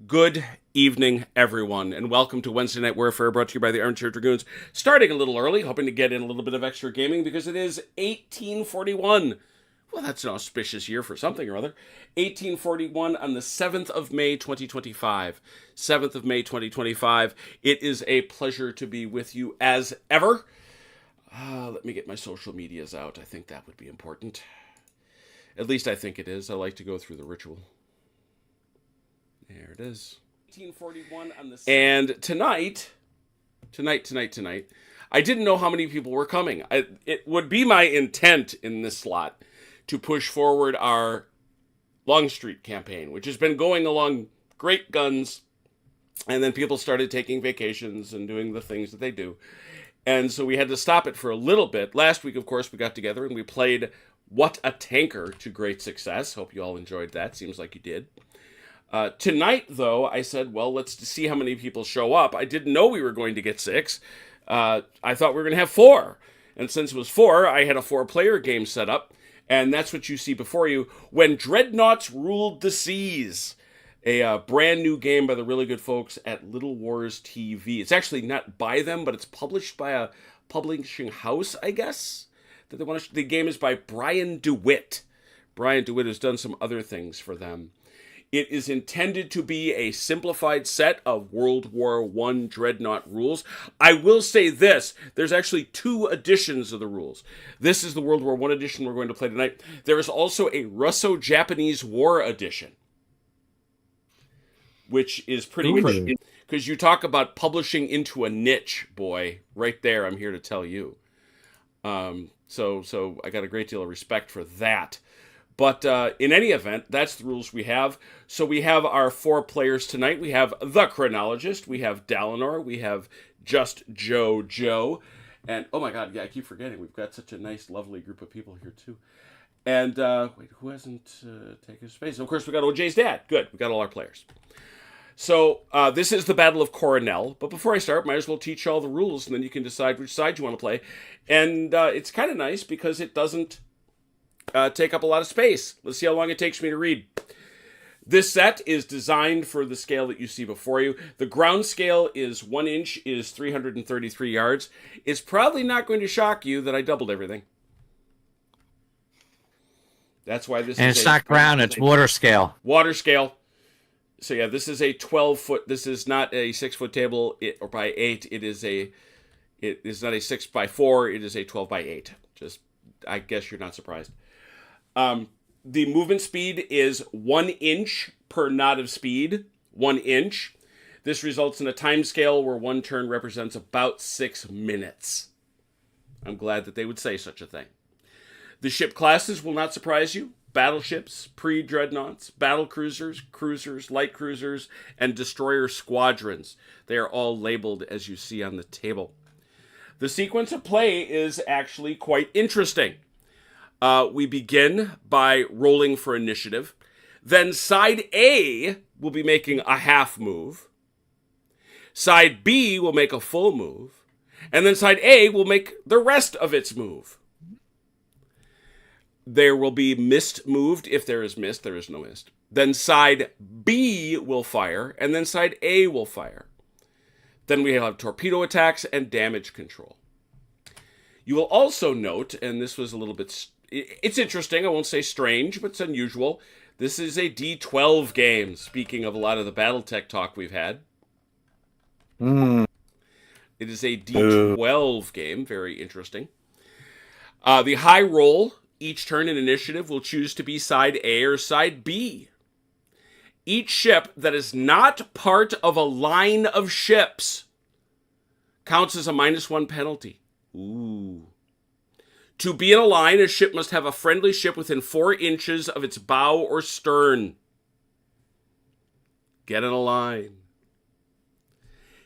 Good evening, everyone, and welcome to Wednesday Night Warfare, brought to you by the Armchair Dragoons. Starting a little early, hoping to get in a little bit of extra gaming because it is 1841. Well, that's an auspicious year for something or other. 1841 on the 7th of May, 2025. 7th of May, 2025. It is a pleasure to be with you as ever. Let me get my social medias out. I think that would be important. At least I think it is. I like to go through the ritual. There it is. 1841 on the... And tonight, I didn't know how many people were coming. It would be my intent in this slot to push forward our Longstreet campaign, which has been going along great guns, and then people started taking vacations and doing the things that they do. And so we had to stop it for a little bit. Last week, of course, we got together and we played What a Tanker to great success. Hope you all enjoyed that. Seems like you did. Tonight, though, I said, well, let's see how many people show up. I didn't know we were going to get 6. I thought we were going to have 4. And since it was 4, I had a 4-player game set up. And that's what you see before you. When Dreadnoughts Ruled the Seas. A brand new game by the really good folks at Little Wars TV. It's actually not by them, but it's published by a publishing house, I guess. The game is by Brian DeWitt. Brian DeWitt has done some other things for them. It is intended to be a simplified set of World War I Dreadnought rules. I will say this, there's actually 2 editions of the rules. This is the World War I edition we're going to play tonight. There is also a Russo-Japanese War edition, which is pretty interesting, because you talk about publishing into a niche, boy. Right there, I'm here to tell you. So I got a great deal of respect for that. But in any event, that's the rules we have. So we have our 4 players tonight. We have the Chronologist, we have Dalinor, we have Just Joe, and oh my god, yeah, I keep forgetting. We've got such a nice, lovely group of people here too. And wait, who hasn't taken space? Of course, we got OJ's dad. Good, we got all our players. So this is the Battle of Coronel. But before I start, might as well teach you all the rules, and then you can decide which side you want to play. And it's kind of nice because it doesn't take up a lot of space. Let's see how long it takes me to read. This set is designed for the scale that you see before you. The ground scale is 1 inch, is 333 yards. It's probably not going to shock you that I doubled everything. That's why this and it's not ground, it's water scale. Water scale. So yeah, this is a 12-foot. This is not a 6-foot table or by 8. It is not a 6 by 4. It is a 12 by 8. Just, I guess you're not surprised. The movement speed is 1 inch per knot of speed. 1 inch. This results in a time scale where 1 turn represents about 6 minutes. I'm glad that they would say such a thing. The ship classes will not surprise you. Battleships, pre-dreadnoughts, battle cruisers, cruisers, light cruisers, and destroyer squadrons. They are all labeled as you see on the table. The sequence of play is actually quite interesting. We begin by rolling for initiative. Then side A will be making a half move. Side B will make a full move. And then side A will make the rest of its move. There will be mist moved. If there is mist, there is no mist. Then side B will fire, and then side A will fire. Then we have torpedo attacks and damage control. You will also note, and this was a little bit... It's interesting, I won't say strange, but it's unusual. This is a D12 game, speaking of a lot of the Battletech talk we've had. It is a D12 game, very interesting. The high roll... Each turn in initiative will choose to be side A or side B. Each ship that is not part of a line of ships counts as a -1 penalty. Ooh. To be in a line, a ship must have a friendly ship within 4 inches of its bow or stern. Get in a line.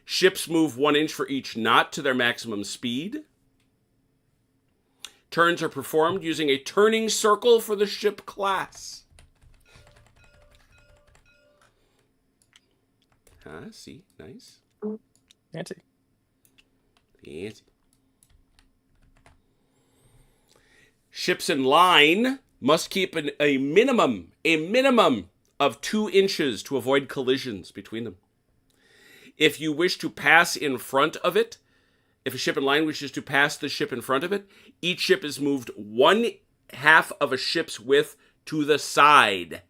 Ships move 1 inch for each knot to their maximum speed. Turns are performed using a turning circle for the ship class. See? Nice. Fancy. Fancy. Ships in line must keep a minimum of 2 inches to avoid collisions between them. If you wish to pass in front of it, if a ship in line wishes to pass the ship in front of it, each ship is moved 1/2 of a ship's width to the side.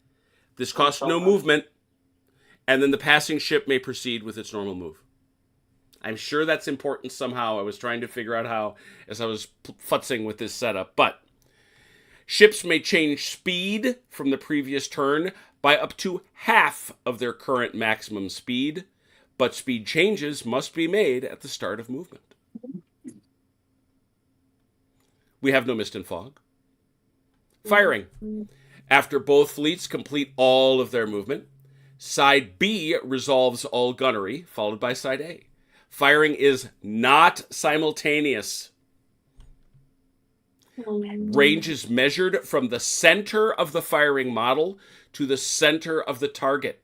This costs no movement, and then the passing ship may proceed with its normal move. I'm sure that's important somehow. I was trying to figure out how as I was futzing with this setup. But ships may change speed from the previous turn by up to half of their current maximum speed, but speed changes must be made at the start of movement. We have no mist and fog. Firing. After both fleets complete all of their movement, Side B resolves all gunnery, followed by Side A. Firing is not simultaneous. Range is measured from the center of the firing model to the center of the target.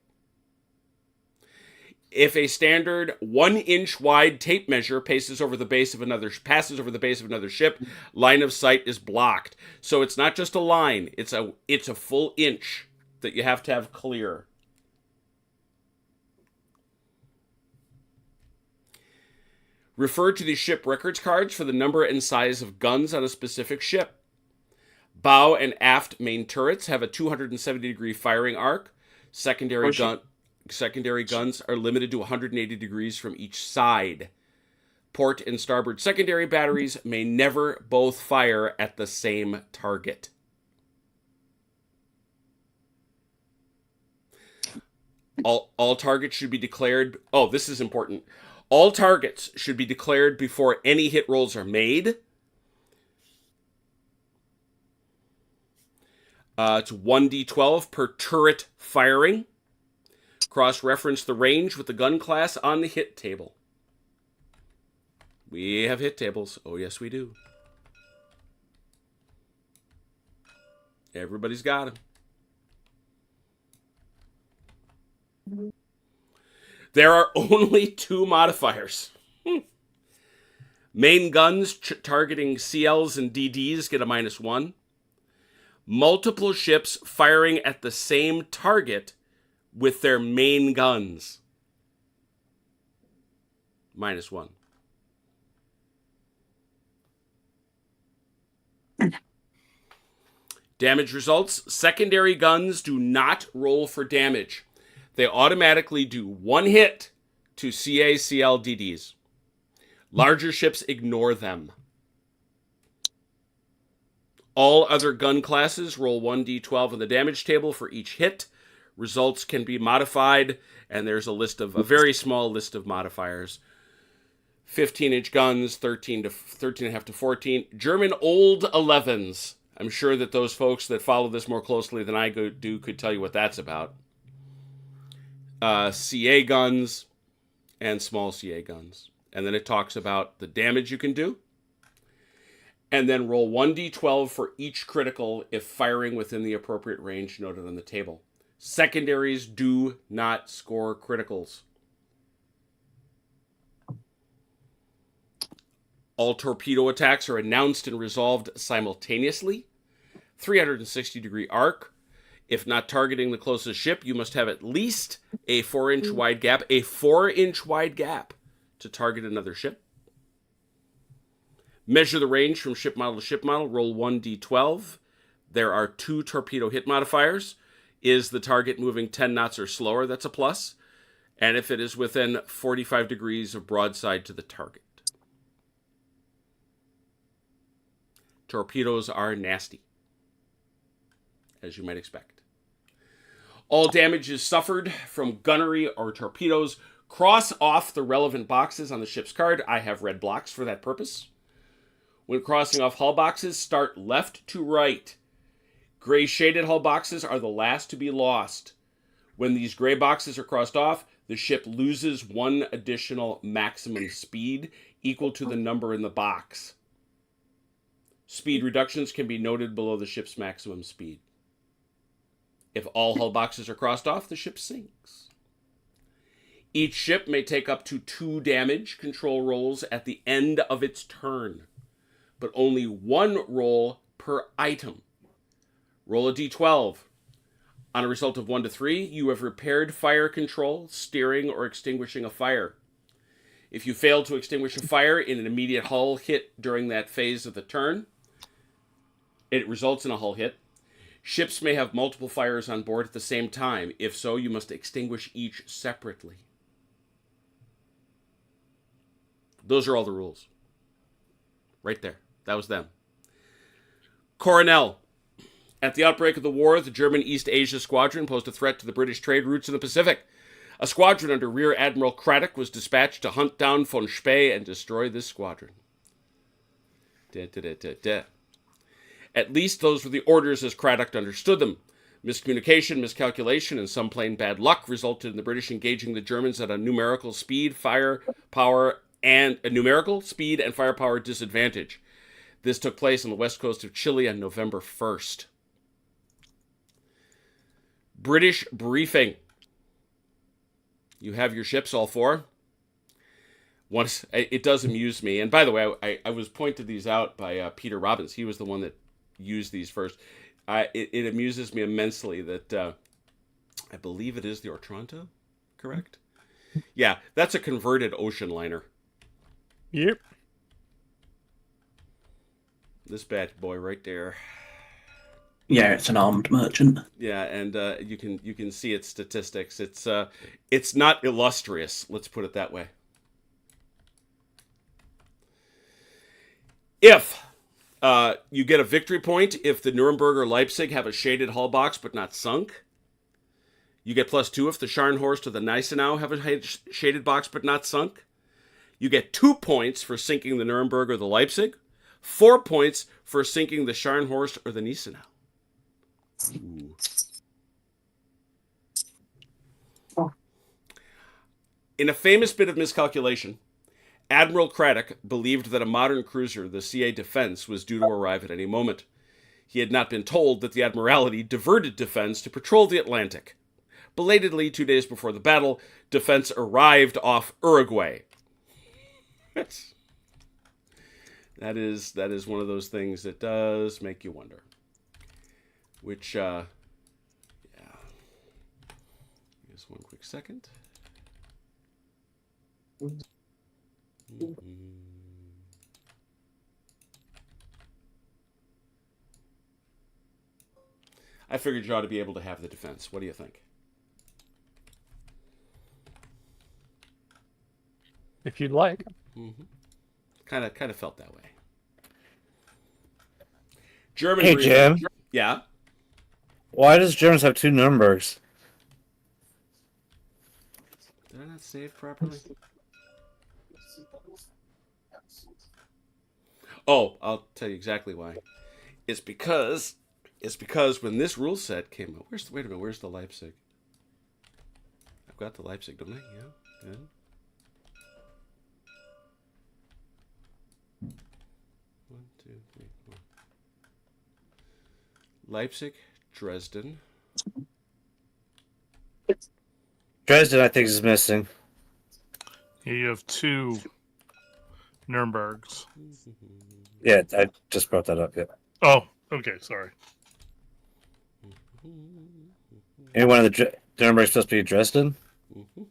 If a standard 1-inch wide tape measure passes over the base of another ship, line of sight is blocked. So it's not just a line; it's a full inch that you have to have clear. Refer to the ship records cards for the number and size of guns on a specific ship. Bow and aft main turrets have a 270-degree firing arc. Secondary guns are limited to 180 degrees from each side. Port and starboard secondary batteries may never both fire at the same target. All targets should be declared. Oh, this is important. All targets should be declared before any hit rolls are made. It's 1d12 per turret firing. Cross-reference the range with the gun class on the hit table. We have hit tables. Oh, yes, we do. Everybody's got them. There are only 2 modifiers. Main guns targeting CLs and DDs get a -1. Multiple ships firing at the same target with their main guns. -1. Damage results. Secondary guns do not roll for damage. They automatically do 1 hit to CA, CL, DDs. Larger ships ignore them. All other gun classes roll 1d12 on the damage table for each hit. Results can be modified, and there's a very small list of modifiers. 15-inch guns, 13.5 to 14. German old 11s. I'm sure that those folks that follow this more closely than I do could tell you what that's about. CA guns and small CA guns. And then it talks about the damage you can do. And then roll 1d12 for each critical if firing within the appropriate range noted on the table. Secondaries do not score criticals. All torpedo attacks are announced and resolved simultaneously. 360-degree arc. If not targeting the closest ship, you must have at least a 4-inch wide gap. A 4-inch wide gap to target another ship. Measure the range from ship model to ship model. Roll 1d12. There are 2 torpedo hit modifiers. Is the target moving 10 knots or slower? That's a plus. And if it is within 45 degrees of broadside to the target. Torpedoes are nasty, as you might expect. All damage is suffered from gunnery or torpedoes. Cross off the relevant boxes on the ship's card. I have red blocks for that purpose. When crossing off hull boxes, start left to right. Gray shaded hull boxes are the last to be lost. When these gray boxes are crossed off, the ship loses 1 additional maximum speed equal to the number in the box. Speed reductions can be noted below the ship's maximum speed. If all hull boxes are crossed off, the ship sinks. Each ship may take up to 2 damage control rolls at the end of its turn, but only 1 roll per item. Roll a d12. On a result of 1 to 3, you have repaired fire control, steering, or extinguishing a fire. If you fail to extinguish a fire in an immediate hull hit during that phase of the turn, it results in a hull hit. Ships may have multiple fires on board at the same time. If so, you must extinguish each separately. Those are all the rules. Right there. That was them. Coronel. At the outbreak of the war, the German East Asia Squadron posed a threat to the British trade routes in the Pacific. A squadron under Rear Admiral Craddock was dispatched to hunt down von Spee and destroy this squadron. At least those were the orders as Craddock understood them. Miscommunication, miscalculation, and some plain bad luck resulted in the British engaging the Germans at a numerical speed, firepower disadvantage. This took place on the west coast of Chile on November 1st. British briefing. You have your ships, all four. Once it does amuse me, and by the way, I was pointed these out by Peter Robbins. He was the one that used these first. It amuses me immensely that I believe it is the Otranto, correct? Yeah, that's a converted ocean liner. Yep. This bad boy right there. Yeah, it's an armed merchant. Yeah, and you can see its statistics. It's not illustrious. Let's put it that way. If you get a victory point if the Nuremberg or Leipzig have a shaded hull box but not sunk. You get +2 if the Scharnhorst or the Gneisenau have a shaded box but not sunk. You get 2 points for sinking the Nuremberg or the Leipzig. 4 points for sinking the Scharnhorst or the Gneisenau. Ooh. In a famous bit of miscalculation, Admiral Craddock believed that a modern cruiser, the CA Defense, was due to arrive at any moment. He had not been told that the Admiralty diverted Defense to patrol the Atlantic. Belatedly, 2 days before the battle, Defense arrived off Uruguay. That is one of those things that does make you wonder. Which, yeah. Just one quick second. I figured you ought to be able to have the defense. What do you think? If you'd like. Mm-hmm. Kind of felt that way. German. Hey, Jim. Yeah. Why does Germans have 2 Nurembergs? Did I not save properly? Oh, I'll tell you exactly why. It's because when this rule set came out. Wait a minute. Where's the Leipzig? I've got the Leipzig, don't I? Yeah. Good. 1, 2, 3, 4. Leipzig, Dresden. Dresden, I think, is missing. Yeah, you have 2 Nurembergs. Yeah, I just brought that up. Yeah. Oh, okay. Sorry. Any one of the Nuremberg's supposed to be Dresden? Mm-hmm.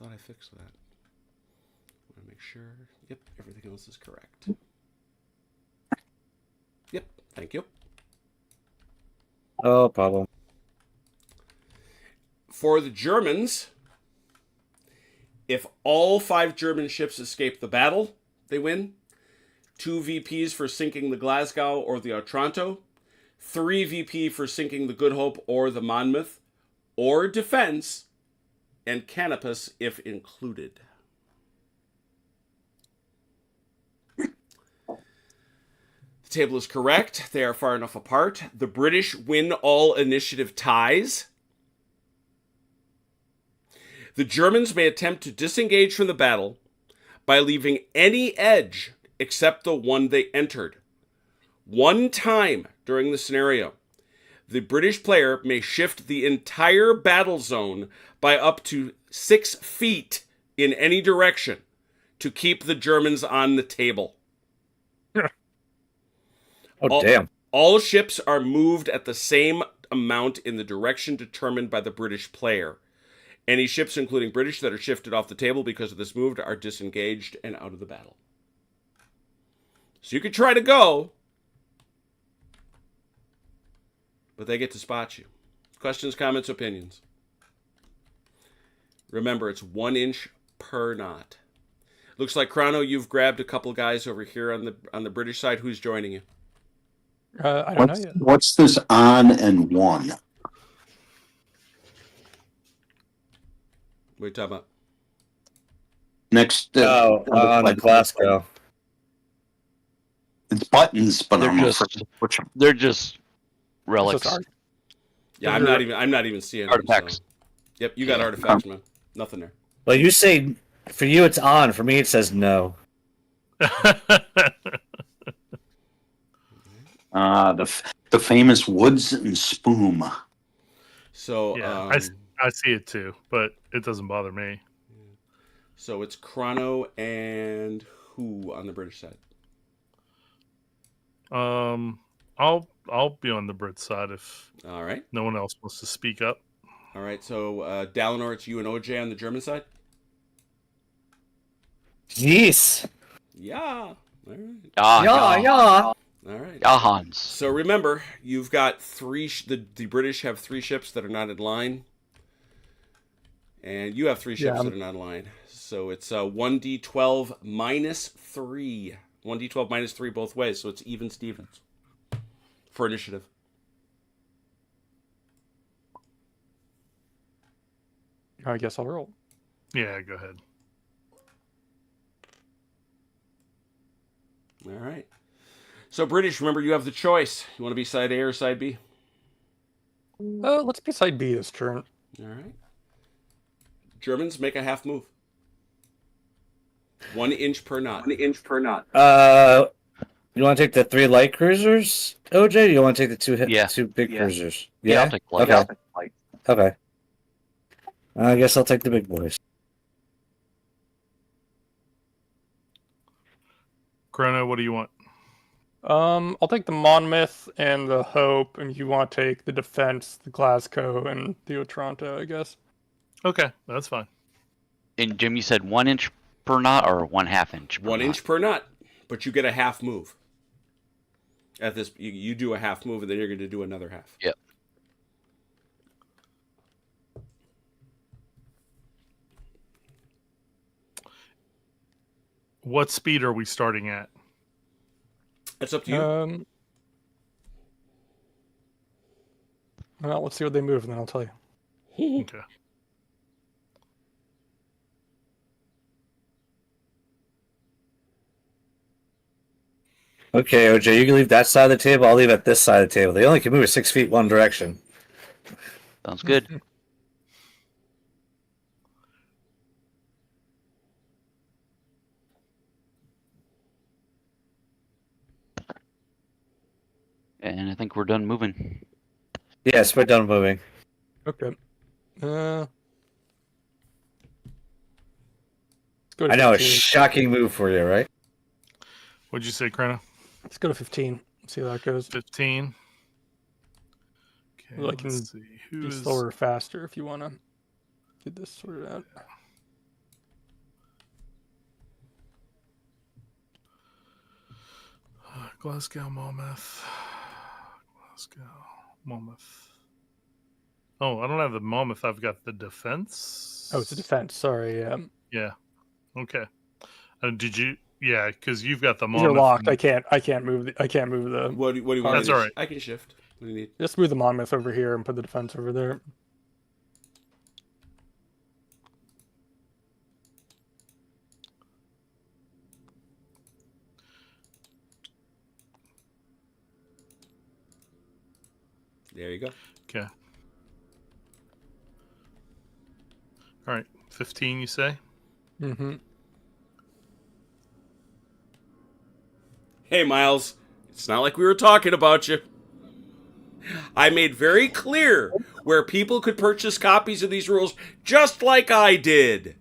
I thought I fixed that. I want to make sure. Yep, everything else is correct. Yep, thank you. Oh, problem. For the Germans, if all 5 German ships escape the battle, they win. 2 VPs for sinking the Glasgow or the Otranto. 3 VP for sinking the Good Hope or the Monmouth. Or defense, and Canopus if included. The table is correct. They are far enough apart. The British win all initiative ties. The Germans may attempt to disengage from the battle by leaving any edge except the one they entered. One time during the scenario, the British player may shift the entire battle zone by up to 6 feet in any direction to keep the Germans on the table. Damn. All ships are moved at the same amount in the direction determined by the British player. Any ships, including British, that are shifted off the table because of this move are disengaged and out of the battle. So you could try to go, but they get to spot you. Questions, comments, opinions? Remember, it's 1 inch per knot. Looks like, Chrono, you've grabbed a couple guys over here on the British side. Who's joining you? I don't know yet. What's this on and one? What are you talking about? Next, on the Glasgow. it's buttons, but They're I'm not just- sure which. They're just relics. It's just Yeah, I'm not even seeing them, Artifacts. so. Yep, you got artifacts, man. Nothing there. Well, you say for you it's on. For me, it says no. The famous Woods and Spoon. So Yeah, I see it too, but it doesn't bother me. so it's Chrono and who on the British side? I'll be on the Brit side if All right. no one else wants to speak up. All right. So Dalinor, it's you and OJ on the German side? Yes. Yeah. All right. Yeah. All right. Ja, Hans. So remember, you've got the British have 3 ships that are not in line. And you have 3 ships that are not in line. So it's 1d12 minus 3. 1d12 minus 3 both ways. So it's even Stevens for initiative. I guess I'll roll. Yeah, go ahead. All right. So British, remember you have the choice. You want to be side A or side B? Let's be side B this turn. All right. Germans, make a half move. 1 inch per knot. 1 inch per knot. You want to take the 3 light cruisers, OJ? Or you want to take the 2 Yeah. 2 big cruisers? Yeah, I'll take light. Okay. Okay. I guess I'll take the big boys. Chrono, what do you want? I'll take the Monmouth and the Hope, and you want to take the Defense, the Glasgow, and the Otranto, I guess. Okay, that's fine. And Jim, you said 1 inch per knot or 1/2 inch? 1 inch per knot, but you get a half move. At this, you do a half move, and then you're going to do another half. Yep. What speed are we starting at? It's up to you. Well, let's see what they move, and then I'll tell you. Okay. Okay, OJ, you can leave that side of the table. I'll leave at this side of the table. They only can move 6 feet one direction. Sounds good. And I think we're done moving. Yes, we're done moving. Okay. Let's go to I know, a 15. shocking move for you, right? What'd you say, Chrono? Let's go to 15. See how that goes. 15. Okay, Well, I can let's see. Be Who's slower or faster if you want to get this sorted out. Glasgow, Monmouth. Glasgow, Monmouth. Oh, I don't have the Monmouth. I've got the Defense. Oh, it's a Defense. Sorry. Yeah. Okay. Did you? Yeah, because you've got the Monmouth. You're locked. I can't move. I can't move the. What do you want? That's me to all right. I can shift. What do you need? Just move the Monmouth over here and put the Defense over there. There you go. Okay. All right. 15, you say? Mm-hmm. Hey, Miles. It's not like we were talking about you. I made very clear where people could purchase copies of these rules just like I did.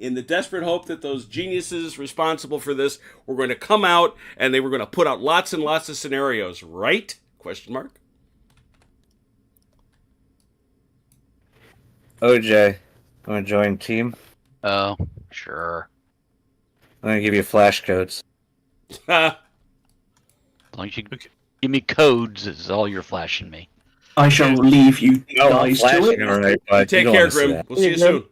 in the desperate hope that those geniuses responsible for this were going to come out and they were going to put out lots and lots of scenarios, right? Question mark. OJ, want to join team? Oh, sure. I'm gonna give you flash codes. As long as you give me codes, is all you're flashing me. I shall leave you No, I'm guys to flashing it. alright, but Take you don't care, wanna see Grim. that. We'll see you soon.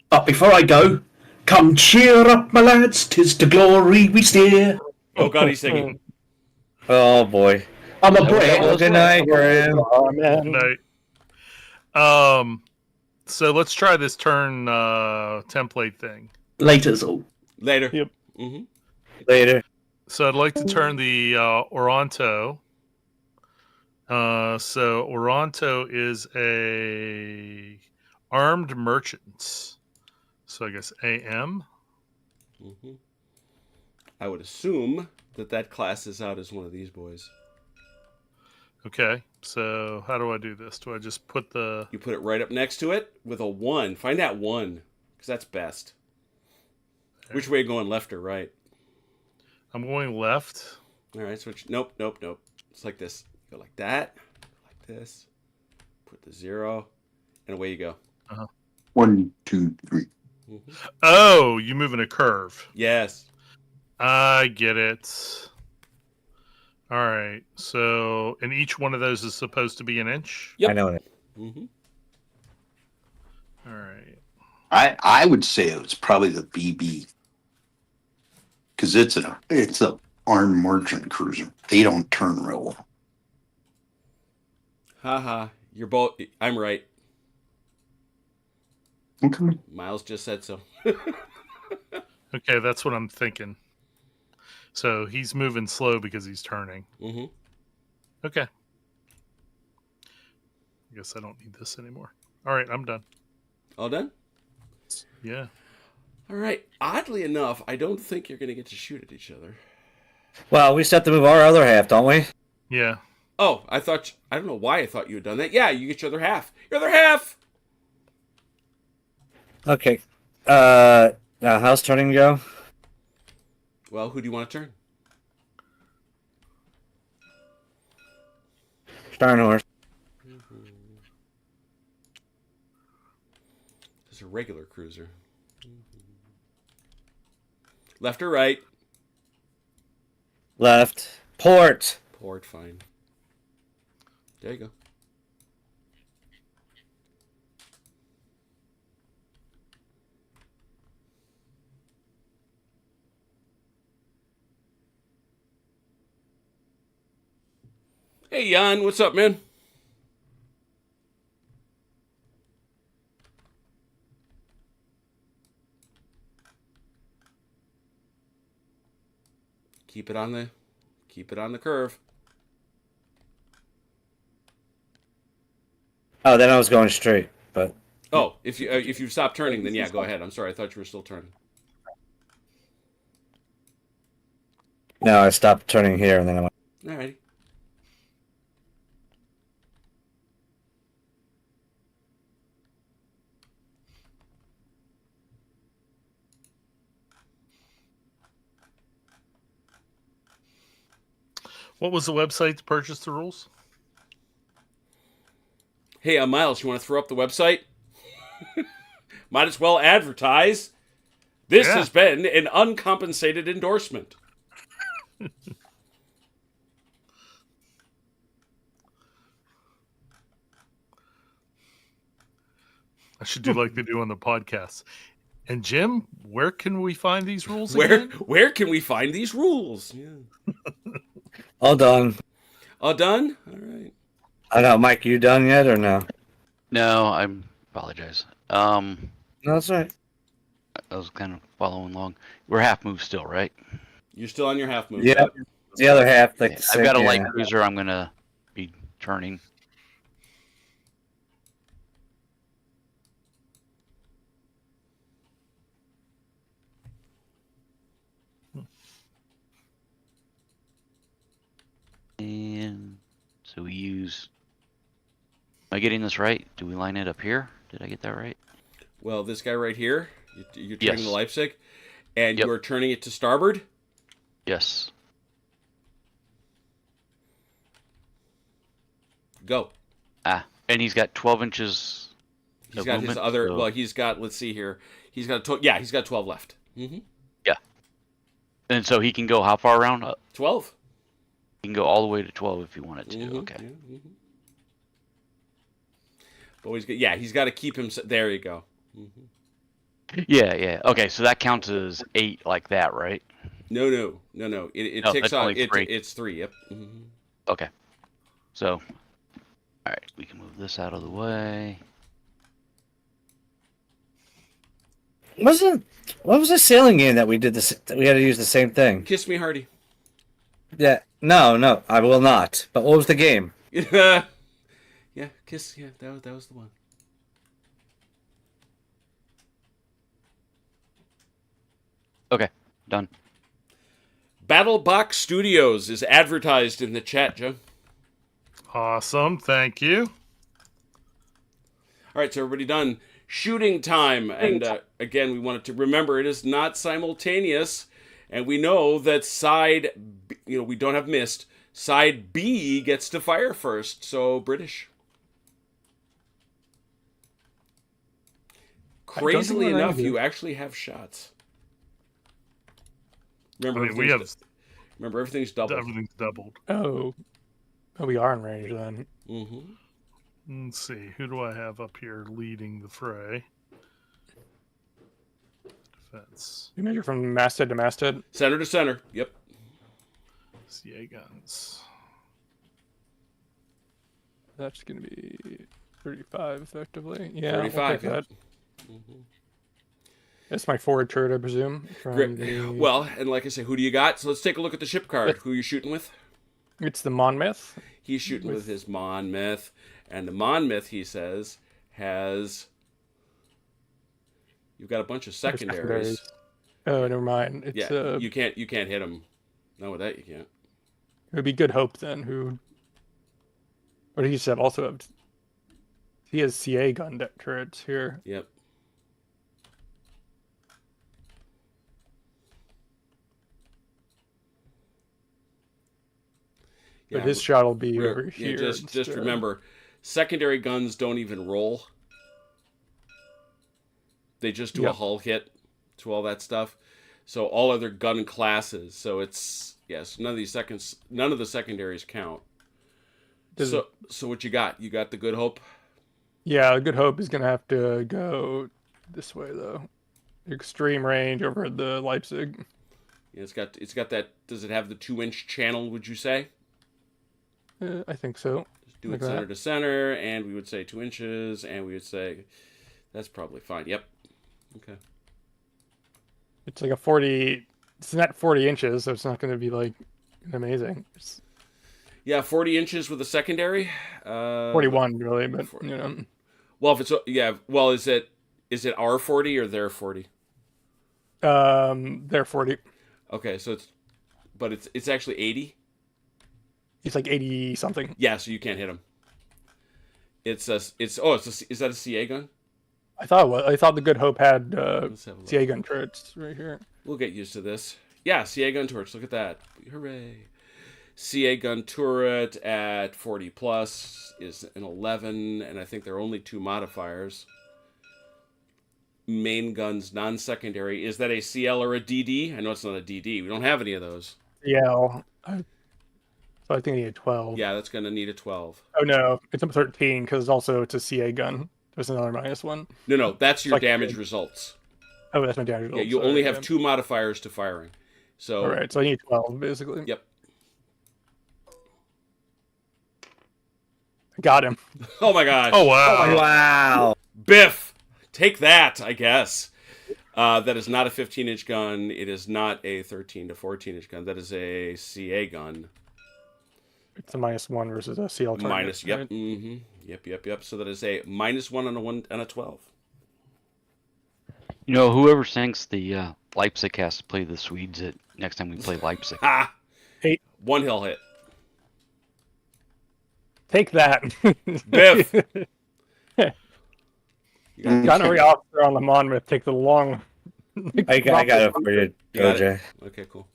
But before I go, come cheer up, my lads. 'Tis to glory we steer. Oh, God, he's singing. Oh boy. I'm a That was- Brit. that was Good night, Grim. Night. So let's try this turn template thing. Later's all. Later. Yep. Mm-hmm. Later. So I'd like to turn the Oronto. So Oronto is a armed merchant. So I guess AM. Mm-hmm. I would assume that class is out as one of these boys. Okay. So how do I do this? Do I just put the... You put it right up next to it with a 1. Find that 1, because that's best. Which way are you going, left or right? I'm going left. All right, switch. Nope. It's like this. Go like that, like this. Put the 0, and away you go. 1, 2, 3. Mm-hmm. Oh, you move in a curve. Yes. I get it. All right. So, and each one of those is supposed to be an inch. Yep. I know it. Mm-hmm. All right. I would say it was probably the BB. Because it's a armed merchant cruiser. They don't turn real well. Haha. You're both. I'm right. Okay. Miles just said so. Okay, that's what I'm thinking. So he's moving slow because he's turning. Mm-hmm. Okay. I guess I don't need this anymore. All right, I'm done. All done? Yeah. All right. Oddly enough, I don't think you're going to get to shoot at each other. Well, we still have to move our other half, don't we? Yeah. Oh, I don't know why I thought you had done that. Yeah, you get your other half. Your other half! Okay. Now how's turning go? Well, who do you want to turn? Starn horse. It's a regular cruiser. Left or right? Left. Port. Port, fine. There you go. Hey, Jan, what's up, man? Keep it on the curve. Oh, then I was going straight, but Oh, if you've stopped turning, then yeah, go ahead. I'm sorry, I thought you were still turning. no, I stopped turning here and then I went. Alrighty. What was the website to purchase the rules? Hey, Miles, you want to throw up the website? Might as well advertise. This Yeah. has been an uncompensated endorsement. I should do like they do on the podcast. And Jim, where can we find these rules Where again? where can we find these rules? Yeah. All done. All done? All right. I know, Mike, you done yet or no? No, I apologize. No, that's all right. I was kind of following along. We're half move still, right? You're still on your half move. Yeah. The other half, like Yeah, the I've same- got a light yeah. cruiser. I'm gonna be turning. And so we use. Am I getting this right? Do we line it up here? Did I get that right? Well, this guy right here You're turning Yes. the Leipzig, and Yep. you're turning it to starboard. Yes. Go. And he's got 12 inches. He's of got his movement, other. so- Well, he's got. Let's see here. He's got. He's got 12 left. Mm-hmm. And so he can go how far around? 12. He can go all the way to 12 if he wanted to. Mhm, Okay. yeah, mhm. But he's got to keep him. There you go. Mhm. Yeah. Okay, so that counts as 8 like that, right? No. It No, ticks that's on. only 3. It's 3. Yep. Mhm. Okay. So, all right, we can move this out of the way. What was the sailing game that we did this? That we had to use the same thing. Kiss me, Hardy. Yeah. No, I will not. But what was the game? Yeah, kiss. Yeah, that was the one. Okay, done. BattleBox Studios is advertised in the chat, Joe. Awesome. Thank you. All right, so everybody done. Shooting time, and again, we wanted to remember it is not simultaneous, and we know that side, we don't have missed. Side B gets to fire first, so British. Crazily think we're enough, ready. you actually have shots. Remember, I mean, we have remember everything's doubled. everything's doubled. Oh, we are in range then. Mm-hmm. Let's see. Who do I have up here leading the fray? Defense. You measure from masthead to masthead. Center to center. Yep. CA guns. That's going to be 35 effectively. Yeah, 35, I'll take yeah. that. That's my forward turret, I presume. From Great. the... Well, and like I say, who do you got? So let's take a look at the ship card. Who are you shooting with? It's the Monmouth. He's shooting with his Monmouth, and the Monmouth, he says, has. You've got a bunch of secondaries. Oh, never mind. It's Yeah, you can't hit him. No, with that you can't. it would be Good Hope then. Who? What he said also have. He has CA gun turrets here. Yep. But his shot will be Re- over yeah, here. just instead. remember, secondary guns don't even roll. They just do a Yep. hull hit to all that stuff. So all other gun classes. So it's none of the secondaries count. Does- So what you got? You got the Good Hope. Yeah, Good Hope is gonna have to go this way though. Extreme range over at the Leipzig. Yeah, it's got that. Does it have the 2-inch channel? Would you say? I think so. Just do Like it center that. to center, and we would say 2 inches, and we would say that's probably fine. Yep. Okay. It's like a 40. It's not 40 inches, so it's not going to be like amazing. It's Yeah, 40 inches with a secondary. 41 really, but you know. Well, if it's well, is it our 40 or their 40? They're 40. Okay, so it's actually 80. He's like 80 something. Yeah, so you can't hit him. Is that a CA gun? I thought the Good Hope had Let's have a look. CA gun turrets right here. We'll get used to this. Yeah, CA gun turrets. Look at that. Hooray. CA gun turret at 40 plus is an 11, and I think there are only 2 modifiers. Main guns, non-secondary. Is that a CL or a DD? I know it's not a DD. We don't have any of those. Yeah. So I think he had 12. Yeah, that's going to need a 12. Oh no, it's a 13 because it's a CA gun. There's another -1. No, that's your Like- damage results. Oh, that's my damage. Yeah, roll, you sorry, only have yeah. 2 modifiers to firing. So All right, so I need 12 basically. Yep. I got him. Oh my gosh. Oh wow! Wow. Biff! Take that, I guess. That is not a 15-inch gun. It is not a 13 to 14-inch gun. That is a CA gun. It's a -1 versus a CL target. Minus, yep. right? Mm-hmm. Yep. So that is a -1 and a 12. You know, whoever thinks the Leipzig has to play the Swedes next time we play Leipzig. Ha! Hey. 1 hill hit. Take that. Biff! You got, Gunnery officer on the Monmouth, take the long. I got it for you, you got OJ. it? Okay, cool.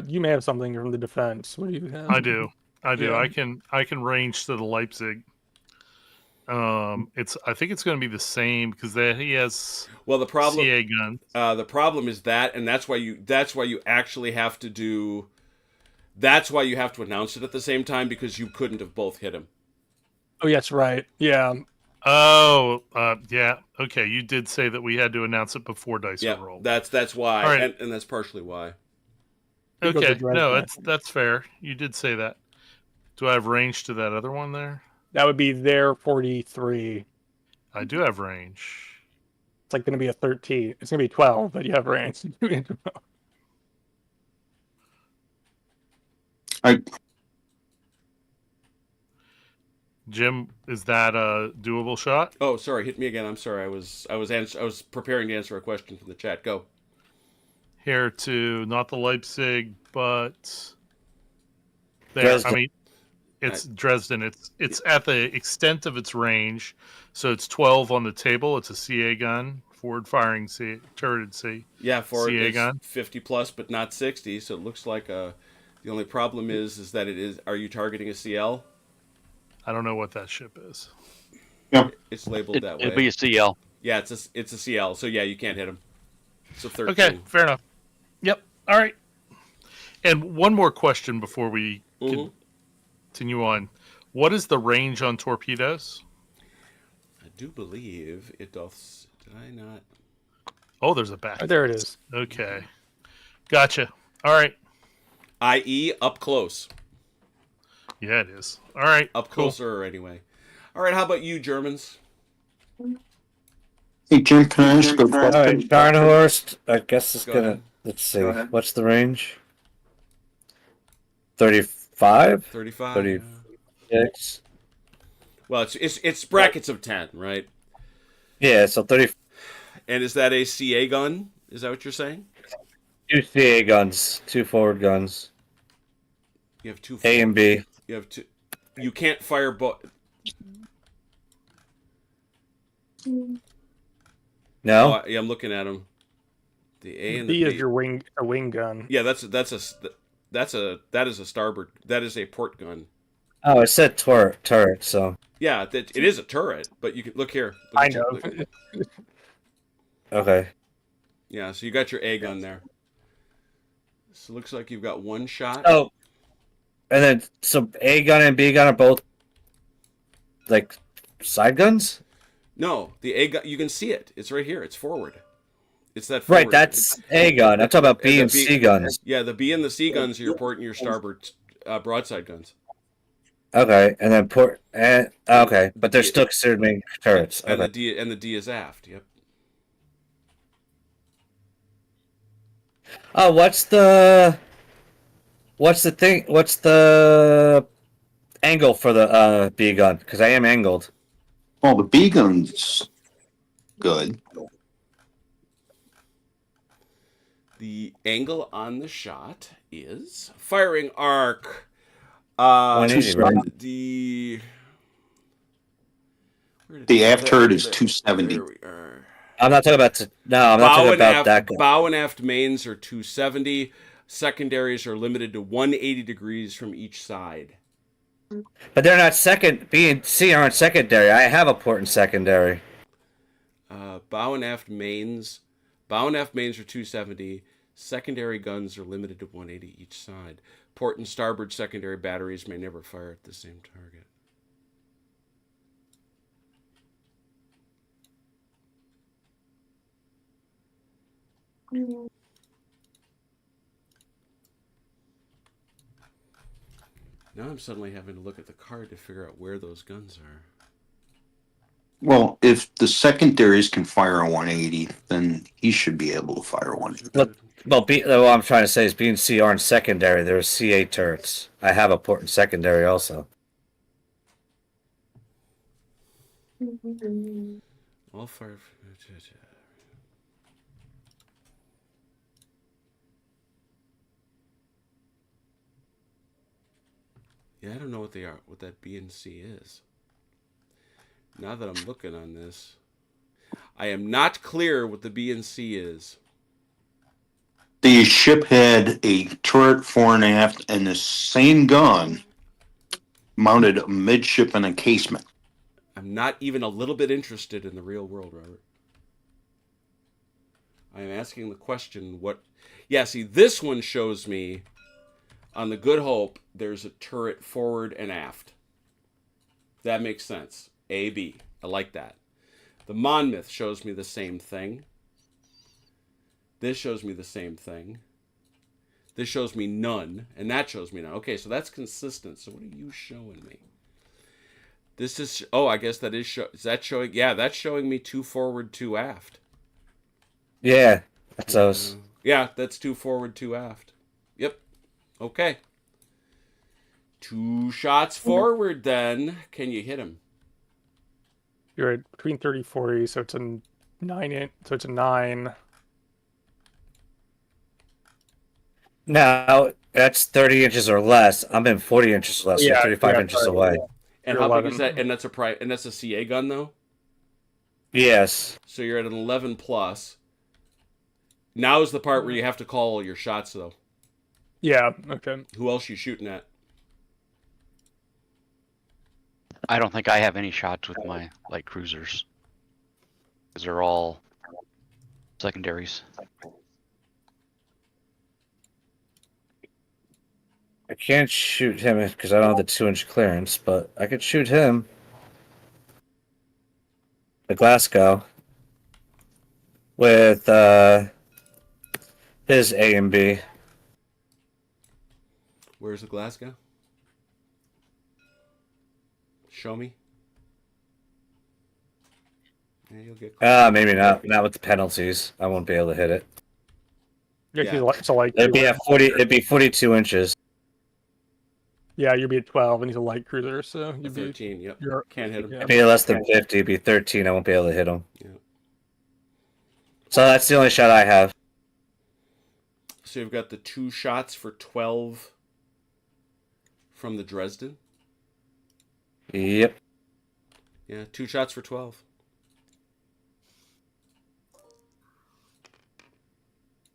You may have something from the defense. What do you have? I do. Yeah. I can range to the Leipzig. I think it's going to be the same because he has Well, the problem CA guns. the problem is that, and that's why you actually have to do. That's why you have to announce it at the same time, because you couldn't have both hit him. Oh, yes, right. Yeah. Oh, yeah. Okay, you did say that we had to announce it before dice Yeah, are rolled. that's why, All right. and that's partially why. He goes Okay, to Dreadnoughts. no, that's fair. You did say that. Do I have range to that other one there? That would be their 43. I do have range. It's like going to be a 13. It's going to be 12, but you have range. Jim, is that a doable shot? Oh, sorry, hit me again. I'm sorry. I was preparing to answer a question from the chat. Go. Here to not the Leipzig, but there. Dresden. I mean, it's Dresden. It's at the extent of its range, so it's 12 on the table. It's a CA gun, forward firing turreted C. Yeah, for CA it's gun. 50 plus, but not 60. So it looks like the only problem is that it is. Are you targeting a CL? I don't know what that ship is. It's labeled that way. It'll be a CL. Yeah, it's a CL. So yeah, you can't hit him. It's a 13. Okay, fair enough. Yep. All right. And one more question before we continue on. What is the range on torpedoes? I do believe it does. Did I not? Oh, there's a back. Oh, there it is. Okay. Gotcha. All right. I.e. up close. Yeah, it is. All right. Up cool. closer, anyway. All right, how about you, Germans? Hey, Jim, can I ask a All right, question? Scharnhorst. I guess it's Go gonna. ahead. Let's see. What's the range? 35, 35. 36. Well, it's brackets of 10, right? Yeah, so 30. And is that a CA gun? Is that what you're saying? 2 CA guns, 2 forward guns, You have two. A and B. You have two. You can't fire both. No, Yeah, I'm looking at them. The A and B the is B. your wing gun. Yeah, that is a starboard. That is a port gun. oh, it said turret. So Yeah, it is a turret, but you can look here. Look I at your- know. look- okay. yeah, so you got your A gun there. So it looks like you've got one shot. Oh, and then so A gun and B gun are both like side guns. No, the A gun. You can see it. It's right here. It's forward. It's that forward. Right, that's A gun. I'm talking about B the and C guns. Yeah, the B and the C guns are your port and your starboard broadside guns. Okay, and then port and okay, but they're still considered main turrets. And Okay. the D is aft. Yep. Oh, what's the thing? What's the angle for the B gun? Because I am angled. Well, the B gun's good. The angle on the shot is firing arc. 180, right? The The aft turret is 270. There we are. I'm not talking about. No, I'm not talking about that gun. Bow and aft mains are 270. Secondaries are limited to 180 degrees from each side. But they're not second. B and C aren't secondary. I have a port in secondary. Bow and aft mains. Bow and aft mains are 270. Secondary guns are limited to 180 each side. Port and starboard secondary batteries may never fire at the same target. Now I'm suddenly having to look at the card to figure out where those guns are. Well, if the secondaries can fire a 180, then he should be able to fire 180. Well, what I'm trying to say is B and C aren't secondary. They're CA turrets. I have a port in secondary also. All fire. Yeah, I don't know what they are. What that B and C is. Now that I'm looking on this, I am not clear what the B and C is. The ship had a turret fore and aft, and the same gun mounted amidship in a casement. I'm not even a little bit interested in the real world, Robert. I am asking the question, what... Yeah, see, this one shows me, on the Good Hope, there's a turret forward and aft. That makes sense. A, B. I like that. The Monmouth shows me the same thing. This shows me the same thing. This shows me none, and that shows me none. Okay, so that's consistent. So what are you showing me? This is... Oh, I guess that is... Is that showing... Yeah, that's showing me 2 forward, 2 aft. Yeah, that's us. Yeah, that's 2 forward, 2 aft. Yep. Okay. 2 shots forward, then. Can you hit him? You're at between 30 40, so it's a 9 so it's a 9. Now, that's 30 inches or less. I'm in 40 inches or less, so 35 inches away. And You're how big 11. is that? And that's a CA gun, though? Yes. So you're at an 11 plus. Now is the part where you have to call all your shots, though. Yeah, okay. Who else you shooting at? I don't think I have any shots with my light cruisers. Because they're all secondaries. I can't shoot him because I don't have the 2-inch clearance, but I could shoot him. The Glasgow. With his A and B. Where's the Glasgow? Show me. Yeah, you'll get Maybe not. Not with the penalties. I won't be able to hit it. Yeah. So like It'd be at 40. It'd be 42 inches. yeah, you'd be at 12, and he's a light cruiser, so you'd be 13, yep. you're- Can't hit him. yeah. It'd be less than 50. It'd be 13. I won't be able to hit him. Yeah. So that's the only shot I have. So you've got the 2 shots for 12 from the Dresden. Yep. Yeah, 2 shots for 12.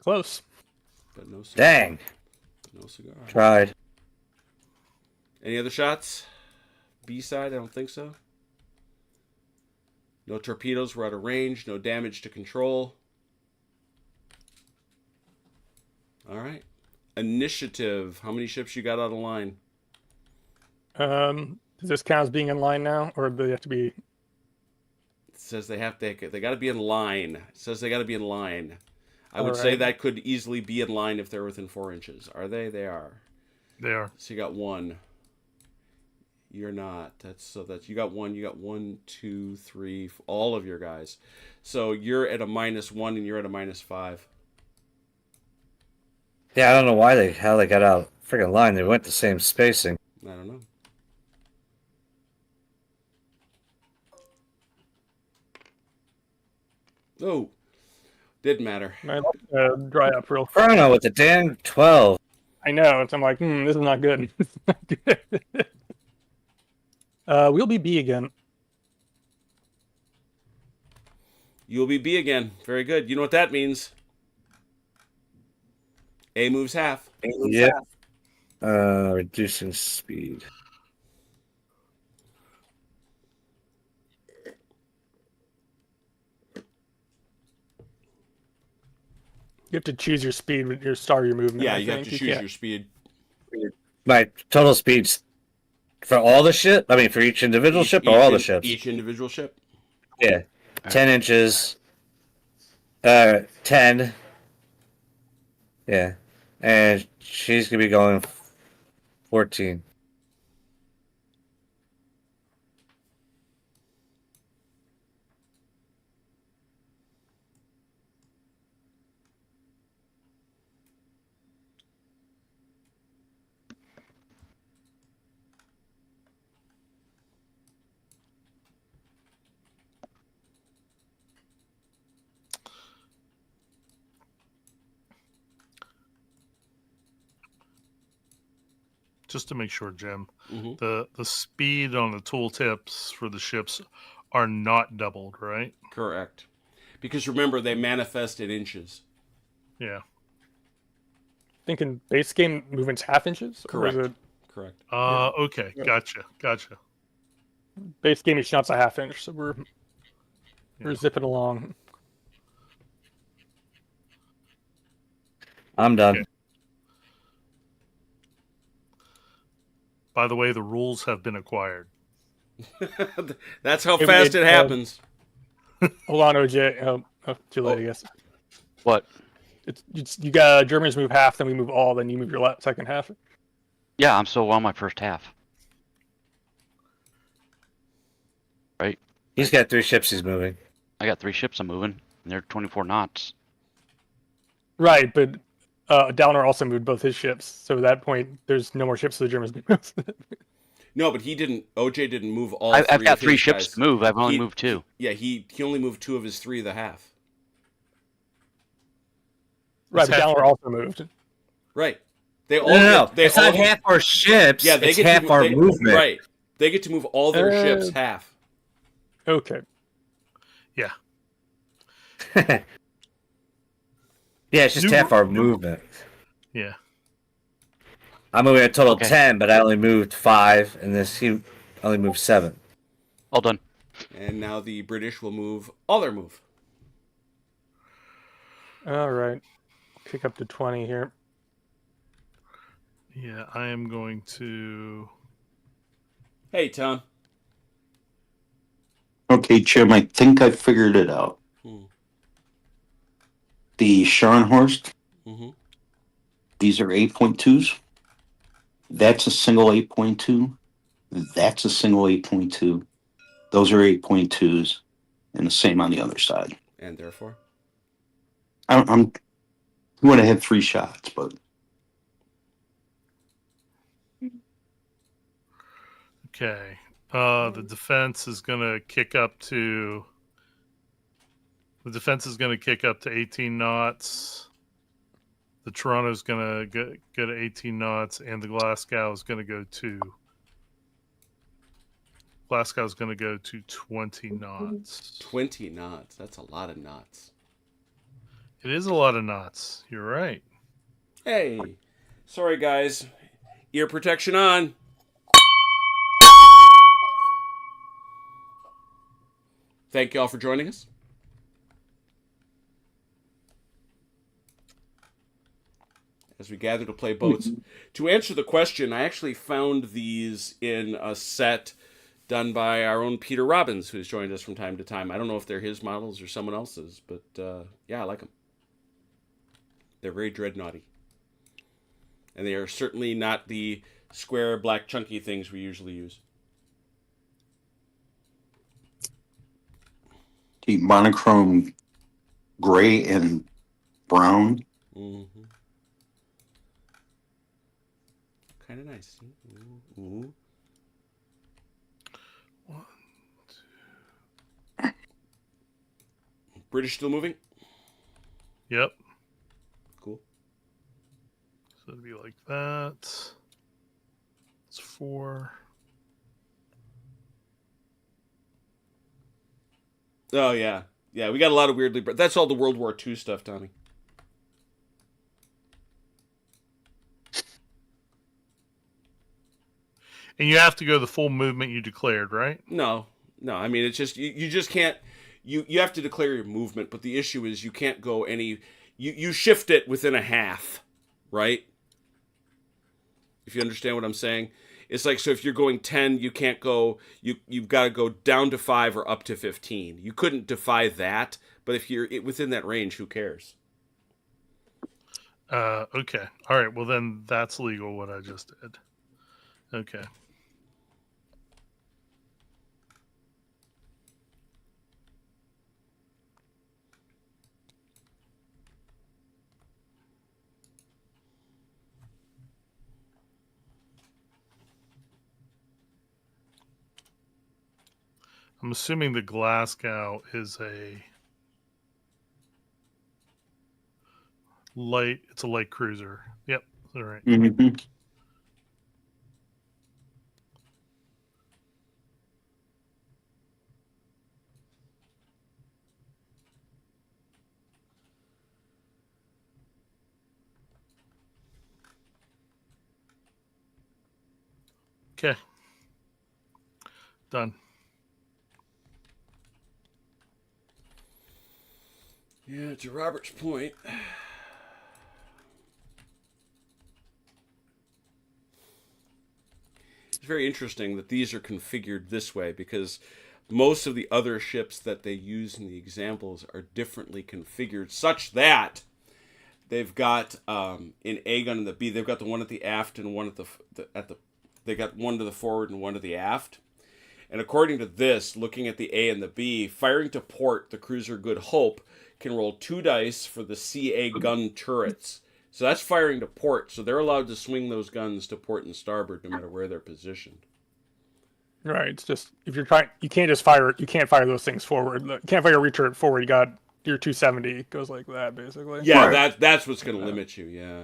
Close. But no cigar. Dang. No cigar. Tried. Any other shots? B side? I don't think so. No torpedoes were out of range. No damage to control. All right. Initiative. How many ships you got out of line? Does this count as being in line now, or do they have to be? It says they got to be in line. It says they got to be in line. I would say that could easily be in line if they're within 4 inches. Are they? They are. They are. So you got 1. You're not. You got 1. You got 1, 2, 3. All of your guys. So you're at a -1 and you're at a -5. Yeah, I don't know how they got out freaking line. They went the same spacing. I don't know. Oh, didn't matter. I dry up real quick. Coronel with the damn 12. I know. It's, I'm like, this is not good. This is not good. We'll be B again. You'll be B again. Very good. You know what that means? A moves half. Yep. Reducing speed. You have to choose your speed with your star your movement. Yeah, I you have think. to choose your speed. My total speeds for all the ship? I mean, for each individual ship or all the ships? Each individual ship. Yeah. 10 inches. 10. Yeah. And she's going to be going 14. Just to make sure, Jim, Mm-hmm. the speed on the tooltips for the ships are not doubled, right? Correct. Because remember, they manifest in inches. Yeah. Thinking base game movement's half inches? Or is Correct. it Correct. Okay. Yeah. Gotcha. base game each shot's a half inch, so we're zipping along. I'm done. Okay. By the way, the rules have been acquired. That's how fast it happens. Hold on, OJ. Too late, I guess. What? It's you got Germans move half, then we move all, then you move your second half. Yeah, I'm still on my first half. Right? He's got 3 ships he's moving. I got 3 ships I'm moving, and they're 24 knots. Right, but Downer also moved both his ships, so at that point, there's no more ships for the Germans to move. No, but he didn't. OJ didn't move all. I've got of 3 his ships guys. to move. I've only He- moved 2. Yeah, he only moved 2 of his 3 of the half. Right, but half- Downer also moved. Right. They all. No, They it's all not half our ships. Yeah, they it's get half to, our they, movement. Right. They get to move all their ships half. Okay. Yeah. Yeah, it's just New- half our movement. Yeah. I'm moving a total Okay. 10, but I only moved 5, and he only moved 7. All done. And now the British will move all their move. All right. Kick up to 20 here. Yeah, I am going to... Hey, Tom. Okay, Jim, I think I figured it out. The Scharnhorst, Mm-hmm. these are 8.2s. That's a single 8.2. That's a single 8.2. Those are 8.2s. And the same on the other side. And therefore? I'm you want to have 3 shots, but Okay. The defense is going to kick up to... The defense is going to kick up to 18 knots. The Toronto's going to go to 18 knots, and the Glasgow is going to go to... Glasgow's going to go to 20 knots. 20 knots. That's a lot of knots. It is a lot of knots. You're right. Hey. Sorry, guys. Ear protection on. Thank you all for joining us. As we gather to play boats. To answer the question, I actually found these in a set done by our own Peter Robbins, who's joined us from time to time. I don't know if they're his models or someone else's, but yeah, I like them. They're very dreadnoughty. And they are certainly not the square, black, chunky things we usually use. the monochrome gray and brown. Mm-hmm. Kind of nice. Ooh, ooh. British still moving? Yep. Cool. So it'd be like that. It's 4. Oh, yeah. Yeah, we got a lot of weirdly... That's all the World War II stuff, Tommy. And you have to go the full movement you declared, right? No. I mean, it's just... You just can't... You have to declare your movement, but the issue is you can't go any... You shift it within a half, right? If you understand what I'm saying. It's like, so if you're going 10, you can't go... You've got to go down to 5 or up to 15. You couldn't defy that, but if you're within that range, who cares? Okay. All right. Well, then that's legal, what I just did. Okay. I'm assuming the Glasgow is a light. It's a light cruiser. Yep. All right. Mm-hmm. Okay. Done. Yeah, to Robert's point. It's very interesting that these are configured this way because most of the other ships that they use in the examples are differently configured, such that they've got in A gun and the B, they've got the one at the aft and one at the they got one to the forward and one to the aft. And according to this, looking at the A and the B, firing to port, the cruiser Good Hope can roll 2 dice for the CA gun turrets. So that's firing to port. So they're allowed to swing those guns to port and starboard no matter where they're positioned. Right. It's just if you're trying, you can't just fire. You can't fire those things forward. You can't fire a return forward. You got your 270 goes like that basically. Yeah, Right. that's what's going to limit you. Yeah,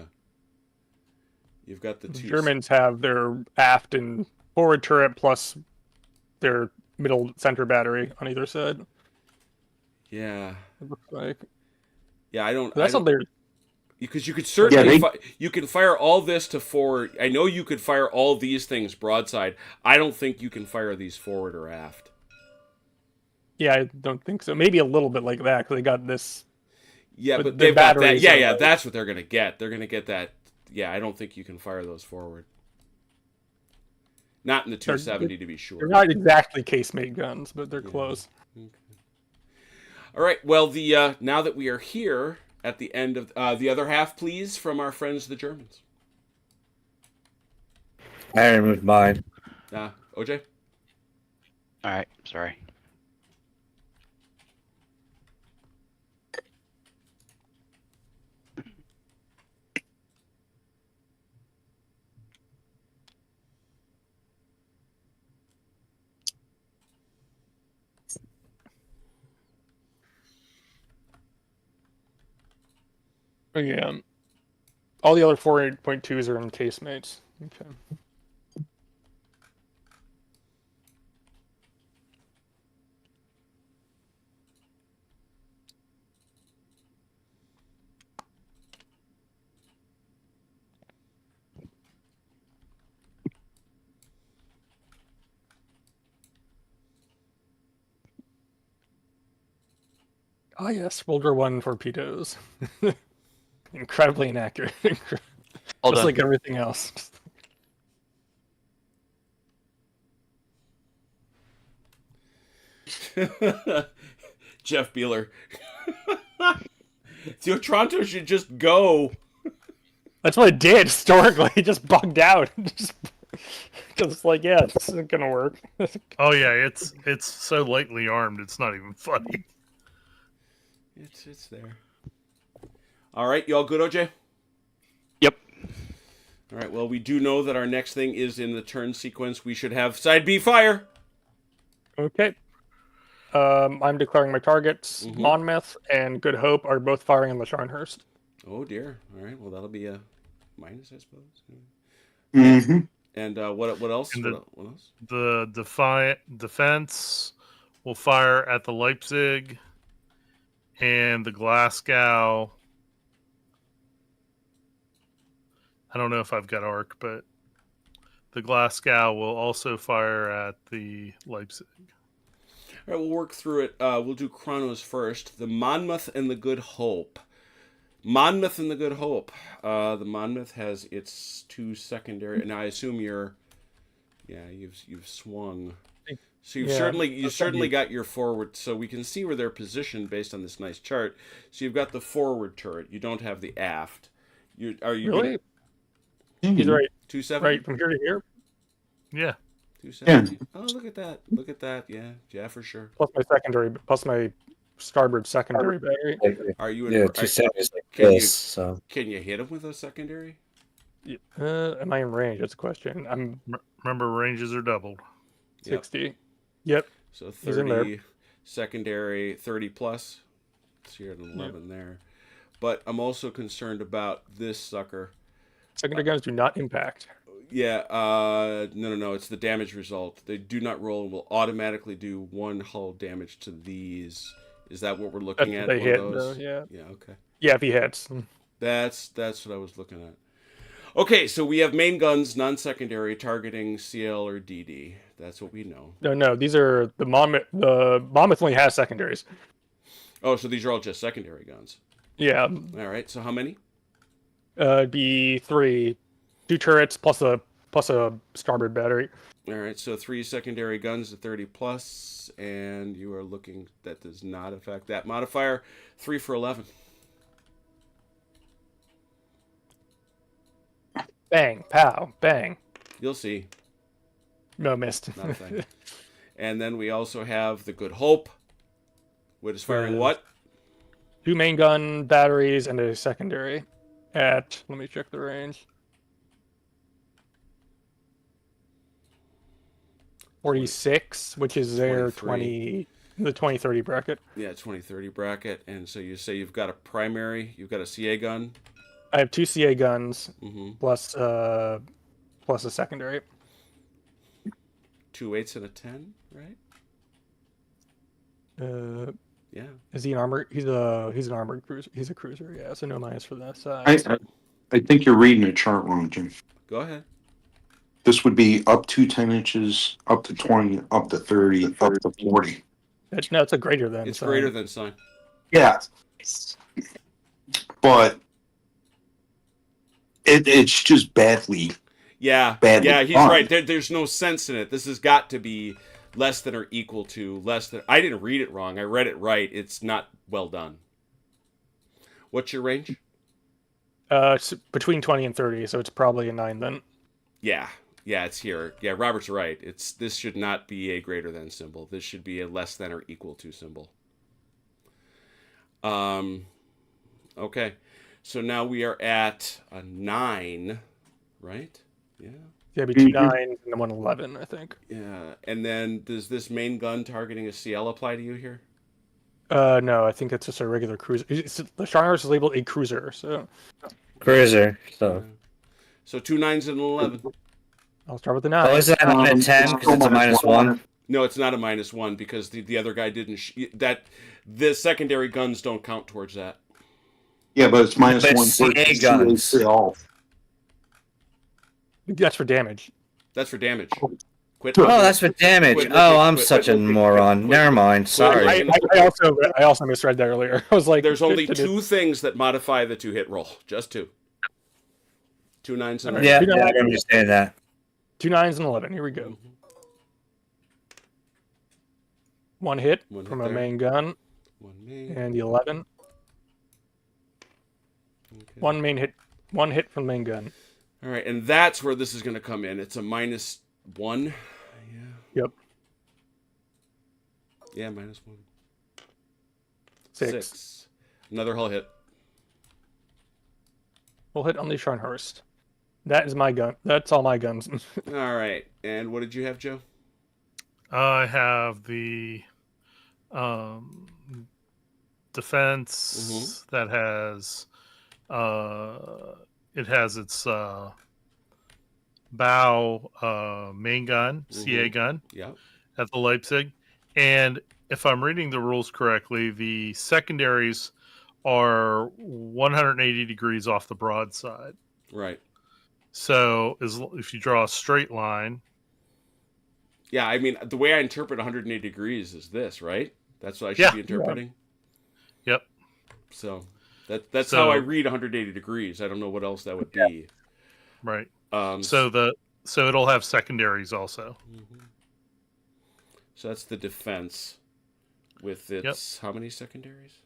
you've got the The two. Germans have their aft and forward turret plus their middle center battery on either side. Yeah, It looks like yeah. I don't. that's not their. Because you could certainly Yeah, you can fire all this to forward. I know you could fire all these things broadside. I don't think you can fire these forward or aft. Yeah, I don't think so. Maybe a little bit like that because they got this. Yeah, But but the they've got that. batteries Yeah, are yeah. like- That's what they're gonna get. They're gonna get that. Yeah, I don't think you can fire those forward. Not in the 270 to be sure. They're not exactly casemate guns, but they're Yeah. close. Okay. All right. Well, the now that we are here at the end of the other half, please, from our friends the Germans. I removed mine. OJ. All right, sorry. Yeah. All the other 4.2s are in casemates. Okay. Ah, yes, World War I torpedoes. Incredibly inaccurate. All Just done. like everything else. Jeff Beeler. So Toronto should just go. That's what it did historically. It just bugged out. Just because it's like, yeah, this isn't gonna work. Oh yeah, it's so lightly armed. It's not even funny. It's there. All right, you all good, OJ? Yep. All right. Well, we do know that our next thing is in the turn sequence. We should have side B fire. Okay. I'm declaring my targets. Mhm. Monmouth and Good Hope are both firing on the Scharnhorst. Oh dear. All right. Well, that'll be a minus, I suppose. Mm-hmm. And what else? And What else? The defense will fire at the Leipzig and the Glasgow. I don't know if I've got arc, but the Glasgow will also fire at the Leipzig. All right, we'll work through it. We'll do chronos first. The Monmouth and the Good Hope. Monmouth and the Good Hope. The Monmouth has its 2 secondary, and I assume you've swung. So you've Yeah, certainly got your forward. So we can see where they're positioned based on this nice chart. So you've got the forward turret. You don't have the aft. Are you Really? Mm-hmm. He's right. 270? Right from here to here. Yeah. 270. Oh, look at that. Look at that. Yeah, for sure. Plus my secondary. Plus my starboard secondary battery. Are you in? Yeah, are- 270 like can you- this. So Can you hit him with a secondary? Am I in range? That's a question. I'm Remember, ranges are doubled. Yep. 60. Yep. So He's in there. 30 secondary, 30 plus. So you're at 11 there. But I'm also concerned about this sucker. Secondary guns do not impact. Yeah, no. It's the damage result. They do not roll and will automatically do 1 hull damage to these. Is that what we're looking at? They One hit. of those? Yeah. Yeah, okay. Yeah, if he hits. That's what I was looking at. Okay, so we have main guns, non-secondary, targeting CL or DD. That's what we know. No, these are the Monmouth. The Monmouth only has secondaries. Oh, so these are all just secondary guns. Yeah, All right, so how many? it'd be 3, 2 turrets plus a starboard battery. All right, so 3 secondary guns at 30 plus, and you are looking, that does not affect that modifier. 3 for 11. Bang, pow, bang. You'll see. No, missed. Not a thing. And then we also have the Good Hope, which is firing what? 2 main gun batteries and a secondary at, let me check the range. 46, which is their 23. the 2030 bracket. Yeah, 2030 bracket. And so you say you've got a primary, you've got a CA gun. I have 2 CA guns Mm-hmm. plus a secondary. 2 8s and a 10, right? Yeah. Is he an armor? He's an armored cruiser. He's a cruiser. Yeah, so no minus for that side. I think you're reading the chart wrong, Jim. Go ahead. This would be up to 10 inches, up to 20, up to 30, up to 40. No, it's a greater than. It's sign. greater than sign. Yeah. But it's just badly. Yeah. Badly Yeah, he's done. right. There's no sense in it. This has got to be less than or equal to less than. I didn't read it wrong. I read it right. It's not well done. What's your range? It's between 20 and 30, so it's probably a 9 then. Yeah. Yeah, it's here. Yeah, Robert's right. This should not be a greater than symbol. This should be a less than or equal to symbol. Okay. So now we are at a 9, right? Yeah. Yeah, it'd be 2 9s and then 1 11, I think. Yeah. And then does this main gun targeting a CL apply to you here? No, I think it's just a regular cruiser. The Starhorse is labeled a cruiser, so Cruiser. So. So 2 9s and an 11. I'll start with the 9. Oh, is it not a 10 because it's a -1? No, it's not a -1 because the other guy didn't. The secondary guns don't count towards that. Yeah, but it's minus But 1. CA guns. That's for damage. That's for damage. Quit. Oh, that's for damage. Quit Oh, looking- I'm quit- such a quit- moron. quit- Never mind. Sorry. I also misread that earlier. I was like, There's only 2 things that modify the 2-hit roll. Just 2. 2 9s and a Yeah, 2 yeah, I 9s, understand that. 2 9s and 11. Here we go. 1 hit One hit from a there. main gun, 1 main. and the 11. Okay. 1 hit from main gun. All right, and that's where this is going to come in. It's a -1. Yeah. Yep. Yeah, -1. 6. 6. Another hull hit. We'll hit on the Scharnhorst. That is my gun. That's all my guns. All right, and what did you have, Joe? I have the defense that has it has its bow main gun, CA gun Yeah. at the Leipzig, and if I'm reading the rules correctly, the secondaries are 180 degrees off the broadside. Right. So if you draw a straight line, Yeah, I mean, the way I interpret 180 degrees is this, right? That's what I should be interpreting. Yep. So that's how I read 180 degrees. I don't know what else that would be. right. So So it'll have secondaries also. so that's the defense with its how many secondaries?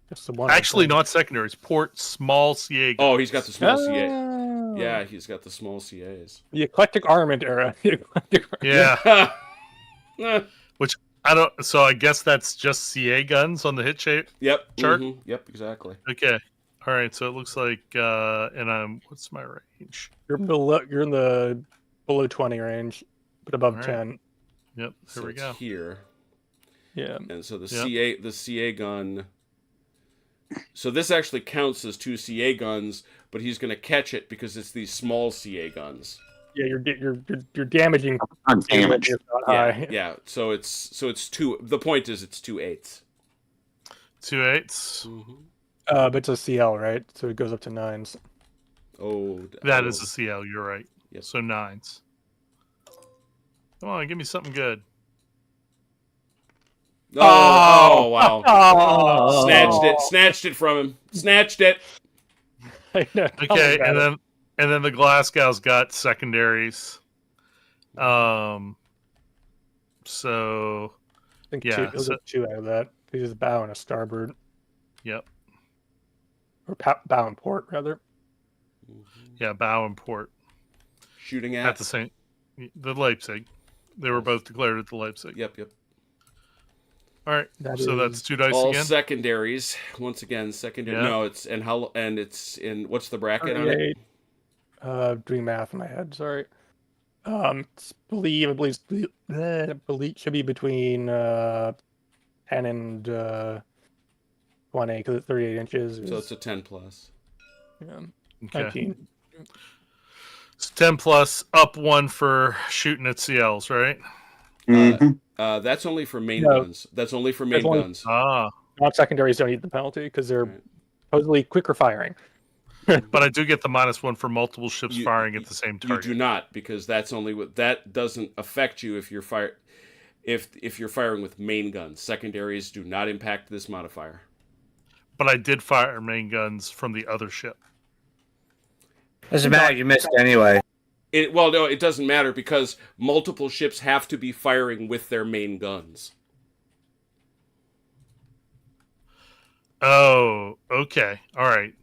That's the one. Actually, not secondaries. Port small CA. Guns. Oh, he's got the small CA. Oh. Yeah, he's got the small CAs. The eclectic armament era. Yeah. I don't. So I guess that's just CA guns on the hit shape. Yep. Chart? Yep, exactly. Okay. All right. So it looks like, and what's my range? You're in the below 20 range, but above All right. 10. Yep. So Here we it's go. here. Yeah. And so the Yep. CA gun. So this actually counts as 2 CA guns, but he's going to catch it because it's these small CA guns. Yeah, you're damaging. Damage. It's not Yeah, high. yeah. So it's 2. The point is it's 2 8s. 2 8s. But it's a CL, right? So it goes up to 9s. Oh, That is a CL. You're right. Yep. So 9s. Come on, give me something good. Oh, wow. Oh. Snatched it from him. Snatched it. Okay, and then the Glasgow's got secondaries. So I think yeah, he'll get 2 out of that. He just bow and a starboard. Yep. Or bow and port, rather. Yeah, bow and port Shooting at the Leipzig. They were both declared at the Leipzig. Yep. All right, That's 2 dice All again. secondaries. Once again, secondary. Yeah. No, it's it's in what's the bracket on it? Doing math in my head. Sorry. I believe should be between 10 and 20 because it's 38 inches. So it's a 10 plus. Yeah, Okay. 19. It's 10 plus, up 1 for shooting at CLs, right? That's only for main No. guns. That's only for main only- guns. Ah, Non-secondaries don't need the penalty because they're Right. supposedly quicker firing. but I do get the -1 for multiple ships You- firing at the same You target. do not, because that's only what that doesn't affect you if you're if you're firing with main guns. Secondaries do not impact this modifier. But I did fire main guns from the other ship. Doesn't matter. You missed anyway. Well, no, it doesn't matter because multiple ships have to be firing with their main guns. Oh, okay. All right.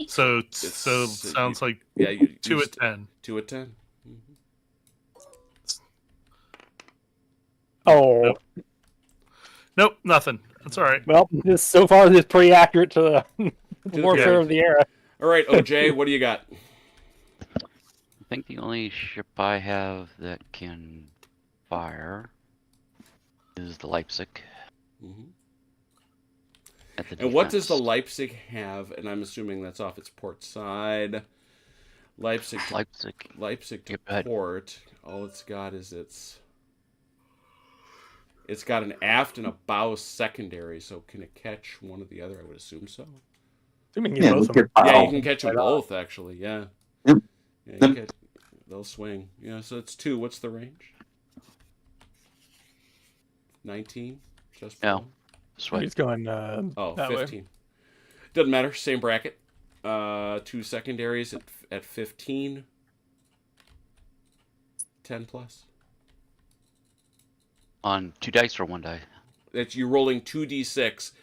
So sounds like Yeah, you 2 at 10. 2 at 10. Oh, Nope, nothing. That's all right. well, so far this is pretty accurate to the the warfare game. of the era. All right, OJ, what do you got? I think the only ship I have that can fire is the Leipzig. Mhm. At the And what does the defense. Leipzig have? And I'm assuming that's off its port side. Leipzig to Leipzig. Go to ahead. port. All it's got is it's got an aft and a bow secondary. So can it catch one or the other? I would assume so. Assuming you Yeah, both look of them. at Yeah, you bow. can catch them both actually. Yeah. Yep. Yeah, Yep. they'll swing. Yeah, so it's 2. What's the range? 19. Just No. below? Sweat. He's going Oh, that way. 15. Doesn't matter. Same bracket. 2 secondaries at 15. 10 plus. On 2 dice or 1 die? That you're rolling 2d6,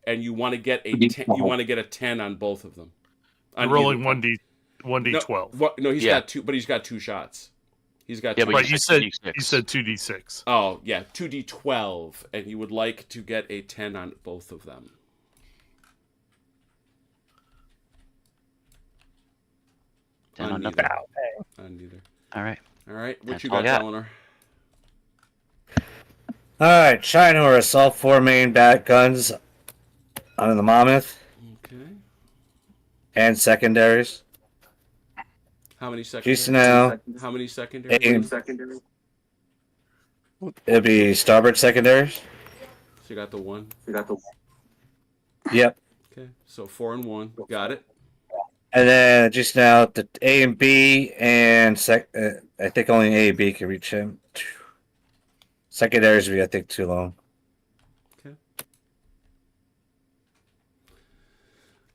and you want to get a 10, you want to get a 10 on both of them. I'm On rolling either- 1d12. No, he's Yeah. got 2, but he's got 2 shots. He's got Yeah, 2. but Right, you said 2d6. 2d6. Oh, yeah, 2d12, and you would like to get a 10 on both of them. Ten on neither. nothing. On neither. All right. All right, what That's you all I got, got. Eleanor? All right, Shine Horse, all 4 main bat guns on the Mammoth Okay. and secondaries. How many secondaries? now. How many secondaries? Eight. It'll be starboard secondaries. So you got the 1. Yep. Okay, so 4 and 1. Got it. And then just now, the A and B and I think only A and B can reach him. Secondaries would be, I think, too long. Okay.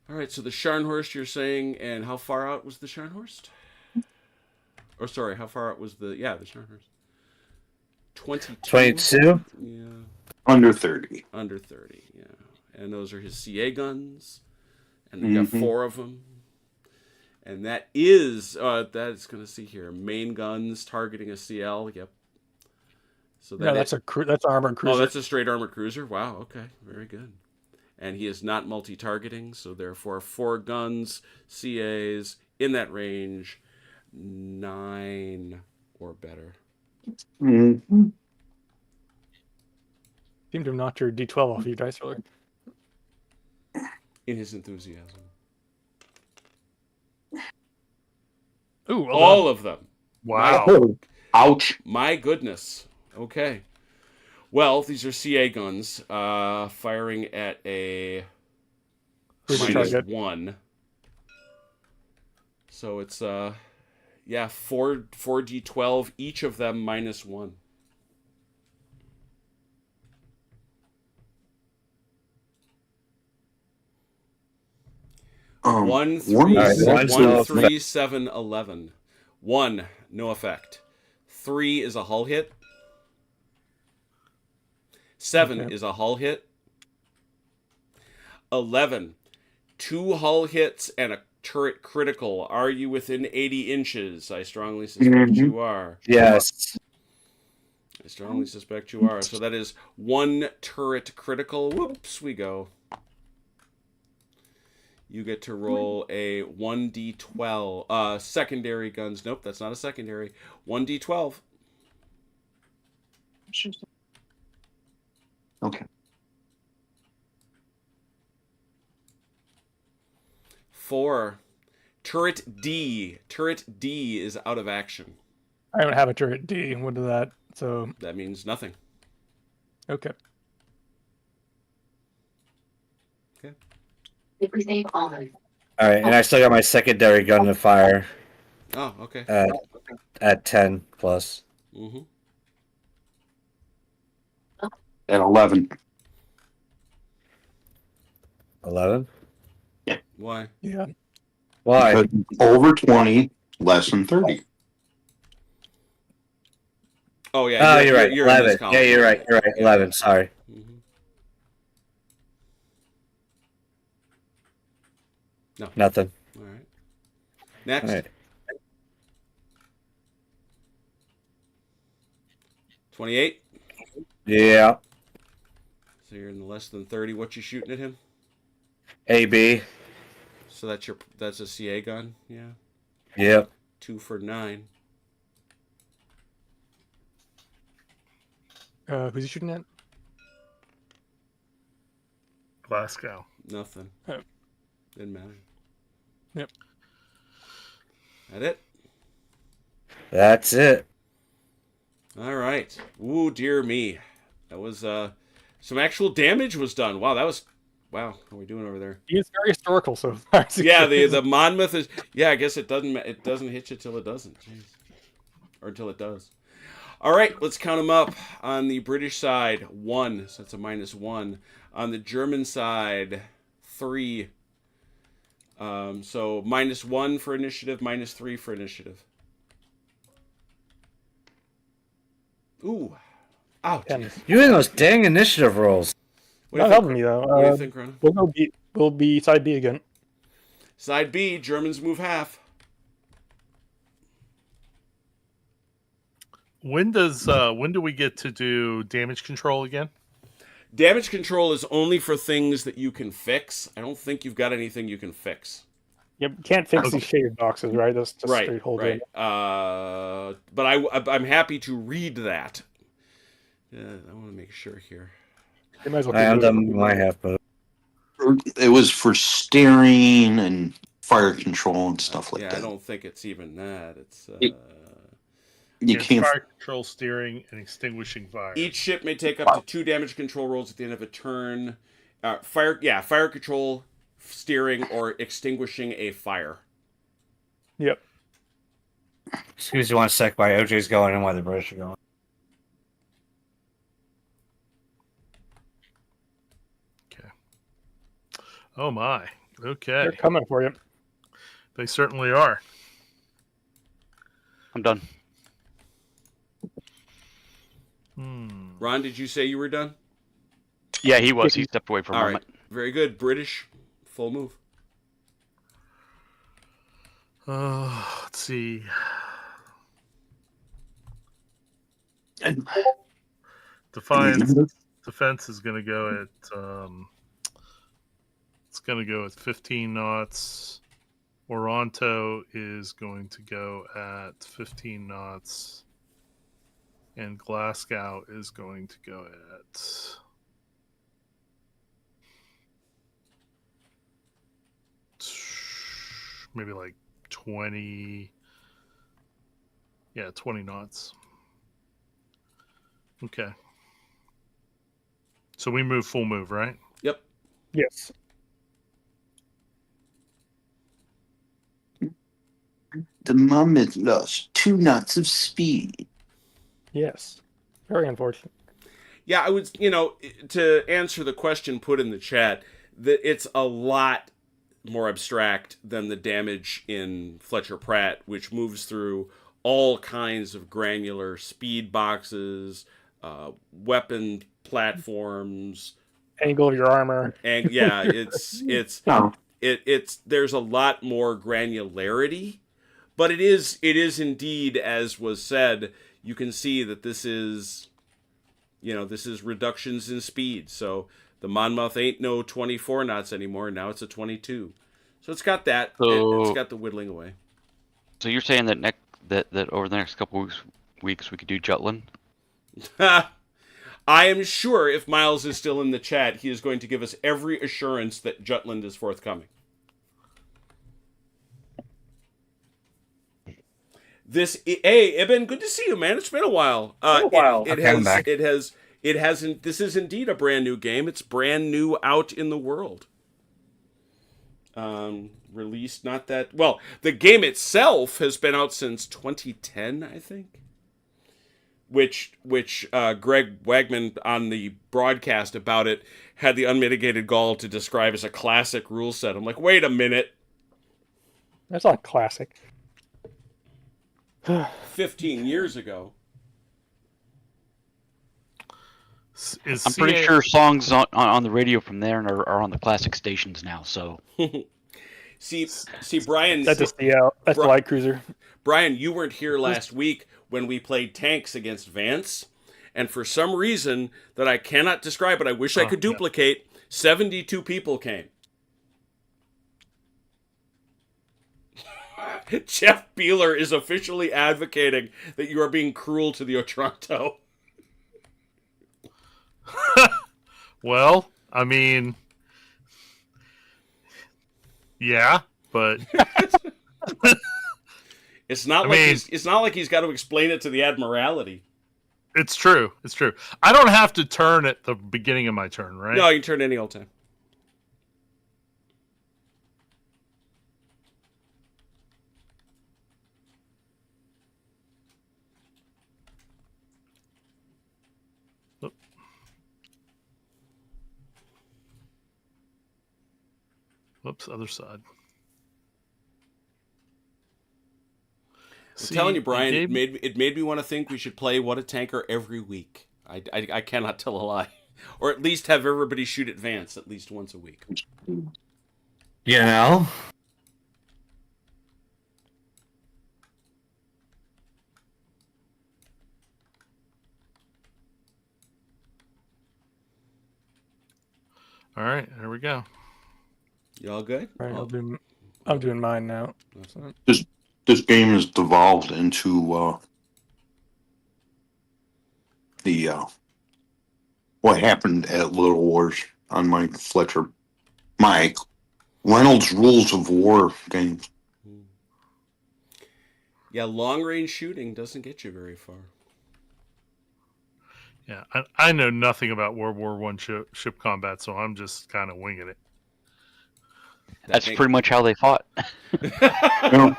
All right, so the Scharnhorst you're saying, and how far out was the Scharnhorst? Or sorry, how far out was the Scharnhorst? 22. 22. Yeah, Under 30. under 30. Yeah, and those are his CA guns, and they got 4 of them. And that is going to see here main guns targeting a CL. Yep. So No, that's that's armored cruiser. Oh, that's a straight armored cruiser. Wow. Okay. Very good. And he is not multi-targeting, so therefore 4 guns, CAs in that range, 9 or better. Mm-hmm. Seem to have knocked your D12 off your dice roller. In his enthusiasm. Ooh, well All of them. Wow. Oh, ouch. My goodness. Okay. Well, these are CA guns, firing at a Cruiser minus target. 1. So it's 4d12, each of them -1. 1, 3, One All right, one's no 3, 7, 11. 1, no effect. 3 is a hull hit. 7 Okay. is a hull hit. 11, 2 hull hits and a turret critical. Are you within 80 inches? I strongly suspect you are. Yes. I strongly suspect you are. So that is 1 turret critical. Whoops, we go. You get to roll a 1d12. Secondary guns. Nope, that's not a secondary. 1d12. Okay. 4. Turret D. Turret D is out of action. I don't have a turret D. What is that? So That means nothing. okay. All right, and I still got my secondary gun to fire Oh, okay. at 10 plus. Mm-hmm. At 11. 11. Why? Yeah. Why? Because over 20, less than 30. Oh, yeah. Oh, you're right. You're in this 11. column. Yeah, you're right. You're right. Yeah. 11. Sorry. Mm-hmm. Nothing. All right. Next. All right. 28. Yeah. So you're in the less than 30. What you shooting at him? AB. So that's a CA gun. Yeah. Yep. 2 for 9. Who's he shooting at? Glasgow. Nothing. Oh. Didn't matter. Yep. That it? That's it. All right. Ooh, dear me. That was some actual damage was done. Wow, that was wow. How are we doing over there? He's very historical so far. Yeah, the Monmouth is. Yeah, I guess it doesn't hit you till it doesn't. Jeez. Or until it does. All right, let's count them up. On the British side, 1, so that's a -1. On the German side, 3. So -1 for initiative, -3 for initiative. Ooh, ouch. And You and those dang initiative rolls. What do not you helping think? me though. What do you think, Ronan? We'll be side B again. Side B, Germans move half. When do we get to do damage control again? Damage control is only for things that you can fix. I don't think you've got anything you can fix. Yep, can't fix these shaded boxes, right? That's just Right, straight hold right. in. But I'm happy to read that. I want to make sure here. You might as well I keep am moving. done my half move. It was for steering and fire control and stuff like Yeah, that. I don't think it's even that. It's You It's can't. fire control, steering, and extinguishing fire. each ship may take up to 2 damage control rolls at the end of a turn. Fire control, steering, or extinguishing a fire. Yep. Excuse me one sec while OJ's going and while the British are going. Okay. Oh my. Okay. They're coming for you. They certainly are. I'm done. Ron, did you say you were done? Yeah, he was. He stepped away for a All moment. right. Very good. British, full move. Let's see. Defense is going to go at it's going to go at 15 knots. Oronto is going to go at 15 knots. And Glasgow is going to go at maybe like 20. Yeah, 20 knots. Okay. So we move full move, right? Yep. Yes. The Monmouth lost 2 knots of speed. Yes. Very unfortunate. Yeah, I would, to answer the question put in the chat, that it's a lot more abstract than the damage in Fletcher Pratt, which moves through all kinds of granular speed boxes, weapon platforms, Angle of your armor. and yeah, No. it's there's a lot more granularity, but it is indeed, as was said, you can see that this is reductions in speed. So the Monmouth ain't no 24 knots anymore. Now it's a 22. So it's got that. It's got the whittling away. So you're saying that that over the next couple weeks we could do Jutland? I am sure if Miles is still in the chat, he is going to give us every assurance that Jutland is forthcoming. Ibn, good to see you, man. It's been a while. It hasn't. This is indeed a brand new game. It's brand new out in the world. Released not that well. The game itself has been out since 2010, I think. Which Greg Wagman on the broadcast about it had the unmitigated gall to describe as a classic rule set. I'm like, wait a minute. That's not classic. 15 years ago. I'm pretty sure songs on the radio from there are on the classic stations now. So see, Brian. That's the light cruiser. Brian, you weren't here last week when we played tanks against Vance, and for some reason that I cannot describe, but I wish I could duplicate, 72 people came. Jeff Beeler is officially advocating that you are being cruel to the Otranto. Well, I mean, yeah, but it's not like he's got to explain it to the Admiralty. It's true. It's true. I don't have to turn at the beginning of my turn, right? No, you can turn any old time. Whoops, other side. I'm telling you, Brian, it made me want to think we should play What a Tanker every week. I cannot tell a lie. Or at least have everybody shoot at Vance at least once a week. You know? All right, here we go. You all good? Right, I'm doing mine now. This game has devolved into what happened at Little Wars on my Fletcher, my Reynolds Rules of War game. Yeah, long range shooting doesn't get you very far. Yeah, I know nothing about World War I ship combat, so I'm just kind of winging it. That's pretty much how they fought. To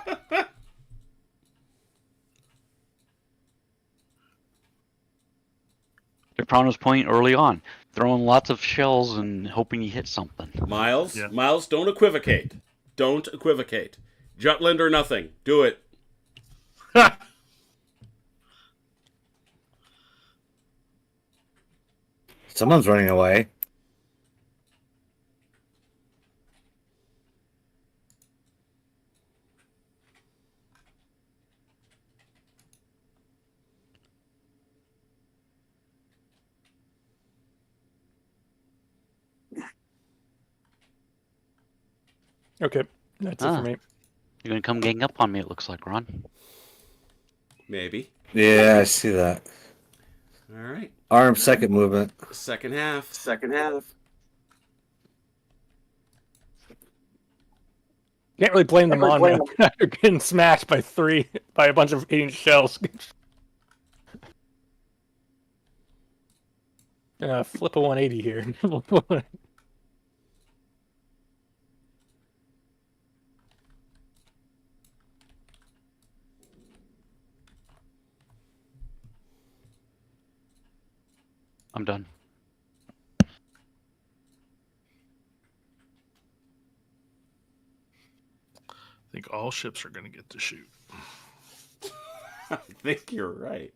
Prano's point early on, throwing lots of shells and hoping you hit something. Miles, don't equivocate. Don't equivocate. Jutland or nothing. Do it. Someone's running away. Okay, that's it for me. You're gonna come gang up on me, it looks like, Ron. Maybe. Yeah, I see that. All right. Arm second movement. Second half. Can't really blame them on that. They're getting smashed by a bunch of 8-inch shells. Flip a 180 here. I'm done. I think all ships are going to get to shoot. I think you're right.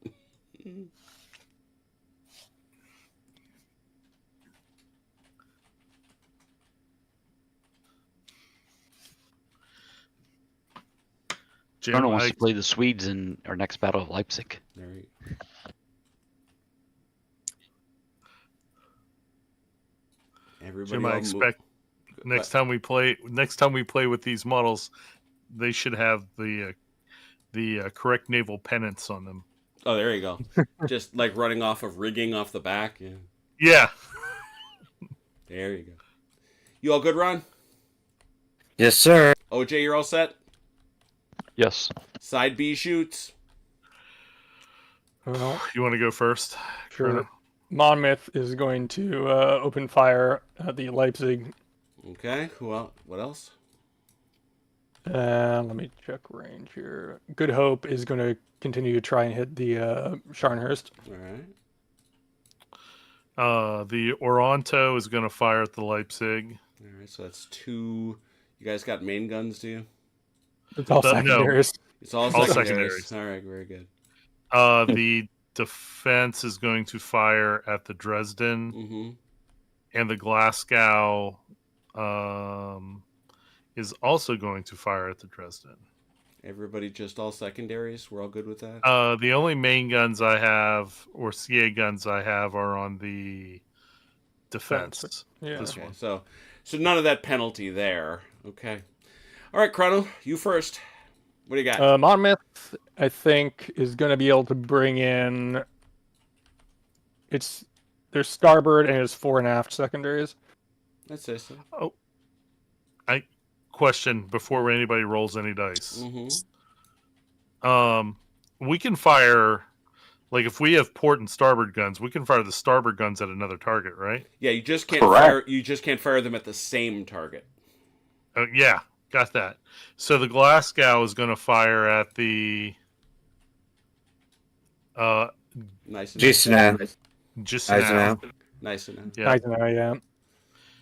Jim, Coronel wants to play the Swedes in our next Battle of Leipzig. There you Everybody Jim, I all expect next time we play with these models, they should have the correct naval pennants on them. Oh, there you go. Just like running off of rigging off the back. Yeah. Yeah. There you go. You all good, Ron? Yes, sir. OJ, you're all set? Yes. Side B shoots. Well, You want to go first? sure. Colonel? Monmouth is going to open fire at the Leipzig. Okay. Who else? What else? Let me check range here. Good Hope is going to continue to try and hit the Scharnhorst. All right. The Oronto is going to fire at the Leipzig. All right. So that's 2. You guys got main guns, do you? It's all No. secondaries. It's all All secondaries. secondaries. All right. Very good. The defense is going to fire at the Dresden, Mm-hmm. and the Glasgow is also going to fire at the Dresden. Everybody just all secondaries? We're all good with that? The only main guns I have, or CA guns I have, are on the defense. Yeah. This Okay. one. So none of that penalty there. Okay. All right, Chrono, you first. What do you got? Monmouth, I think, is going to be able to bring in. There's starboard and there's fore and aft secondaries. Let's say so. Question before anybody rolls any dice. Mm-hmm. We can fire, like if we have port and starboard guns, we can fire the starboard guns at another target, right? Yeah, you just can't Correct. fire. You just can't fire them at the same target. Yeah, got that. So the Glasgow is going to fire at the Nice. Jason, just Eisenhower. now. Nice enough. Yeah. Yeah.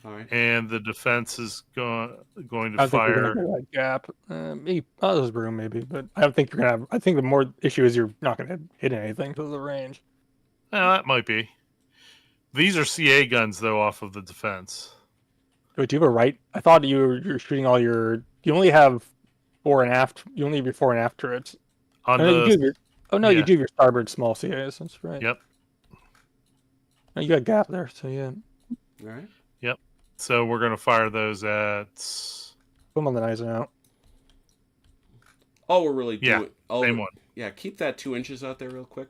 All right. And the defense is going I to think we're fire. gonna get that gap. Maybe there's room, maybe, but I don't think you're gonna have. I think the more issue is you're not gonna hit anything because of the range. That might be. These are CA guns though, off of the defense. Wait, do you have a right? I thought you're shooting all your. You only have fore and aft. You only have your fore and aft turrets. On Oh, no, you do the have your, you yeah. do have your starboard small CAs. That's right. Yep. No, you got a gap there, so yeah. All right. So we're going to fire those at. Put them on the Eisenhower. Oh, we're really Yeah, doing. Oh, same one. Yeah, keep that 2 inches out there real quick.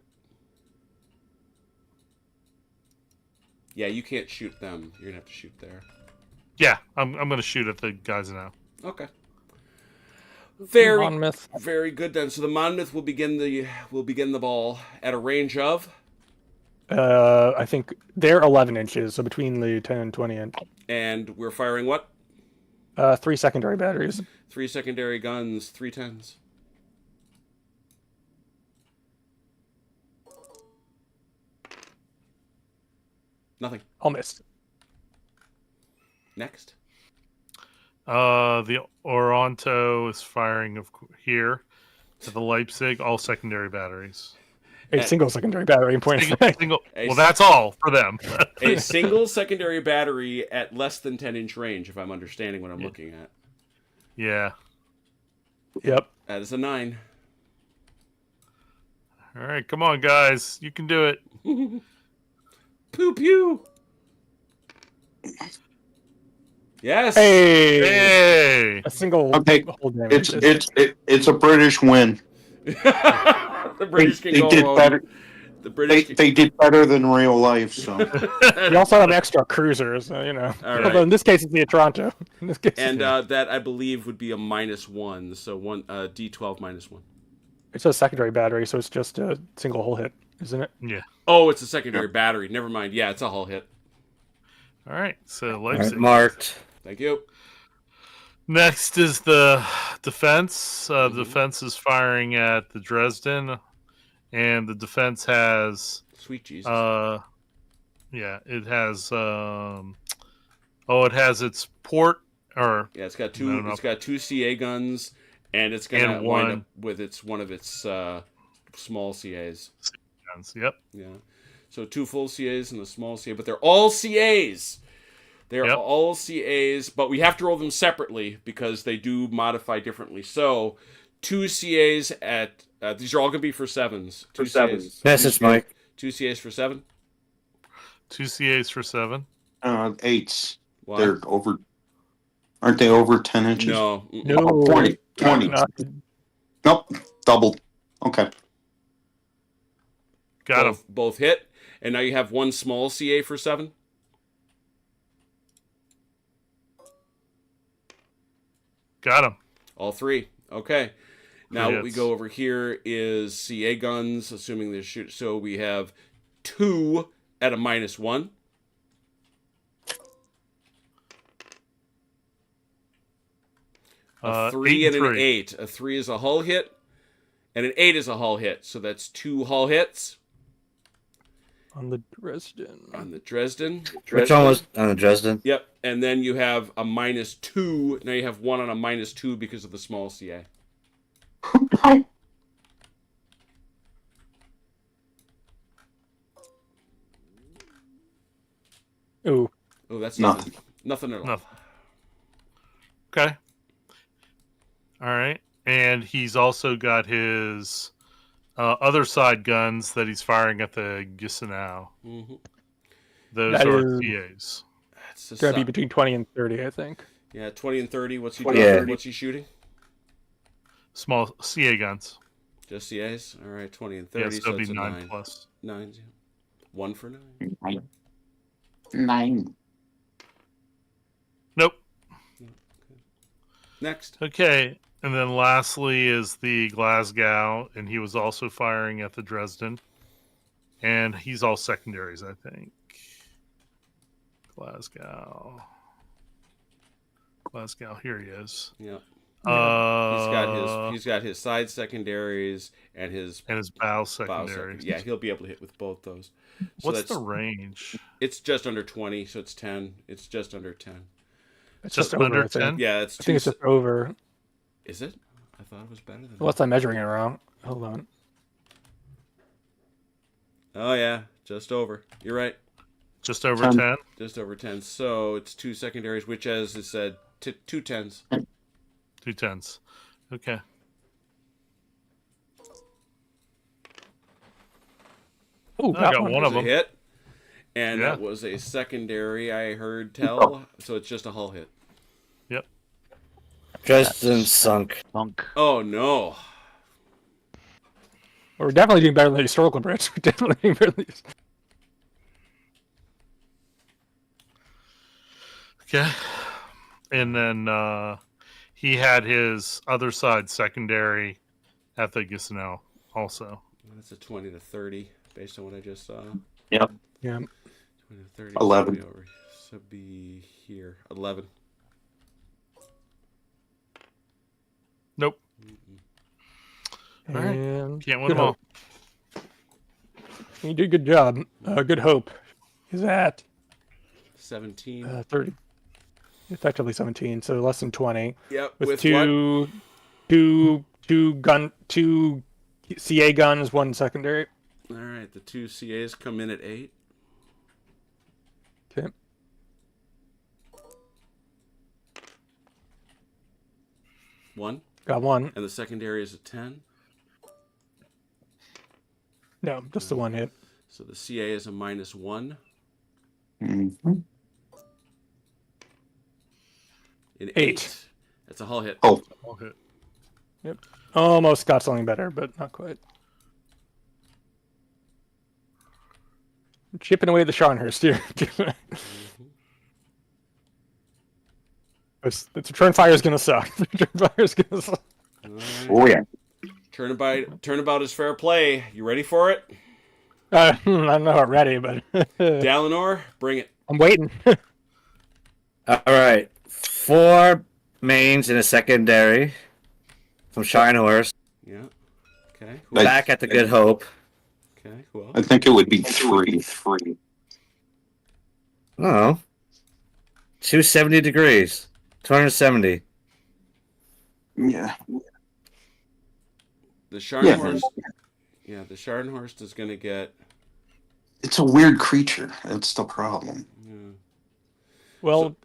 Yeah, you can't shoot them. You're gonna have to shoot there. Yeah, I'm going to shoot at the guys now. Okay. Very, Monmouth. very good then. So the Monmouth will begin the ball at a range of, I think they're 11 inches, so between the 10 and 20 inch. and we're firing what? 3 secondary batteries. 3 secondary guns, 3 10s. Nothing. I'll miss. Next. The Oronto is firing here to the Leipzig, all secondary batteries. A single secondary battery in point. Single, well, that's all for them. A single secondary battery at less than 10-inch range, if I'm understanding what I'm looking at. Yeah. Yep. That is a 9. All right, come on, guys. You can do it. Pew pew. Yes. Hey, Hey! a single Okay, hold damage. It's a British win. The British can They go did home. better. The British. They did better than real life. So You also have extra cruisers, so, you know. All right. Although in this case, it's the Toronto. In this case, And that I believe would be a -1, so one D12 -1. it's a secondary battery, so it's just a single hull hit, isn't it? Yeah. Oh, it's a secondary battery. Never mind. Yeah, it's a hull hit. All right, so All right, Leipzig. marked. Thank you. Next is the defense. The defense is firing at the Dresden, and the defense has Sweet Jesus. Yeah, it has. It has its port or Yeah, it's got two. No. It's got two CA guns, and it's gonna And wind one- up with one of its small CAs. guns. Yep. Yeah, so two full CAs and a small CA, but they're all CAs. They're Yep. all CAs, but we have to roll them separately because they do modify differently. So, two CAs at these are all gonna be for sevens. Two CAs. Yes, it's Mike. Two CAs for 7. 2 CAs for 7. 8s. Why? They're over. Aren't they over 10 inches? No. Mm-mm. No. Oh, 20. 20. No. Nope. Double. Okay. Got him. Both hit, and now you have one small CA for 7. Got him. All 3. Okay. Now what we hits. go over here is CA guns, assuming they shoot. So we have 2 at a -1. A 3 8 and an 3. 8. A 3 is a hull hit, and an 8 is a hull hit. So that's 2 hull hits On the Dresden. on the Dresden. Which one was on the Dresden? Yep. And then you have a -2. Now you have 1 on a -2 because of the small CA. Ooh. Oh, that's Nothing. nothing at all. Nothing. Okay. All right. And he's also got his other side guns that he's firing at the Gneisenau. Mm-hmm. Those That are is- TAs. That's It's gotta be between 20 and 30, I think. Yeah, 20 and 30. What's he 20 doing? and 30. What's he shooting? Small CA guns. Just CAs? All right, 20 and 30. Yes, so it'll it's be a 9 9. plus. 9s, yeah. 1 for 9. 9. Nope. Next. Okay. And then lastly is the Glasgow, and he was also firing at the Dresden. And he's all secondaries, I think. Glasgow, here he is. Yeah. Uh, He's got his side secondaries and his bow bow secondaries. secondaries. Yeah, he'll be able to hit with both those. So What's that's, the range? It's just under 20, so it's 10. It's just under 10. It's Just over, under I think. 10? Yeah, it's I think it's just over. Is it? I thought it was better than Unless I'm measuring it wrong. Hold on. Oh yeah, just over. You're right. Just over 10? Just over 10. So it's 2 secondaries, which, as I said, 2 10s. 2 10s. Okay. Ooh, I got one of Was a them. hit, and Yeah. that was a secondary. I heard tell, so it's just a hull hit. Yep. Dresden sunk. Thunk. Oh no! We're definitely doing better than the historical Brits. We're definitely doing better than these. Okay. And then he had his other side secondary at the Gneisenau also. That's a 20 to 30 based on what I just saw. Yep. Yeah. 20 to 30. 11. So be here. 11. Nope. All right. And Can't win Good them all. Hope. You did a good job. Good Hope is at 17. 30. Effectively 17, so less than 20. Yep. With With two CA guns, 1 secondary. what? All right. The 2 CAs come in at 8. Okay. One. Got 1. And the secondary is a 10. No, just the 1 hit. So the CA is a -1. Mhm. An 8. 8. That's a hull hit. Oh, All hit. Almost got something better, but not quite. Chipping away the Scharnhurst here. The turn fire is gonna suck. The turn fire is gonna suck. All right. oh yeah. Turnabout is fair play. You ready for it? I'm not ready, but Dalinor, bring it. I'm waiting. All right. 4 mains and a secondary from Scharnhorst. Yeah. Okay. Like- Back at the Good Hope. Okay. Cool. I think it would be 3. No. 270 degrees. 270. Yeah. The Scharnhorst. Yeah, the Scharnhorst is going to get. It's a weird creature. That's the problem. Yeah. Well,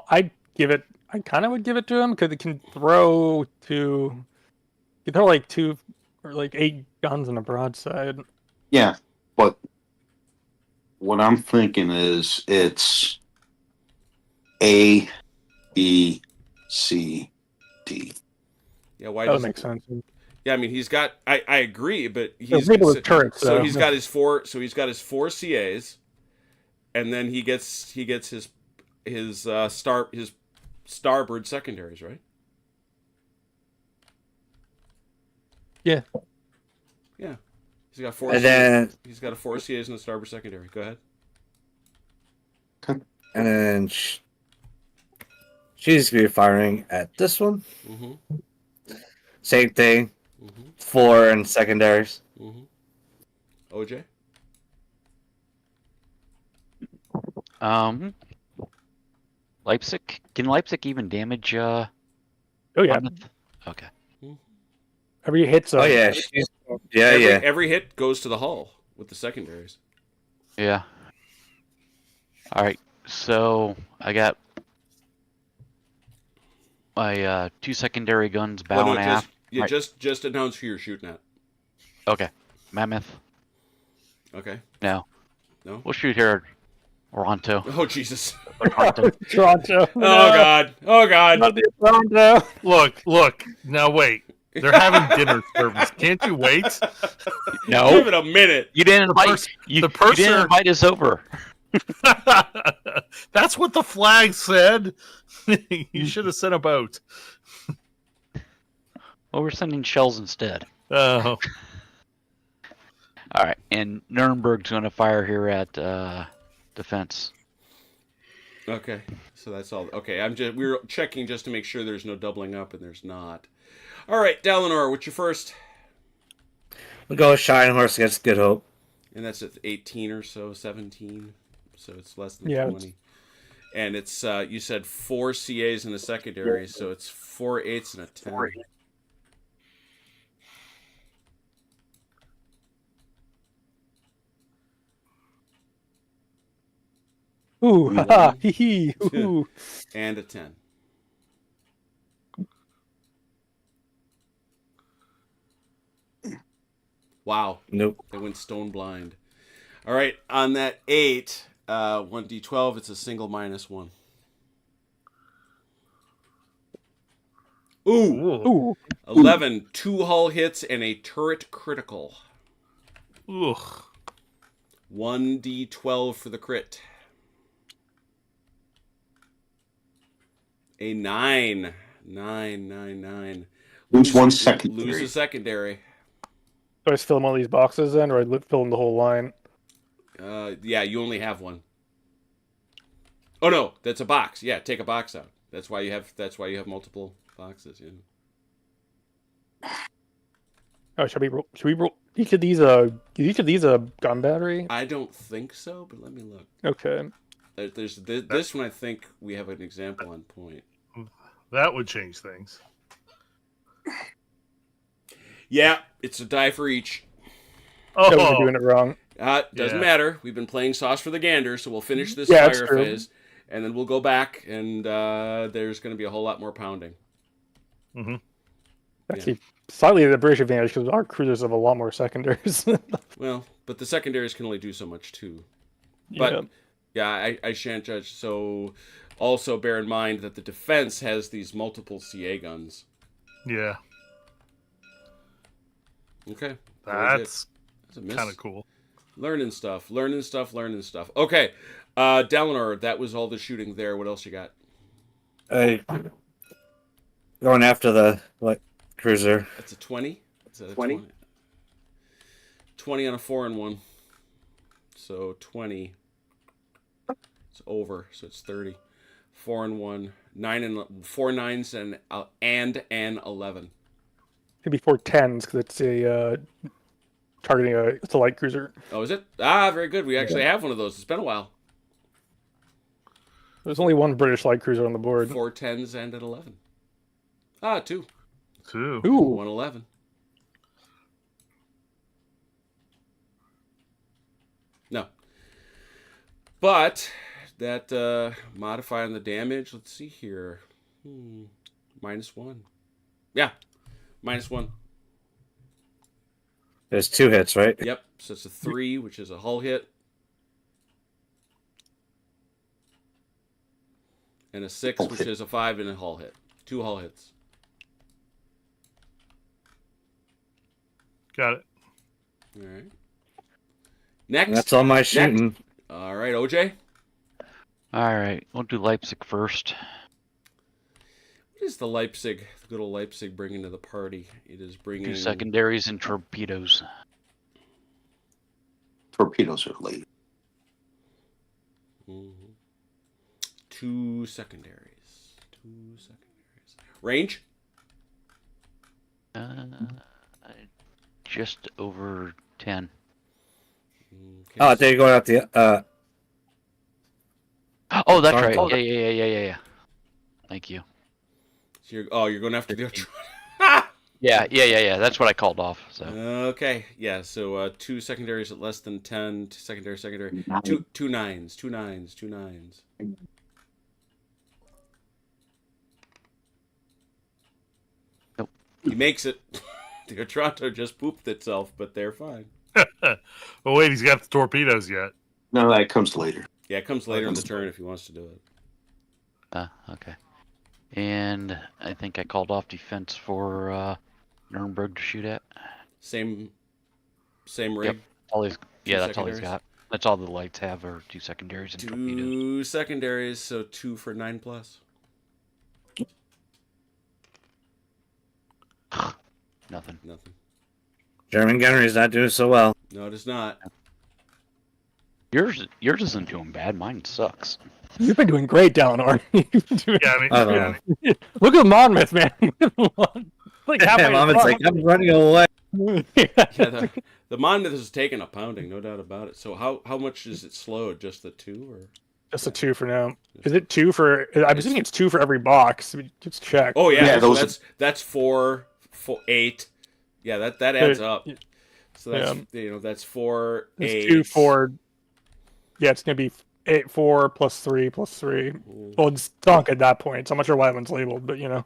I'd give it. I kind of would give it to him because it can throw two. You throw like 2 or like 8 guns in a broadside. Yeah, but what I'm thinking is it's A, B, C, D. Yeah, why That does would make sense. Yeah, I mean he's got. I agree, but They're he's people with turrets. so he's got his 4. So he's got his 4 CAs, and then he gets his starboard secondaries, right? Yeah. Yeah, he's got 4. And then He's got a 4 CAs and a starboard secondary. Go ahead. and then she's gonna be firing at this one. Mm-hmm. Same thing. Mm-hmm. 4 and secondaries. Mm-hmm. OJ. Leipzig. Can Leipzig even damage? Oh yeah. Plymouth? Okay. Every hit's Oh yeah, Every hit goes to the hull with the secondaries. Yeah. All right. So I got my 2 secondary guns, bow and aft. Right. Just announce who you're shooting at. Okay. Mammoth. Okay. No. No. We'll shoot here. Toronto. Oh Jesus. Toronto. Toronto. Oh God. Oh God. Not the Toronto. Look. Now wait. They're having dinner service. Can't you wait? No. Give it a minute. You didn't invite. You didn't invite us over. That's what the flag said. You should have sent a boat. Well, we're sending shells instead. Oh. All right, and Nuremberg's going to fire here at defense. Okay. So that's all. Okay. We're checking just to make sure there's no doubling up, and there's not. All right, Dalinor, what's your first? We'll go with Shine Horse against Good Hope. And that's at 18 or so, 17. So it's less than Yeah, 20. And it's you said 4 CAs in the secondary, so it's 4 8s and a 10. Ooh, haha, hee hee, ooh. And a 10. Wow. Nope. They went stone blind. All right, on that 8, 1d12, it's a single -1. Ooh. Ooh. 11, 2 hull hits and a turret critical. Ugh. 1d12 for the crit. A 9. 9. Lose 1 secondary. Lose a secondary. Do I just fill in one of these boxes then, or I fill in the whole line? Yeah, you only have one. Oh no, that's a box. Yeah, take a box out. That's why you have multiple boxes. Yeah. Oh, should we roll each of these? Each of these a gun battery? I don't think so, but let me look. Okay. There's this one. I think we have an example on point. That would change things. Yeah, it's a die for each. Oh, we're Oh, doing it wrong. Doesn't Yeah. matter. We've been playing Sauce for the Gander, so we'll finish this Yeah, that's fire true. phase, and then we'll go back, and there's going to be a whole lot more pounding. Actually, slightly the British advantage because our cruisers have a lot more secondaries. Well, but the secondaries can only do so much too. But yeah. I shan't judge. So also bear in mind that the defense has these multiple CA guns. yeah. Okay. That's a miss. kind of cool. Learning stuff. Okay. Dalinor, that was all the shooting there. What else you got? Going after the cruiser. That's a 20. Is that a 20? 20 on a 4 and 1. So 20. It's over. So it's 30. 4 and 1. 4 9s and an 11. Could be 4 10s because it's a targeting it's a light cruiser. Oh, is it? Ah, very good. We actually have one of those. It's been a while. There's only one British light cruiser on the board. 4 10s and an 11. 2. 2. Ooh. 111. No. But that modify on the damage, let's see here. -1. Yeah. -1. There's 2 hits, right? Yep. So it's a 3, which is a hull hit. And a 6, which is a 5 and a hull hit. 2 hull hits. Got it. All right. Next. And that's all my shooting. All right, OJ. All right, we'll do Leipzig first. What is the good old Leipzig bringing to the party? It is bringing 2 secondaries and torpedoes. Torpedoes are late. 2 secondaries. 2 secondaries. Range? Just over 10. Okay. Oh, they're going out the. Oh, that's Sorry. right. Yeah. Thank you. So you're going after the Yeah. That's what I called off. So Okay, yeah. So 2 secondaries at less than 10. Secondary. 2 nines. 2 nines. 2 nines. Nope. He makes it. The Toronto just pooped itself, but they're fine. Well, wait, he's got the torpedoes yet. No, that comes later. Yeah, it comes later in the turn if he wants to do it. okay. And I think I called off defense for Nuremberg to shoot at. Same rig. Yep. That's all he's secondaries? got. That's all the lights have are 2 secondaries and 2 torpedoes. secondaries, so 2 for 9+. Nothing. German gunnery's not doing so well. No, it is not. Yours isn't doing bad. Mine sucks. You've been doing great, Dalinar. Yeah, I mean, I don't know. Look at Monmouth, man. Like halfway Mom, it's across. like, I'm running away. Yeah, the Monmouth has taken a pounding, no doubt about it. So how much is it slowed? Just the 2 or? Just a 2 for now. Is it 2 for? I'm assuming it's 2 for every box. Let's check. Oh yeah, Yeah, so those that's 4, 8. Yeah, that adds up. Yeah. So that's that's 4, It's 8. 2 4. Yeah, it's gonna be 4 plus 3 plus 3. Well, it's sunk at that point, so I'm not sure why that one's labeled, but Yeah.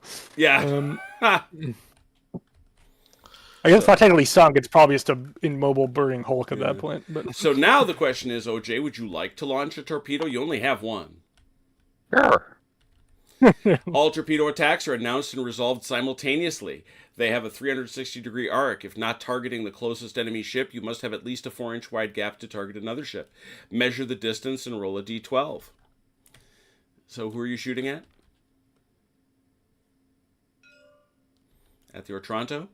I guess it's not technically sunk. It's probably just a immobile burning hulk at that point. But So now the question is, OJ, would you like to launch a torpedo? You only have one. Sure. All torpedo attacks are announced and resolved simultaneously. They have a 360-degree arc. If not targeting the closest enemy ship, you must have at least a 4-inch wide gap to target another ship. Measure the distance and roll a d12. So who are you shooting at? At the Otranto?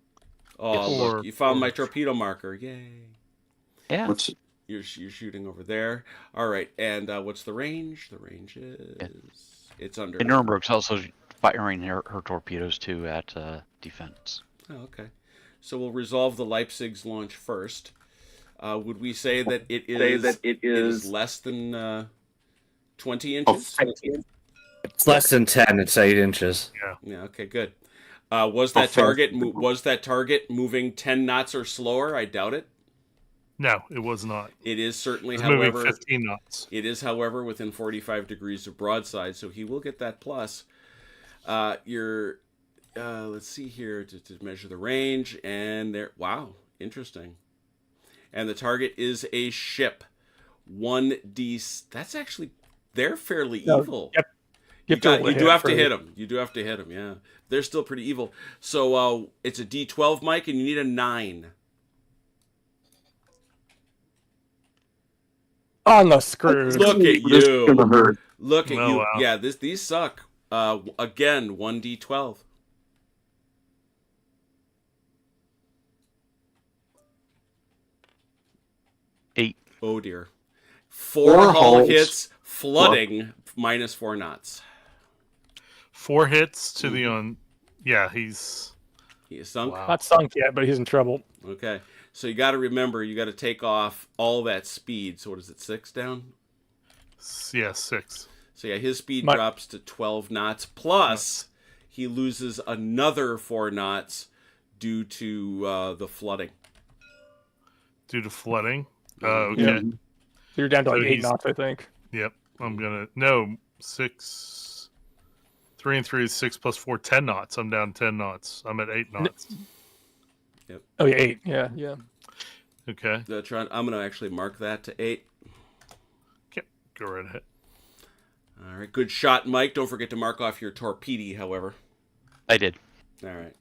Oh, Yes. look, you found my torpedo marker. Yay. Yeah. What's You're shooting over there. All right, and what's the range? The range is... It's under... And Nuremberg's also firing her torpedoes too at defense. Oh, okay. So we'll resolve the Leipzig's launch first. Would we say that it is less than 20 inches? It's less than 10. It's 8 inches. Yeah. Okay. Good. Was that target moving 10 knots or slower? I doubt it. no, it was not. It is certainly, It's moving however, 15 knots. it is, however, within 45 degrees of broadside, so he will get that plus. Let's see here to measure the range, and there. Wow, interesting. And the target is a ship. 1D. That's actually, they're fairly evil. Yep. You do have to hit them. You do have to hit them. Yeah, they're still pretty evil. So it's a D12, Mike, and you need a 9. on the screws. Look at you. Look at Oh, you. wow. Yeah, these suck. Again, 1d12. Eight. Oh dear. 4 hull hulls. hits, flooding, -4 knots. 4 hits to the on. Yeah, he's He is sunk. wow. Not sunk yet, but he's in trouble. Okay. So you got to remember, you got to take off all that speed. So what is it, 6 down? Yeah, 6. So yeah, his speed My- drops to 12 knots. Plus, he loses another 4 knots due to the flooding. Due to flooding. Mhm. Okay. Yeah. So you're down to So like 8 he's- knots, I think. Yep. I'm gonna no 6. 3 and 3 is 6 plus 4, 10 knots. I'm down 10 knots. I'm at 8 knots. Oh yeah, 8. Yeah, yeah. Okay. I'm going to actually mark that to 8. Okay. Go right ahead. All right, good shot, Mike. Don't forget to mark off your torpedo, however. I did. All right.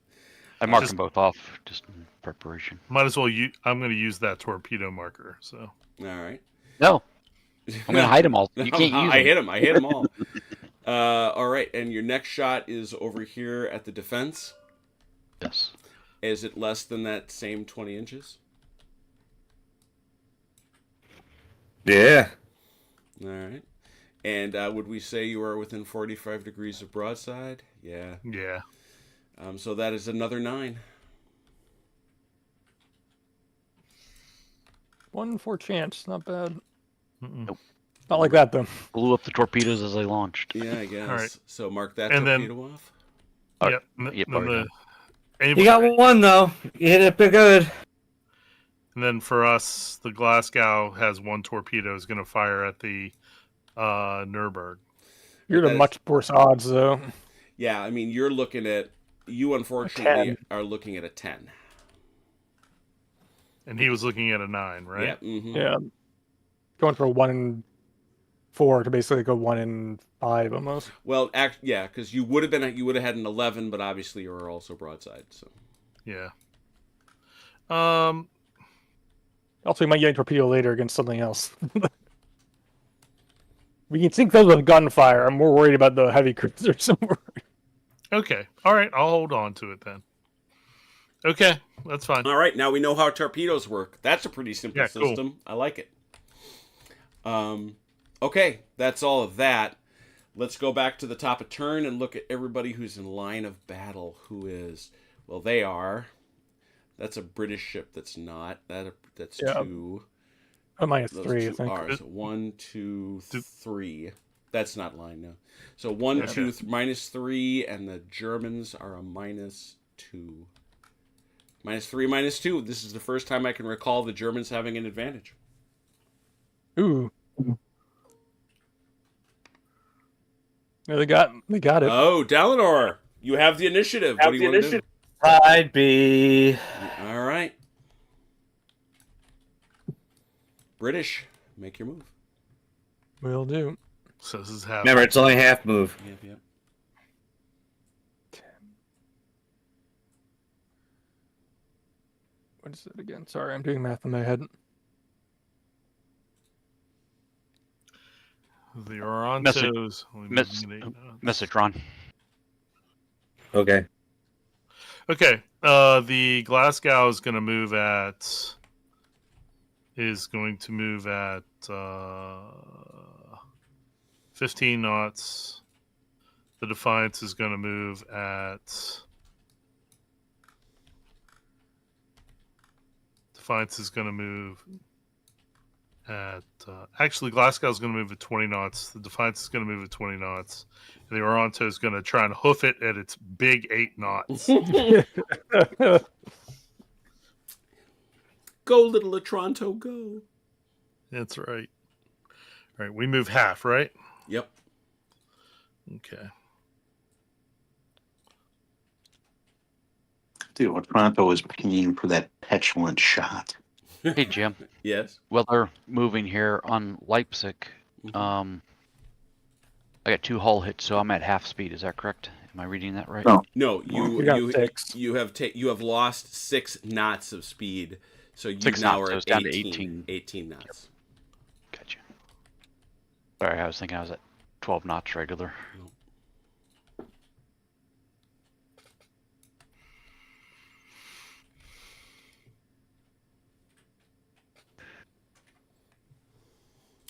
I marked Just- them both off just in preparation. Might as well. I'm going to use that torpedo marker. So All right. No, I'm gonna hide them all. You can't use I them. hit him. I hit them all. All right, and your next shot is over here at the defense. Yes. Is it less than that same 20 inches? Yeah. All right. And would we say you are within 45 degrees of broadside? Yeah. yeah. So that is another 9. 1 in 4 chance. Not bad. Mm-mm. Nope. Not like that though. Blew up the torpedoes as they launched. Yeah, I guess. All right. So mark that And then- torpedo off. Yep. Yep, Then already You got one though. You hit it pretty good. And then for us, the Glasgow has 1 torpedo is going to fire at the Nuremberg. You're That the is- much worse odds though. Yeah, I mean, you're looking at... You, unfortunately, are looking at a 10. And he was looking at a 9, right? Yeah. Mm-hmm. Yeah. Going for a 1 in 4 to basically go 1 in 5 almost. Well, yeah, because you would have had an 11, but obviously you were also broadside. So Yeah. Also, you might get a torpedo later against something else. We can sink those with gunfire. I'm more worried about the heavy cruisers. Okay. All right. I'll hold on to it then. Okay. That's fine. all right, now we know how torpedoes work. That's a pretty simple Yeah, cool. system. I like it. Okay, that's all of that. Let's go back to the top of turn and look at everybody who's in line of battle. Who is? Well, they are. That's a British ship. That's not. That's Yeah. 2. Oh, minus Those 3, I 2 think. are. So 1, 2, Do- 3. That's not line, no. So 1, Okay. 2, minus 3, and the Germans are a minus 2. Minus 3, minus 2. This is the first time I can recall the Germans having an advantage. Ooh. Yeah, they got it. Oh, Dalinor, you have the initiative. What do you want to do? Side B. All right. British, make your move. Will do. So this is how. Remember, it's only half move. Yep. What is it again? Sorry, I'm doing math in my head. The Orontos. Message, Ron. Okay. Okay. The Glasgow is going to move at. Is going to move at 15 knots. The Defiance is going to move at. Defiance is going to move at. Actually, Glasgow is going to move at 20 knots. The Defiance is going to move at 20 knots. And the Oronto is going to try and hoof it at its big 8 knots. Go, little Otranto, go. That's right. All right, we move half, right? Yep. Okay. Dude, Otranto is pinging for that petulant shot. Hey, Jim. Yes. Well, they're moving here on Leipzig. Mhm. I got 2 hull hits, so I'm at half speed. Is that correct? Am I reading that right? No. No, You got 6. you have lost 6 knots of speed, so you 6 now knots, are so at it's down to 18, 18. 18 knots. Gotcha. Sorry, I was thinking I was at 12 knots regular.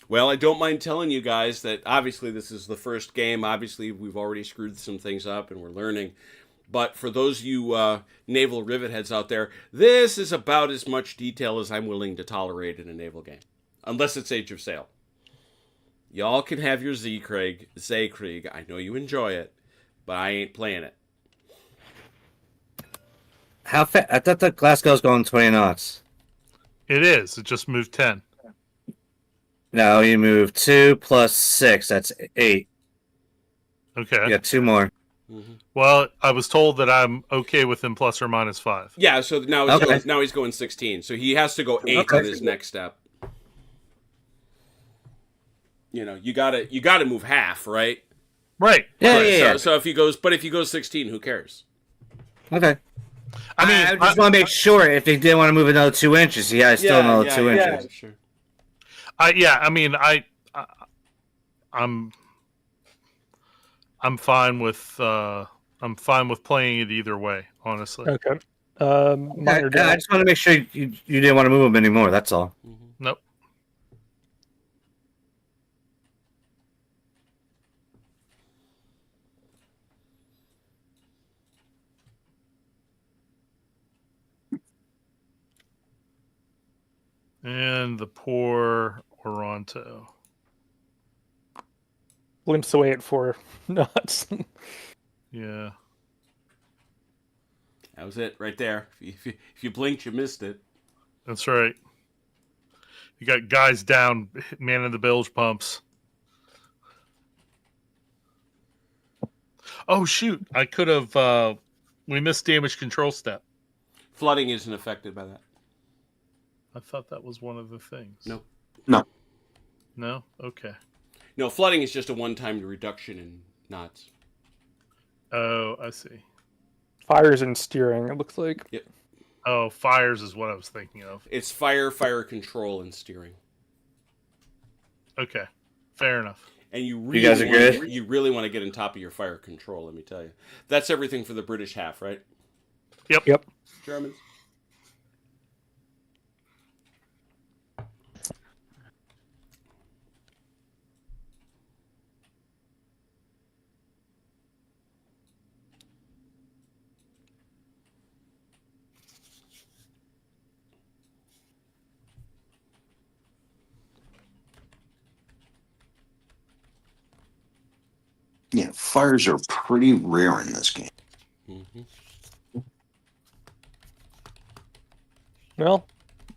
Well, I don't mind telling you guys that obviously this is the first game. Obviously, we've already screwed some things up and we're learning. But for those you naval rivet heads out there, this is about as much detail as I'm willing to tolerate in a naval game. Unless it's Age of Sail. Y'all can have your Krieg. I know you enjoy it, but I ain't playing it. How fast? I thought the Glasgow's going 20 knots. It is. It just moved 10. No, you move 2 plus 6. That's 8. Okay. You got 2 more. Mm-hmm. Well, I was told that I'm okay with him plus or minus 5. Yeah, so now he's going 16. So he has to go 8 on his next step. You know, you gotta move half, right? Right. Yeah. So if he goes 16, who cares? Okay. I mean, I just want to make sure if he didn't want to move another 2 inches, he has still another 2 inches. Yeah, sure. I'm fine with playing it either way, honestly. Okay. I just want to make sure you didn't want to move him anymore. That's all. Mm-hmm. Nope. And the poor Oronto. Limps away at 4 knots. Yeah. That was it right there. If you blinked, you missed it. That's right. You got guys down, manning the bilge pumps. Oh, shoot. I could have... we missed damage control step. Flooding isn't affected by that. I thought that was one of the things. Nope. No. No? Okay. No, flooding is just a one-time reduction in knots. Oh, I see. Fires and steering, it looks like. Yep. Oh, fires is what I was thinking of. It's fire control, and steering. Okay. Fair enough. And you really guys are good? You really want to get on top of your fire control, let me tell you. That's everything for the British half, right? Yep. Germans? Yeah, fires are pretty rare in this game. Mm-hmm. Well,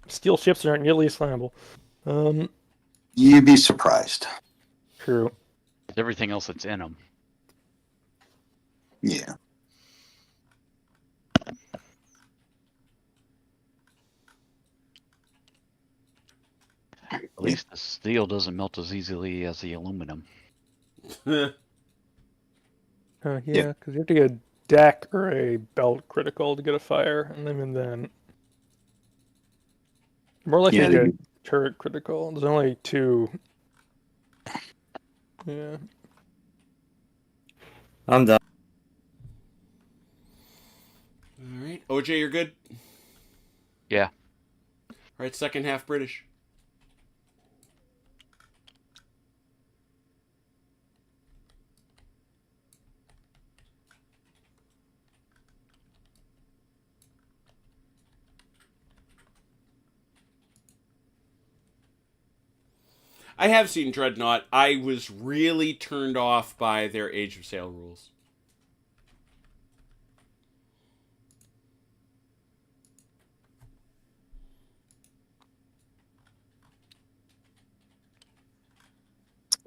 steel ships aren't nearly as flammable. You'd be surprised. True. Everything else that's in them. Yeah. At least the steel doesn't melt as easily as the aluminum. Yeah, because you have to get a deck or a belt critical to get a fire, and then more likely Yeah, to get a turret critical. There's only 2. Yeah. I'm done. All right. OJ, you're good? Yeah. All right, second half British. I have seen Dreadnought. I was really turned off by their Age of Sail rules.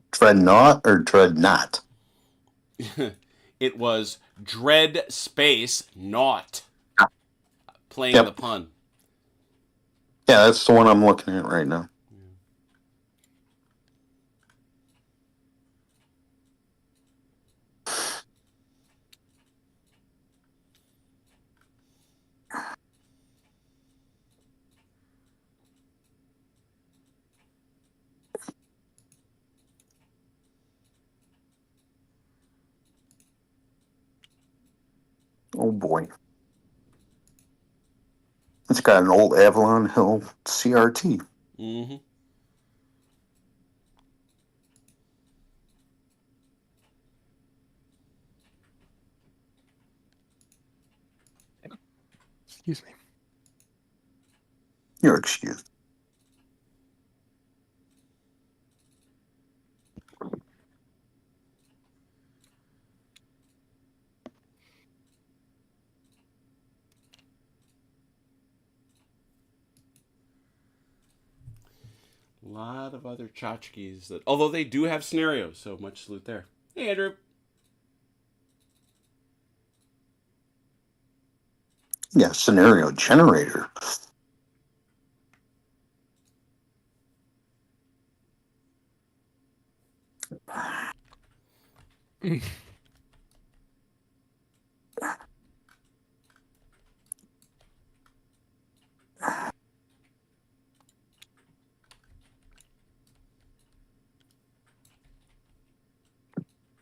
Dreadnought or Dreadnought? It was Dread Space Not. Playing Yep. the pun. Yeah, that's the one I'm looking at right now. Oh boy. It's got an old Avalon Hill CRT. Mm-hmm. Excuse me. You're excused. A lot of other tchotchkes that, although they do have scenarios, so much salute there. Hey, Andrew. Yeah, scenario generator.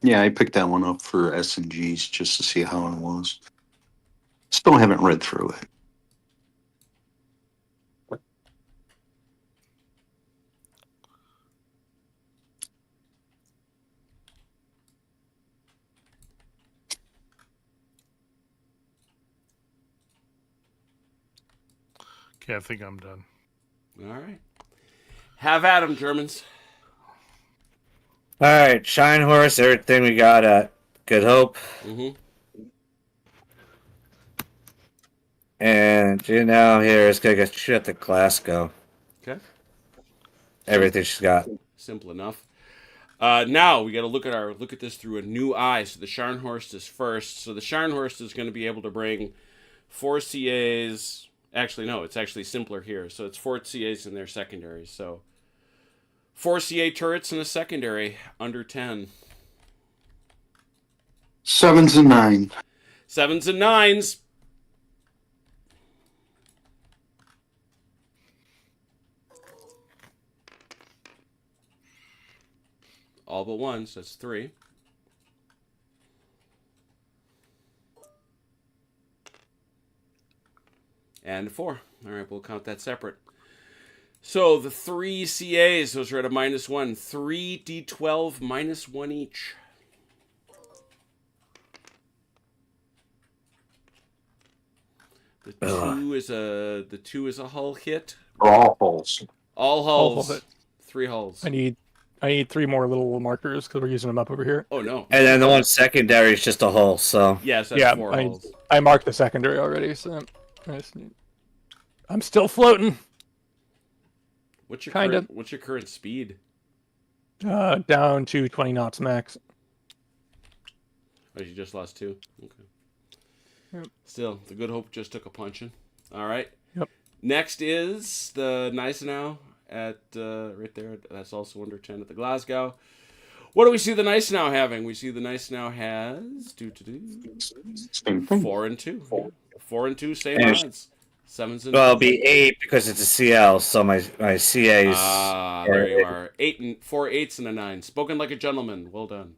Yeah, I picked that one up for S&Gs just to see how it was. Still haven't read through it. Okay, I think I'm done. All right. Have at 'em, Germans. All right, Shine Horse, everything we got at Good Hope. Mm-hmm. And you know, here is gonna get shit to Glasgow. Okay. Everything she's got. Simple enough. Now we got to look at this through a new eye. So the Scharnhorst is first. So the Scharnhorst is going to be able to bring 4 CAs. Actually, no, it's actually simpler here. So it's 4 CAs in their secondary. So 4 CA turrets in a secondary under 10. 7s and 9s. 7s and 9s. All but 1, so that's 3. And 4. All right, we'll count that separate. So the 3 CAs, those are at a -1. 3 D12 -1 each. The two is a hull hit. All hulls. All hulls. hit. 3 hulls. I need 3 more little markers because we're using them up over here. Oh no. And then the one secondary is just a hull, so. Yes, that's Yeah, 4 hulls. I marked the secondary already, so I'm still floating. What's your Kinda. What's your current speed? Down to 20 knots max. Oh, you just lost 2. Okay. Yep. Still, the Good Hope just took a punching. All right. Yep. Next is the Gneisenau at right there. That's also under 10 at the Glasgow. What do we see the Gneisenau having? We see the Gneisenau has Same thing. 4 and 2. 4 and 2, same And odds. 7s and Well, it'll be 8 because it's a CL, so my CA's. there you are. 4 8s and a 9. Spoken like a gentleman. Well done.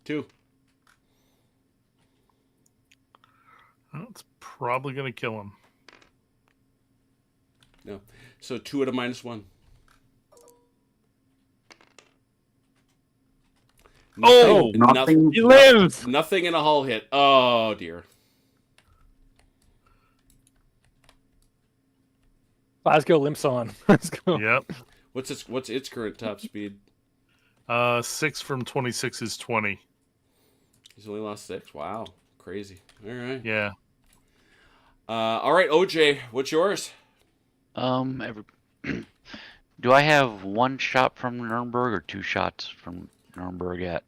Two. Well, it's probably going to kill him. No. So 2 at a -1. Oh! Nothing. He lives! Nothing in a hull hit. Oh dear. Glasgow limps on. Let's go. Yep. What's its current top speed? 6 from 26 is 20. He's only lost 6. Wow, crazy. All right. Yeah. All right, OJ, what's yours? Do I have 1 shot from Nuremberg or 2 shots from Nuremberg at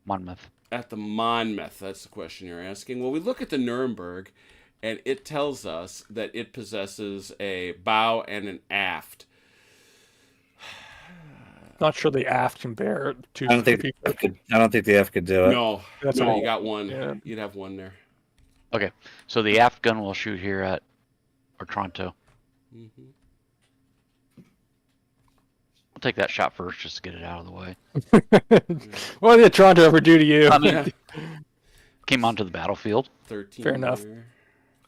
Monmouth? At the Monmouth, that's the question you're asking. Well, we look at the Nuremberg, and it tells us that it possesses a bow and an aft. Not sure the aft can bear two. I don't think the F could do it. No, That's no, all. you got 1. Yeah. You'd have 1 there. Okay, so the aft gun will shoot here at Otranto. Mm-hmm. We'll take that shot first just to get it out of the way. What did Toronto ever do to you? I mean, came onto the battlefield. 13. Fair enough. There.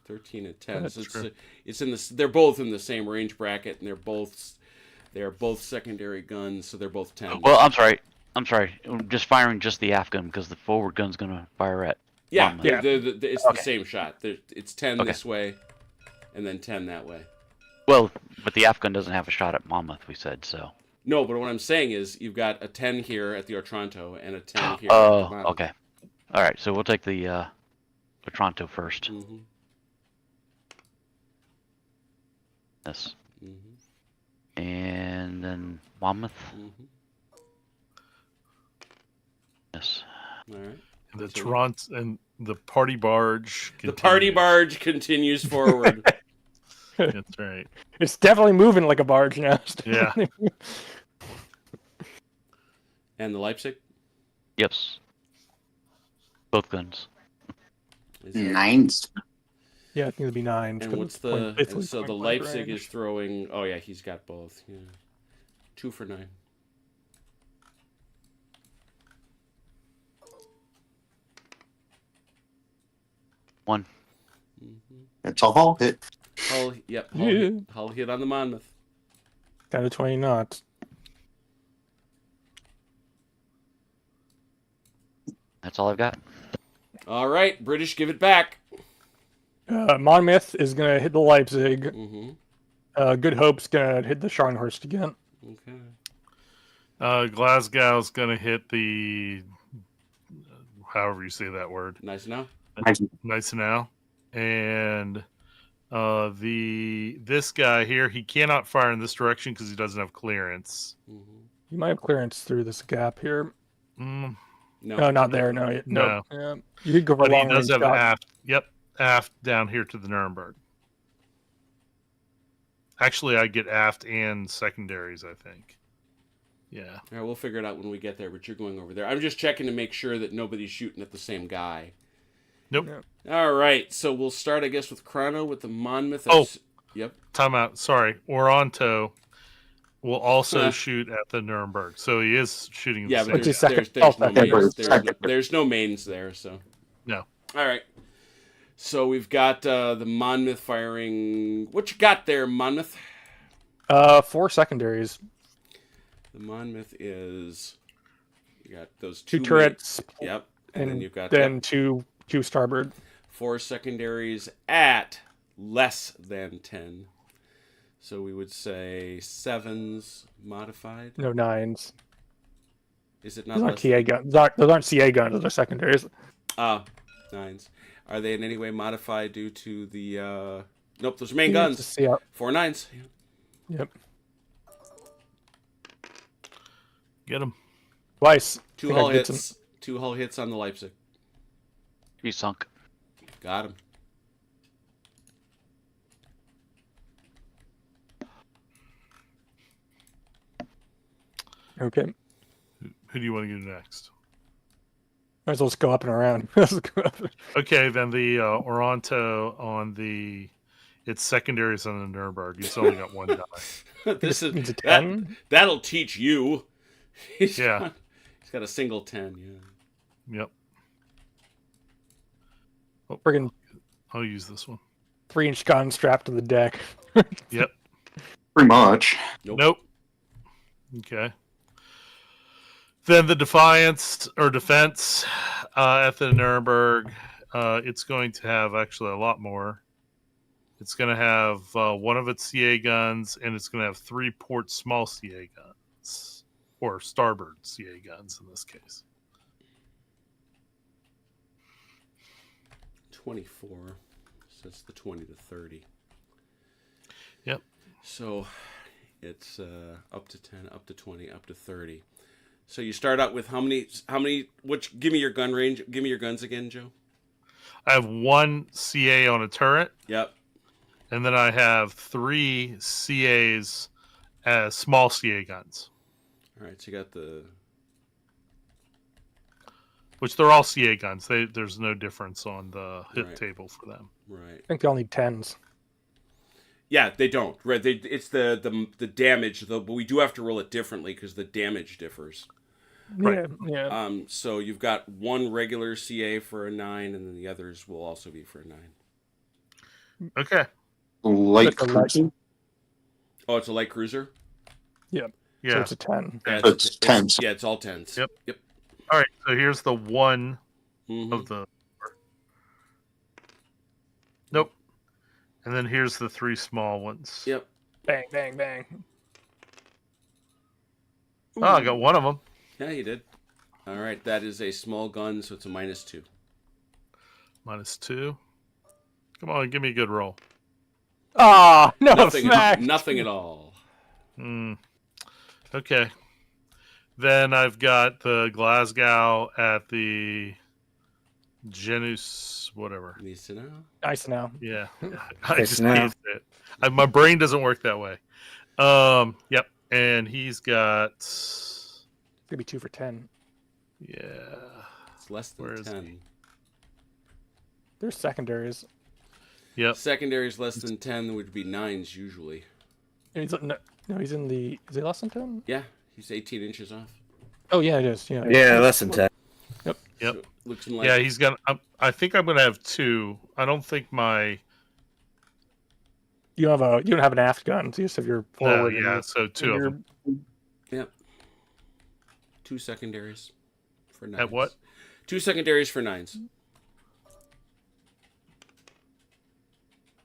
13 and 10. That's So true. it's in this. They're both in the same range bracket, and they're both secondary guns, so they're both 10. Well, I'm sorry. I'm just firing just the aft gun because the forward gun's gonna fire at. Yeah, Monmouth. it's Okay. the same shot. It's 10 Okay. this way, and then 10 that way. Well, but the aft gun doesn't have a shot at Monmouth. We said so. No, but what I'm saying is you've got a 10 here at the Otranto and a 10 here. at the Oh, Monmouth. okay. All right, so we'll take the Toronto first. Mm-hmm. Yes. Mm-hmm. And then Monmouth. Mm-hmm. Yes. All right. And the Continue. Toronto and the party barge. The party continues. barge continues forward. That's right. It's definitely moving like a barge now. It's Yeah. definitely- And the Leipzig? Yes. Both guns. Is that- Nines. Yeah, I think it'd be 9. And what's the... And so the Leipzig is throwing... Oh, yeah, he's got both. Yeah. 2 for 9. One. Mm-hmm. It's a hull hit. Hull, yep. Yeah. Hull hit on the Monmouth. Down to 20 knots. That's all I've got. All right, British, give it back. Monmouth is going to hit the Leipzig. Mm-hmm. Good Hope's going to hit the Scharnhorst again. Okay. Glasgow's going to hit the, however you say that word, Nice now. nice now. And this guy here, he cannot fire in this direction because he doesn't have clearance. Mm-hmm. You might have clearance through this gap here. No. No, not there. No. No. Yeah. You could go for But a he long does range have shot. aft. Yep, aft down here to the Nuremberg. Actually, I get aft and secondaries, I think. Yeah. All right, we'll figure it out when we get there, but you're going over there. I'm just checking to make sure that nobody's shooting at the same guy. Nope. Yeah. All right, so we'll start, I guess, with Chrono with the Monmouth. Oh. Yep. Time out. Sorry. Oronto will also shoot at the Nuremberg. So he is shooting Yeah, the but same Which is guy. second. there's no Second. mains. There's no mains there, so. No. All right. So we've got the Monmouth firing. What you got there, Monmouth? 4 secondaries. The Monmouth is. You got those 2 two turrets. mains. Yep. And then you've got then two starboard. 4 secondaries at less than 10. So we would say 7s modified. No 9s. Is it not Those aren't less? TA guns. Those aren't CA guns. Those are secondaries. 9s. Are they in any way modified due to the? Nope, those are main Yeah, guns. it's a CR. 4 9s. Yep. Get him. Twice. 2 think hull I did hits. 2 hull hits on the Leipzig. He's sunk. Got him. Okay. Who do you want to get next? Might as well just go up and around. Let's go up. Okay, then the Oronto on the its secondaries on the Nuremberg. He's only got 1 die. This is It's a 10. that'll teach you. Yeah. He's got a single 10. Yeah. Yep. Friggin' I'll use this one. 3-inch gun strapped to the deck. Yep. Pretty much. Nope. Okay. Then the defense at the Nuremberg, it's going to have actually a lot more. It's going to have 1 of its CA guns, and it's going to have 3 port small CA guns, or starboard CA guns in this case. 24. So that's the 20 to 30. Yep. So it's up to 10, up to 20, up to 30. So you start out with how many? Which? Give me your gun range. Give me your guns again, Joe. I have 1 CA on a turret, Yep. and then I have 3 CAs as small CA guns, All right. So you got the. which they're all CA guns. There's no difference on the hit Right. table for them. Right. I think they all need 10s. Yeah, they don't. Right. It's the damage though, but we do have to roll it differently because the damage differs. Right. Yeah. So you've got 1 regular CA for a 9, and then the others will also be for a 9. Okay. Light That's a light- cruiser. Oh, it's a light cruiser. So Yeah. it's a 10. Yeah, It's 10s. Yeah, it's all 10s. Yep. Yep. All right. So here's the 1 Mhm. of the. Nope. And then here's the 3 small ones. Yep. Bang, bang, bang. Oh, I got 1 of them. Yeah, you did. All right, that is a small gun, so it's a -2. -2. Come on, give me a good roll. Ah, no, Nothing. smack. Nothing at all. Okay. Then I've got the Glasgow at the Genus, whatever. Nice to know. Nice now. Yeah, I Nice just now. can't say it. My brain doesn't work that way. Yep, and he's got. It's gonna be 2 for 10. Yeah. It's less than Where is 10. There's secondaries. Yep. Secondaries less than 10 would be 9s usually. And no, he's in the. Is he less than 10? Yeah, he's 18 inches off. Oh yeah, it is. Yeah. Yeah, less than 10. Yep. So, looking like Yeah, he's got. I think I'm gonna have 2. I don't think my. You don't have an aft gun, so you just have your forward. and yeah, your- so 2 of and them. Yep. 2 secondaries for 9s. At what? 2 secondaries for 9s.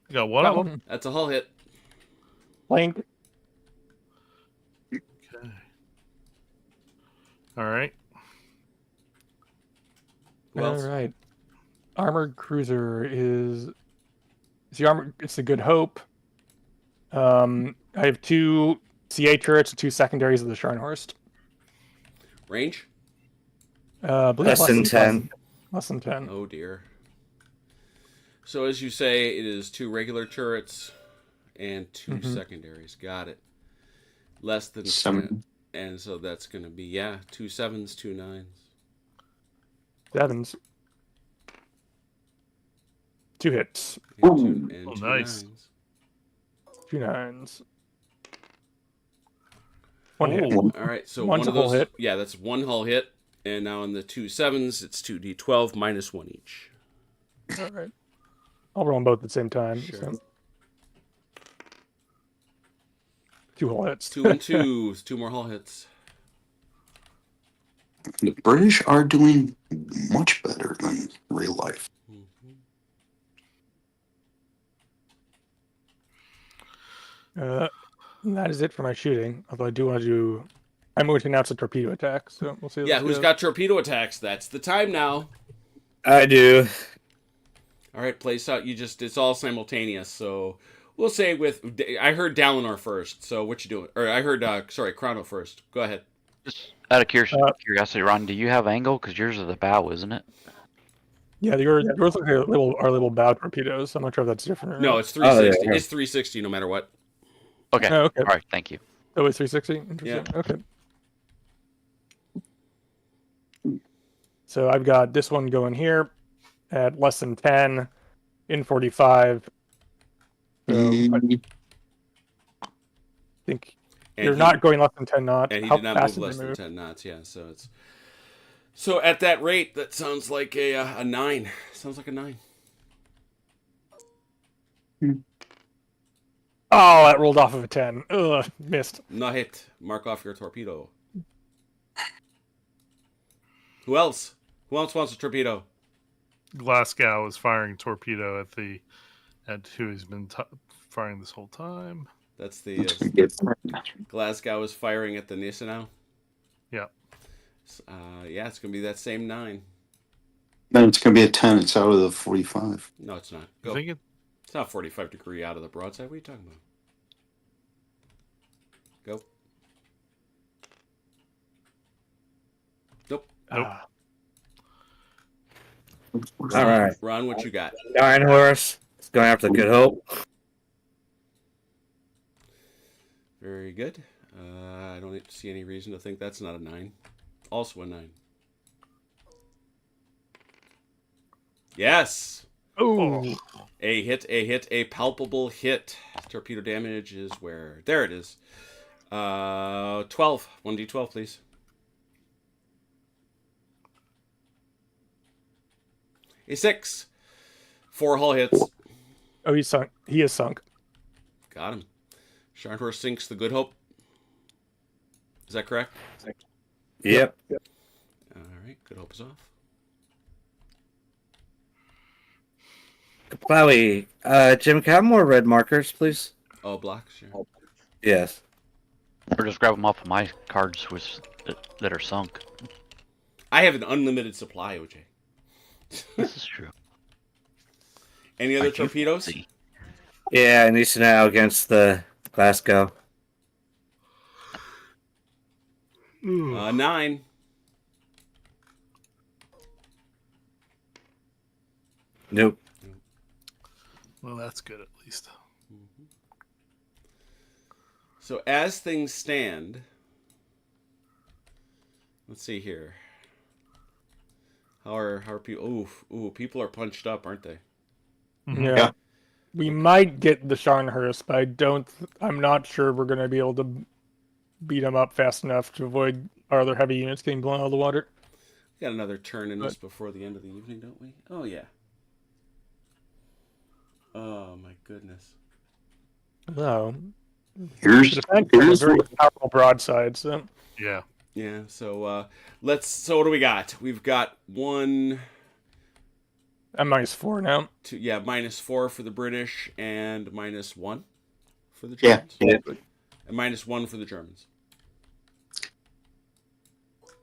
You got one of them. That's a hull hit. Plank. Okay. All right. Who else? All right. Armored cruiser is the armor. It's the Good Hope. I have 2 CA turrets and 2 secondaries of the Scharnhorst. Range? I believe Less than 10. Less than 10. Oh dear. So as you say, it is 2 regular turrets and 2 secondaries. Got it. Less than 10. 7. And so that's going to be, 2 7s, 2 9s. 7s. 2 hits. And two, Oh, two nice. 9s. 2 9s. 1 hit. Oh. All right, so One's one of a hull those, hit. yeah, that's 1 hull hit. And now on the 2 7s, it's 2d12 -1 each. All right. I'll roll them both at the same time. Sure. So. 2 hull hits. 2 and 2s, 2 more hull hits. The British are doing much better than real life. That is it for my shooting. Although I do want to do. I'm going to announce a torpedo attack, so we'll see. how Yeah, this who's goes. got torpedo attacks? That's the time now. I do. All right, place out. It's all simultaneous. So we'll say I heard Dalinar first. So what you doing? Or I heard, Chrono first. Go ahead. Just out of curiosity, Ron, do you have angle? Because yours is the bow, isn't it? Yeah, yours look like our little bow torpedoes. I'm not sure if that's different. Or No, not. it's 360. Oh, yeah. It's 360 no matter what. Okay. Oh, okay. All right. Thank you. Oh, it's 360. Interesting. Yeah. Okay. So I've got this one going here at less than 10 in 45. So I think And you're he- not going less than 10 knots. And he How did not fast move did less they than 10 knots. Yeah, so at that rate, that sounds like a 9. Sounds like a 9. Oh, that rolled off of a 10. Ugh, missed. No hit. Mark off your torpedo. Who else? Who else wants a torpedo? Glasgow is firing torpedo at who he's been firing this whole time. That's the Glasgow is firing at the Gneisenau. Yeah. Yeah, it's gonna be that same 9. No, it's going to be a 10. It's out of the 45. No, it's not. I Go. think it. It's not 45 degree out of the broadside. What are you talking about? Go. Nope. Nope. Ah, All right. Ron, what you got? Iron Horse. It's going after the Good Hope. Very good. I don't see any reason to think that's not a 9. Also a 9. Yes! oh, A palpable hit. Torpedo damage is where? There it is. 12. 1d12, please. A 6. 4 hull hits. oh, he's sunk. He is sunk. Got him. Scharnhorst sinks the Good Hope. Is that correct? Yep. All right. Good Hope is off. Plowy. Jim, can I have more red markers, please? Oh, blocks. Sure. Yes. Or just grab them off of my cards that are sunk. I have an unlimited supply, OJ. This is true. Any other Are you torpedoes? fancy? Yeah, and he's now against the Glasgow. 9. Nope. Well, that's good at least. So as things stand, let's see here. How are people? Ooh, people are punched up, aren't they? Yeah. Yeah. We might get the Scharnhorst, but I'm not sure we're going to be able to beat them up fast enough to avoid our other heavy units getting blown out of the water. We got another turn in this before the end of the evening, don't we? Oh yeah. Oh my goodness. No. Here's The defense is here's a very powerful broadside, so Yeah. Yeah. So So what do we got? We've got 1, I'm -4 now. 2. Yeah, -4 for the British and -1 for the yeah. Germans. yeah. And -1 for the Germans.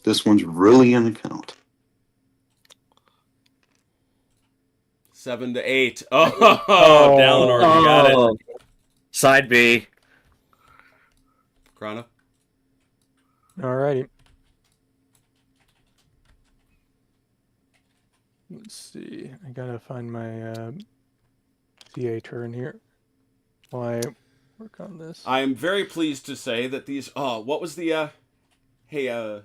This one's really gonna count. 7 to 8. Oh, Downward. You got it. Oh. Side B. Chrono. Alrighty. Let's see. I gotta find my CA turn here while I work on this. I am very pleased to say that these. Oh, what was the? Hey,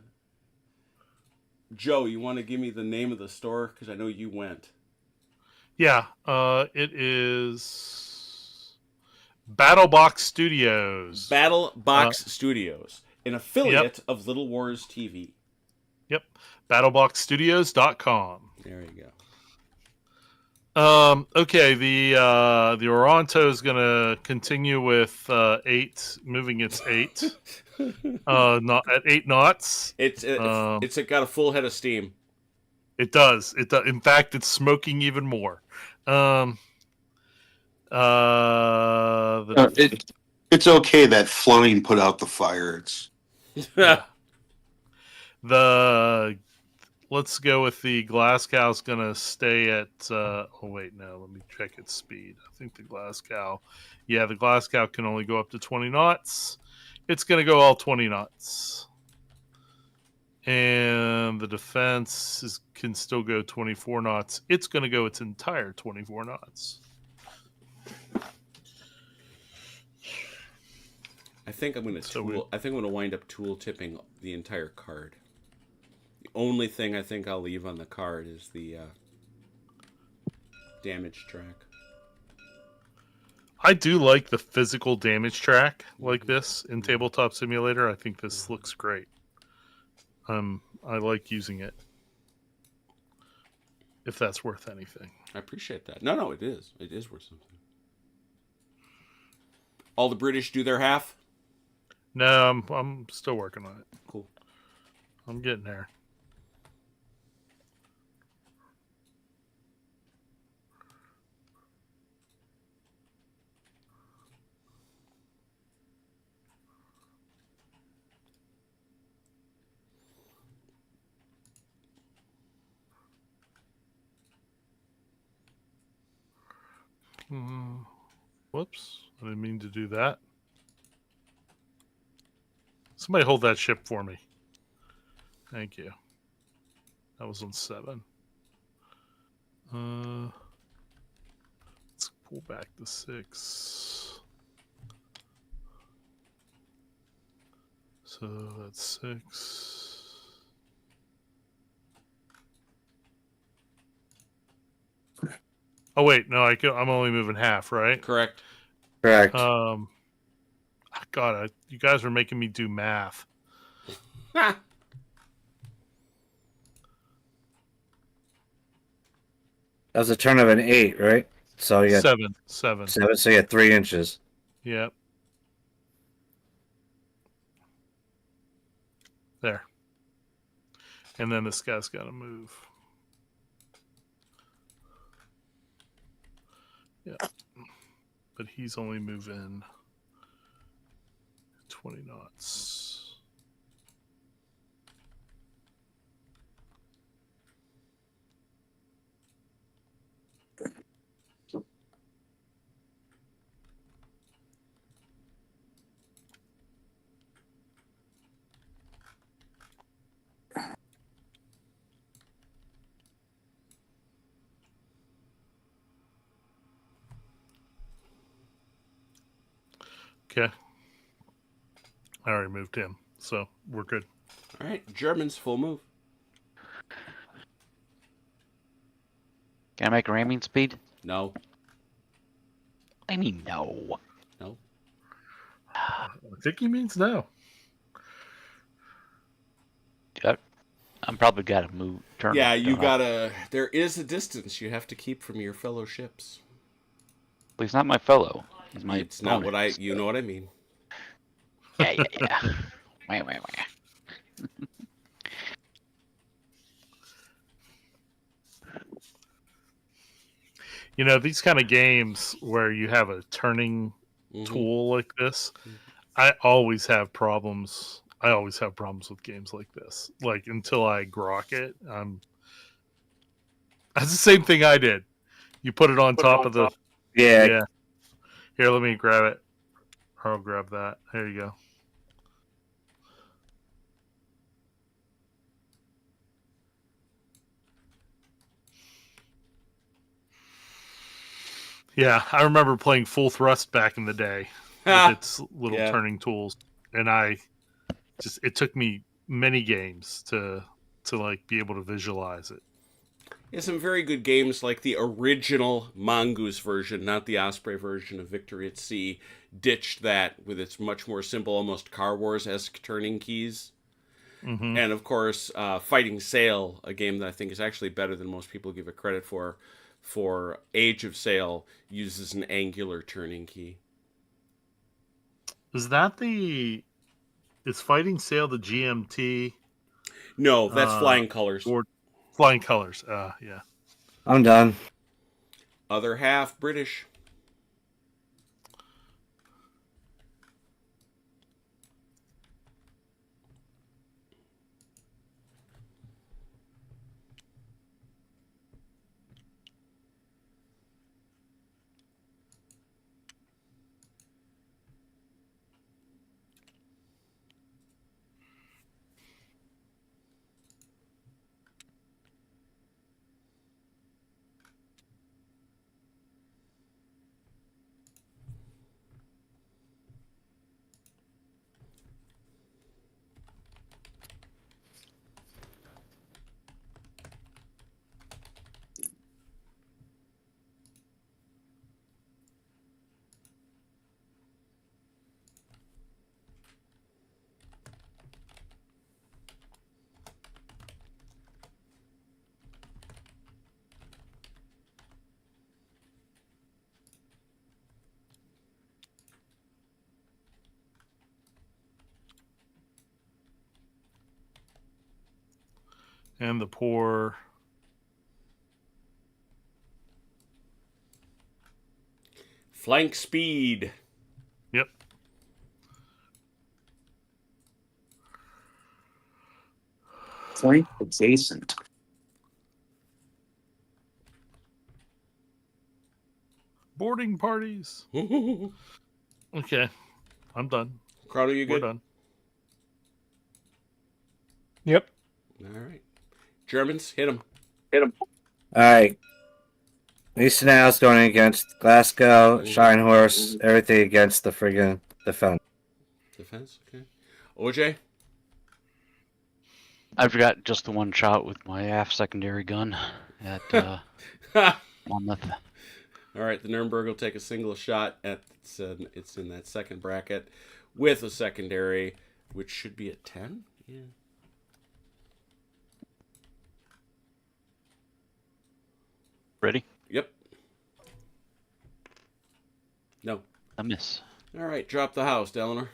Joe, you want to give me the name of the store because I know you went. Yeah. It is BattleBox Studios. Battle Box Studios, an affiliate of Little Wars TV. Yep. BattleboxStudios.com. There you go. Okay, the Oronto is gonna continue with 8, moving its 8. Not at 8 knots. It's got a full head of steam. It does. It does. In fact, it's smoking even more. It's okay that Fleming put out the fire. It's Let's go with the Glasgow's gonna stay at. Oh wait, no. Let me check its speed. I think the Glasgow. Yeah, the Glasgow can only go up to 20 knots. It's gonna go all 20 knots. And the defense can still go 24 knots. It's going to go its entire 24 knots. I think I'm going to wind up tool tipping the entire card. The only thing I think I'll leave on the card is the damage track. I do like the physical damage track like this in Tabletop Simulator. I think this looks great. I like using it. If that's worth anything. I appreciate that. No, it is. It is worth something. All the British do their half? No, I'm still working on it. Cool. I'm getting there. Whoops. I didn't mean to do that. Somebody hold that ship for me. Thank you. That was on 7. Let's pull back to 6. So that's 6. Oh wait, no, I'm only moving half, right? Correct. Correct. God, you guys are making me do math. That was a turn of an 8, right? So you got 7. 7, so you got 3 inches. Yep. There. And then this guy's got to move. Yeah. But he's only moving 20 knots. Okay. I already moved him, so we're good. All right, Germans full move. Can I make ramming speed? No, I mean, no. no. I think he means no. I'm probably got to move. Turn. Yeah, you don't I? gotta. There is a distance you have to keep from your fellow ships. But he's not my fellow. He's my. It's not what I. opponent. You know what I mean. Yeah. Wah, wah, wah. You know, these kind of games where you have a turning Mhm. tool like this, I always have problems. I always have problems with games like this. Like until I grok it, that's the same thing I did. You put it on top of the. Yeah. Yeah. Here, let me grab it. I'll grab that. There you go. Yeah, I remember playing Full Thrust back in the day with its little Yeah. turning tools, and it took me many games to like be able to visualize it. Yeah, some very good games like the original Mongoose version, not the Osprey version of Victory at Sea, ditched that with its much more simple, almost Car Wars-esque turning keys. Mm-hmm. And of course, Fighting Sail, a game that I think is actually better than most people give it credit for Age of Sail, uses an angular turning key. Is that is Fighting Sail the GMT? No, that's Flying Colors. Or Flying Colors? Yeah. I'm done. Other half British. And the poor. Flank speed. Yep. Flank adjacent. Boarding parties. Okay. I'm done. Crowder, you We're good? done. Yep. All right. Germans, hit them. All right. Eastern Isles going against Glasgow, Shinehorse, everything against the friggin' defense. Defense, okay. OJ? I've got just the one shot with my aft secondary gun at Monmouth. All right, the Nuremberg will take a single shot at it's in that second bracket with a secondary, which should be at 10. Yeah. Ready? Yep. No. I miss. All right, drop the house, Eleanor.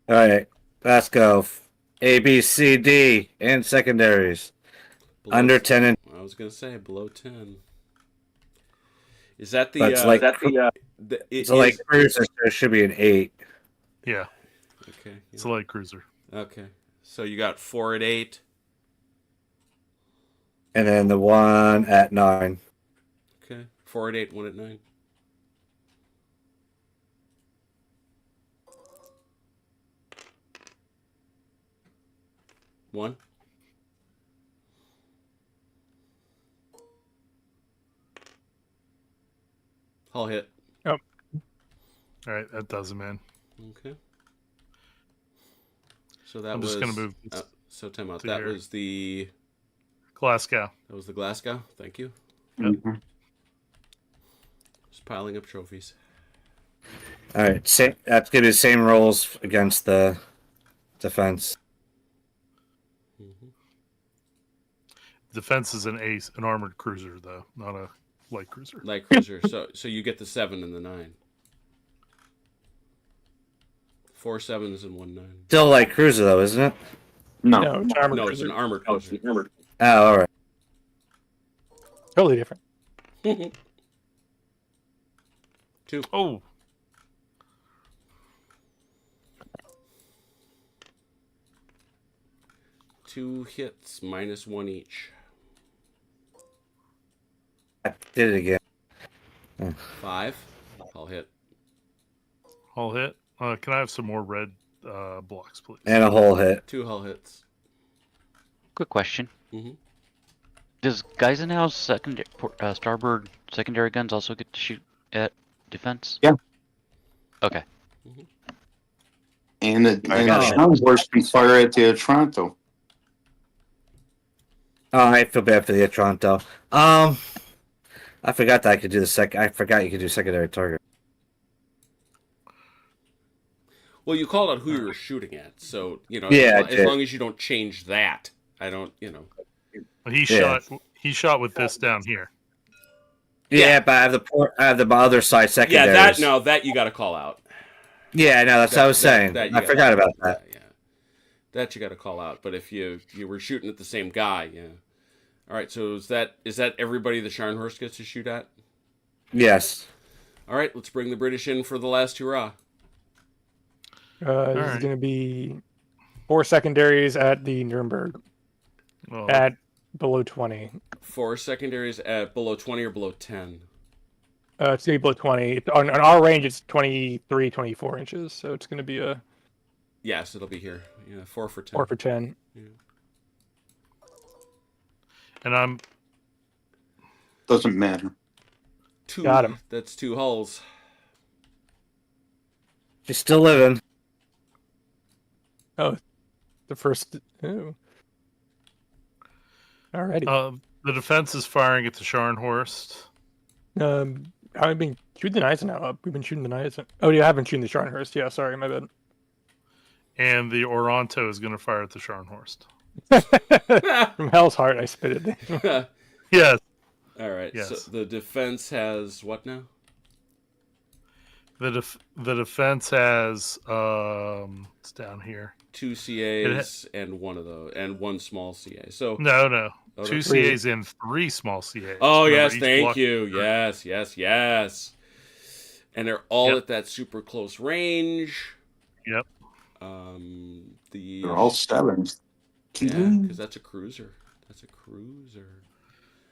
All right. Glasgow, A, B, C, D, and secondaries. Below, Under 10 and I was gonna say below 10. Is that the? But it's like- It's like cruiser, so it should be an 8. Yeah. Okay. It's a light cruiser. Okay. So you got 4 at 8. And then the one at 9. Okay. 4 at 8, 1 at 9. One. I'll hit. Yep. All right, that does him in. Okay. So that I'm was. just gonna move so time out. to That here. was the. Glasgow. That was the Glasgow. Thank you. Yep. Mhm. Just piling up trophies. All right, that's gonna be the same rolls against the defense. Mm-hmm. Defense is an armored cruiser though, not a light cruiser. Light cruiser. so you get the 7 and the 9. 4 7s and 1 9. Still like cruiser though, isn't it? No. No, it's armored No, it's cruiser. an armored cruiser. Oh, all right. Totally different. 2. Oh, 2 hits, -1 each. I did it again. 5. I'll hit. all hit. Can I have some more red blocks, please? And a whole hit. 2 hull hits. Quick question. Mhm. Does Geisenhauer's starboard secondary guns also get to shoot at defense? Yeah. Okay. And the I got it. Scharnhorst can fire at the Toronto. Oh, I feel bad for the Toronto. I forgot that I could do I forgot you could do secondary target. Well, you called out who you were shooting at, so Yeah, I as did. long as you don't change that, I don't. He Yeah. shot with this down here. Yeah, but I have the other side Yeah, secondaries. that you got to call out. Yeah, no, that's what I was saying. that you I gotta- forgot about that. Yeah. That you got to call out. But if you were shooting at the same guy, yeah. All right. So is that everybody the Scharnhorst gets to shoot at? Yes. All right. Let's bring the British in for the last hurrah. This Alright. is going to be 4 secondaries at the Nuremberg Well, at below 20. 4 secondaries at below 20 or below 10. It's going to be below 20. On our range, it's 23, 24 inches. So it's going to be a Yes, it'll be here. Yeah, 4 for 10. 4 for 10. and I'm Doesn't matter. 2. Got him. That's 2 hulls. She's still living. Oh, the first. Oh. Alrighty. the defense is firing at the Scharnhorst. I've been shooting the Eisenhower. We've been shooting the Eisenhower. Oh, yeah, I have been shooting the Scharnhorst. Yeah, sorry, my bad. And the Oronto is going to fire at the Scharnhorst. From Hell's Heart, I spit it. Yes. All right. Yes. So the defense has what now? The defense has it's down here. 2 CAs and 1 of those, and 1 small CA. So No. Oh, 2 three. CAs and 3 small CAs. Oh, Remember, yes, each thank block- you. Yes. And they're all Yep. at that super close range. Yep. They're all 7s. Yeah, because that's a cruiser.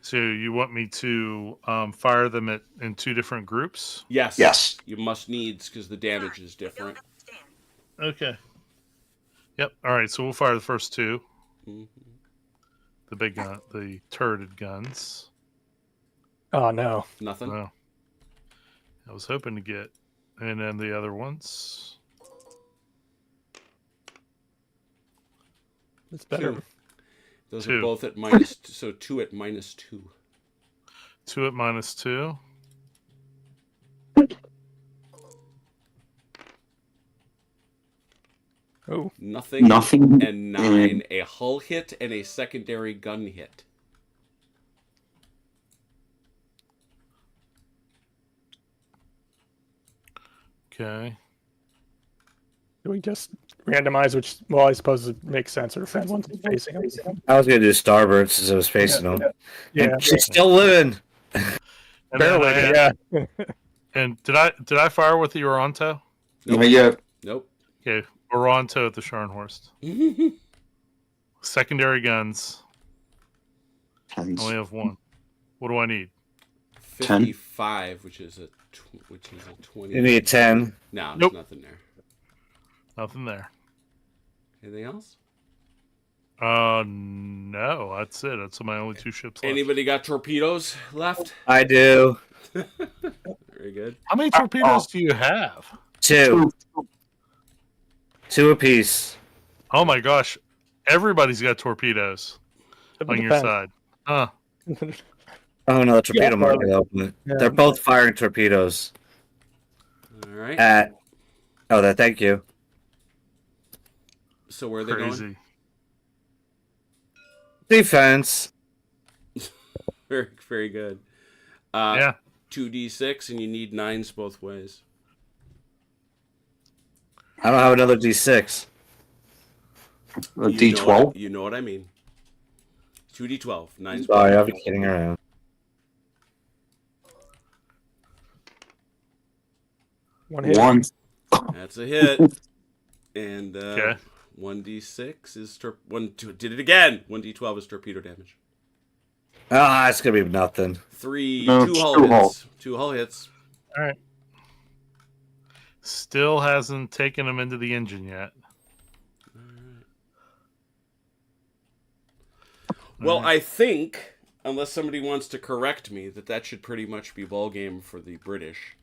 So you want me to fire them in 2 different groups? Yes. Yes. You must needs because the damage is different. Okay. Yep. All right. So we'll fire the first 2. Mhm. The big gun, the turreted guns. Oh, no. Nothing. No. I was hoping to get, and then the other ones. It's better. 2. Those 2. are both at minus. So 2 at -2. 2 at -2. Oh, Nothing. Nothing. And 9. A hull hit and a secondary gun hit. Okay. do we just randomize which? Well, I suppose it makes sense. Or if one's facing him. I was gonna do starboard since I was facing them. Yeah, And she's still living. And then I barely. had- Yeah. And did I fire with the Oronto? Not yet. Nope. Okay, Oronto at the Scharnhorst. Secondary guns. I Tens. only have 1. What do I need? 55, which is a 20. You need 10. No, there's Nope. nothing there. Nothing there. Anything else? No, that's it. That's my only 2 ships left. Anybody got torpedoes left? I do. Very good. How many torpedoes do you have? Two. Two apiece. Oh my gosh, everybody's got torpedoes on your Defense. side. Huh. Oh no, the torpedo Yeah, might be open. Yeah. They're both firing torpedoes All right. at. Oh, that. Thank you. So where are they going? Crazy. Defense. Very, very good. Yeah. 2d6, and you need 9s both ways. I don't have another D6. A You know D12. what- You know what I mean. 2d12, 9s. Sorry, both I'll be ways. kidding around. One hit. One. That's a hit. And Okay. 1d6 is did it again. 1d12 is torpedo damage. Ah, it's gonna be nothing. 3, No, 2 it's hull two hits. hull. 2 hull hits. All right. Still hasn't taken them into the engine yet. Well, I think, unless somebody wants to correct me, that should pretty much be ball game for the British.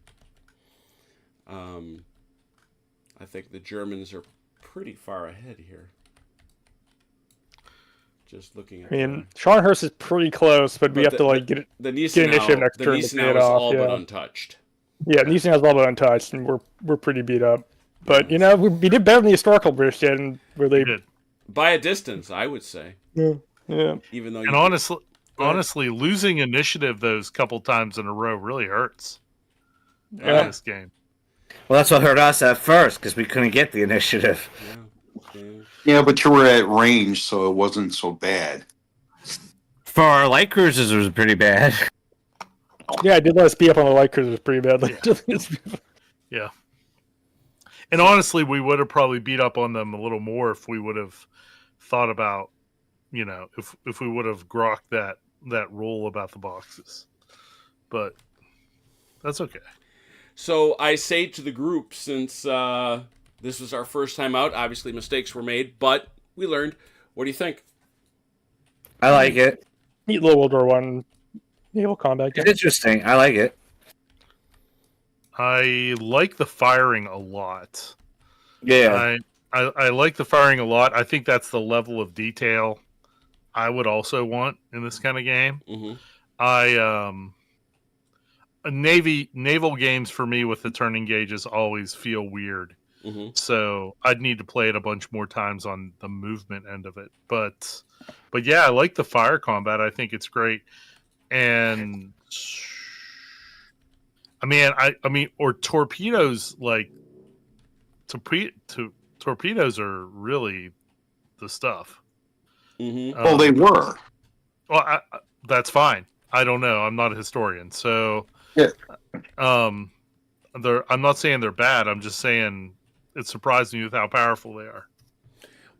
I think the Germans are pretty far ahead here. Just looking at I mean, Scharnhorst is pretty close, but we have to like get it. the initiative Gneisenau. next The turn to Gneisenau pay it is off, all but yeah. untouched. Yeah, Nielsen has all but untouched, and we're pretty beat up. But you know, we did better than the historical British did, and where they We did. By a distance, I would say. yeah. Even though And you honestly, losing initiative those couple times in a row really hurts in Yeah. this game. Well, that's what hurt us at first because we couldn't get the initiative. yeah. Yeah, but you were at range, so it wasn't so bad. For our light cruisers, it was pretty bad. Yeah, I did let us beat up on the light cruisers pretty badly. Yeah. And honestly, we would have probably beat up on them a little more if we would have thought about, you know, if we would have grokked that rule about the boxes. But that's okay. So I say to the group, since this was our first time out, obviously mistakes were made, but we learned. What do you think? I like it. Neat little World War One naval combat game. It's interesting. I like it. I like the firing a lot. Yeah. I like the firing a lot. I think that's the level of detail I would also want in this kind of game. Mm-hmm. Naval games for me with the turning gauges always feel weird. Mm-hmm. So I'd need to play it a bunch more times on the movement end of it. But yeah, I like the fire combat. I think it's great. And I mean, or torpedoes, like torpedoes are really the stuff. Mm-hmm. Well, they were. Well, that's fine. I don't know. I'm not a historian, so Yeah. I'm not saying they're bad. I'm just saying it surprised me with how powerful they are.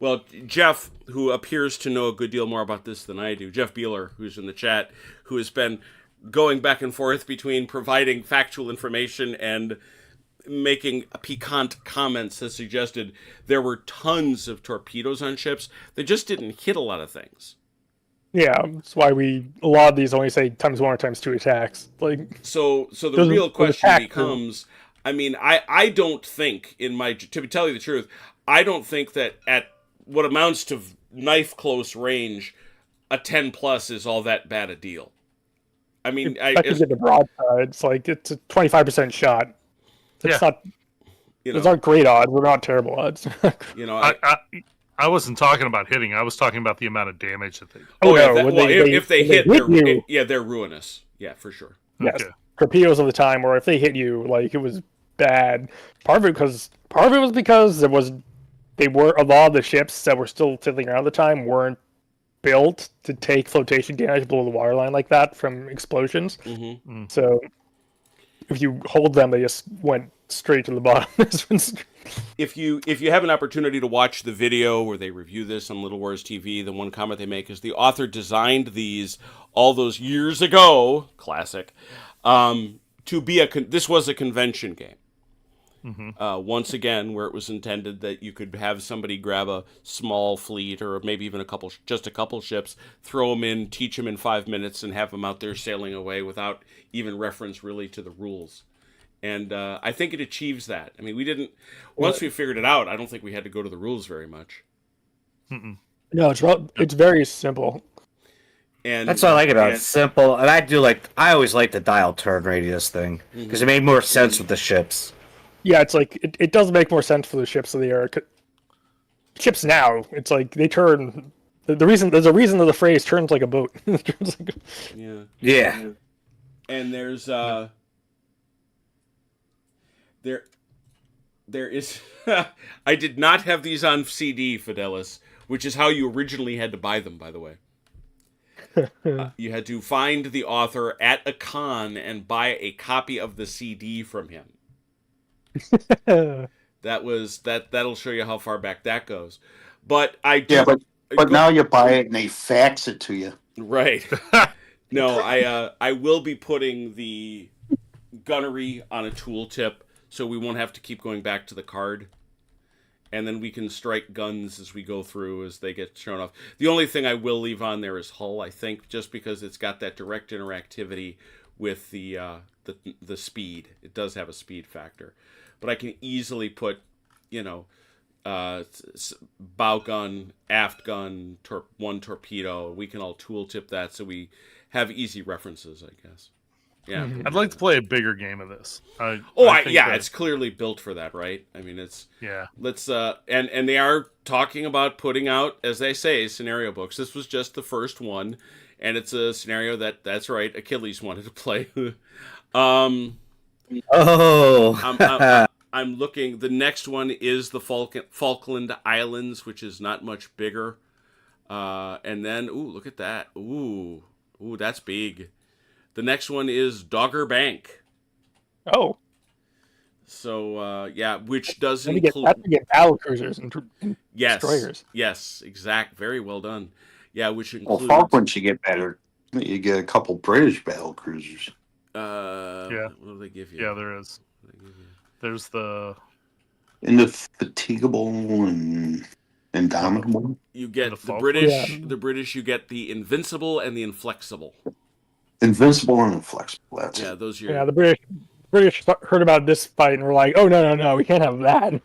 Well, Jeff, who appears to know a good deal more about this than I do, Jeff Beeler, who's in the chat, who has been going back and forth between providing factual information and making piquant comments, has suggested there were tons of torpedoes on ships. They just didn't hit a lot of things. Yeah, that's why a lot of these only say ×1 or ×2 attacks. Like, So the Doesn't- real question attack becomes, I mean, I don't think, to tell you the truth, I don't think that at what amounts to knife close range, a 10 plus is all that bad a deal. I mean, I can get the broadside. It's like it's a 25% shot. It's not. Those aren't great odds. They're not terrible odds. I wasn't talking about hitting. I was talking about the amount of damage that they. If they hit, you, they're ruinous. Yeah, for sure. yes, Okay. torpedoes of the time, or if they hit you, like it was bad. Part of it was because a lot of the ships that were still sitting around at the time weren't built to take flotation damage below the waterline like that from explosions. Mm-hmm. So if you hold them, they just went straight to the bottom. If you have an opportunity to watch the video where they review this on Little Wars TV, the one comment they make is the author designed these all those years ago, classic, to be this was a convention game. Mm-hmm. Once again, where it was intended that you could have somebody grab a small fleet or maybe even just a couple ships, throw them in, teach them in 5 minutes, and have them out there sailing away without even reference really to the rules. And I think it achieves that. I mean, we didn't once we figured it out. I don't think we had to go to the rules very much. Mm-mm. No, it's very simple. And That's what I like about it. It's simple, and I always like the dial turn radius thing because it made more sense with the ships. Yeah, it's like it does make more sense for the ships of the era. Ships now, it's like they turn. There's a reason that the phrase turns like a boat. Yeah. And there's there is I did not have these on CD, Fidelis, which is how you originally had to buy them, by the way. You had to find the author at a con and buy a copy of the CD from him. That'll show you how far back that goes. But I do. Yeah, but now you buy it and they fax it to you. Right. No, I will be putting the gunnery on a tooltip, so we won't have to keep going back to the card. And then we can strike guns as we go through as they get shown off. The only thing I will leave on there is hull, I think, just because it's got that direct interactivity with the speed. It does have a speed factor. But I can easily put, bow gun, aft gun, one torpedo. We can all tooltip that so we have easy references, I guess. Yeah, I'd like to play a bigger game of this. I think it's clearly built for that, right? I mean, let's and they are talking about putting out, as they say, scenario books. This was just the first one, and it's a scenario that's right. Achilles wanted to play. I'm looking. The next one is the Falkland Islands, which is not much bigger. And then, look at that. Ooh, that's big. The next one is Dogger Bank. Oh. So, which does That's include... to get battle cruisers and destroyers. Yes, exact. Very well done. Yeah, which includes... Well, Falklands you get better. You get a couple British battle cruisers. What do they give you? Yeah, there is. There's the... Indefatigable and Indomitable. You get the British, you get the Invincible and the Inflexible. Invincible and Inflexible, that's it. Those are Yeah, the British heard about this fight and were like, oh, no, we can't have that.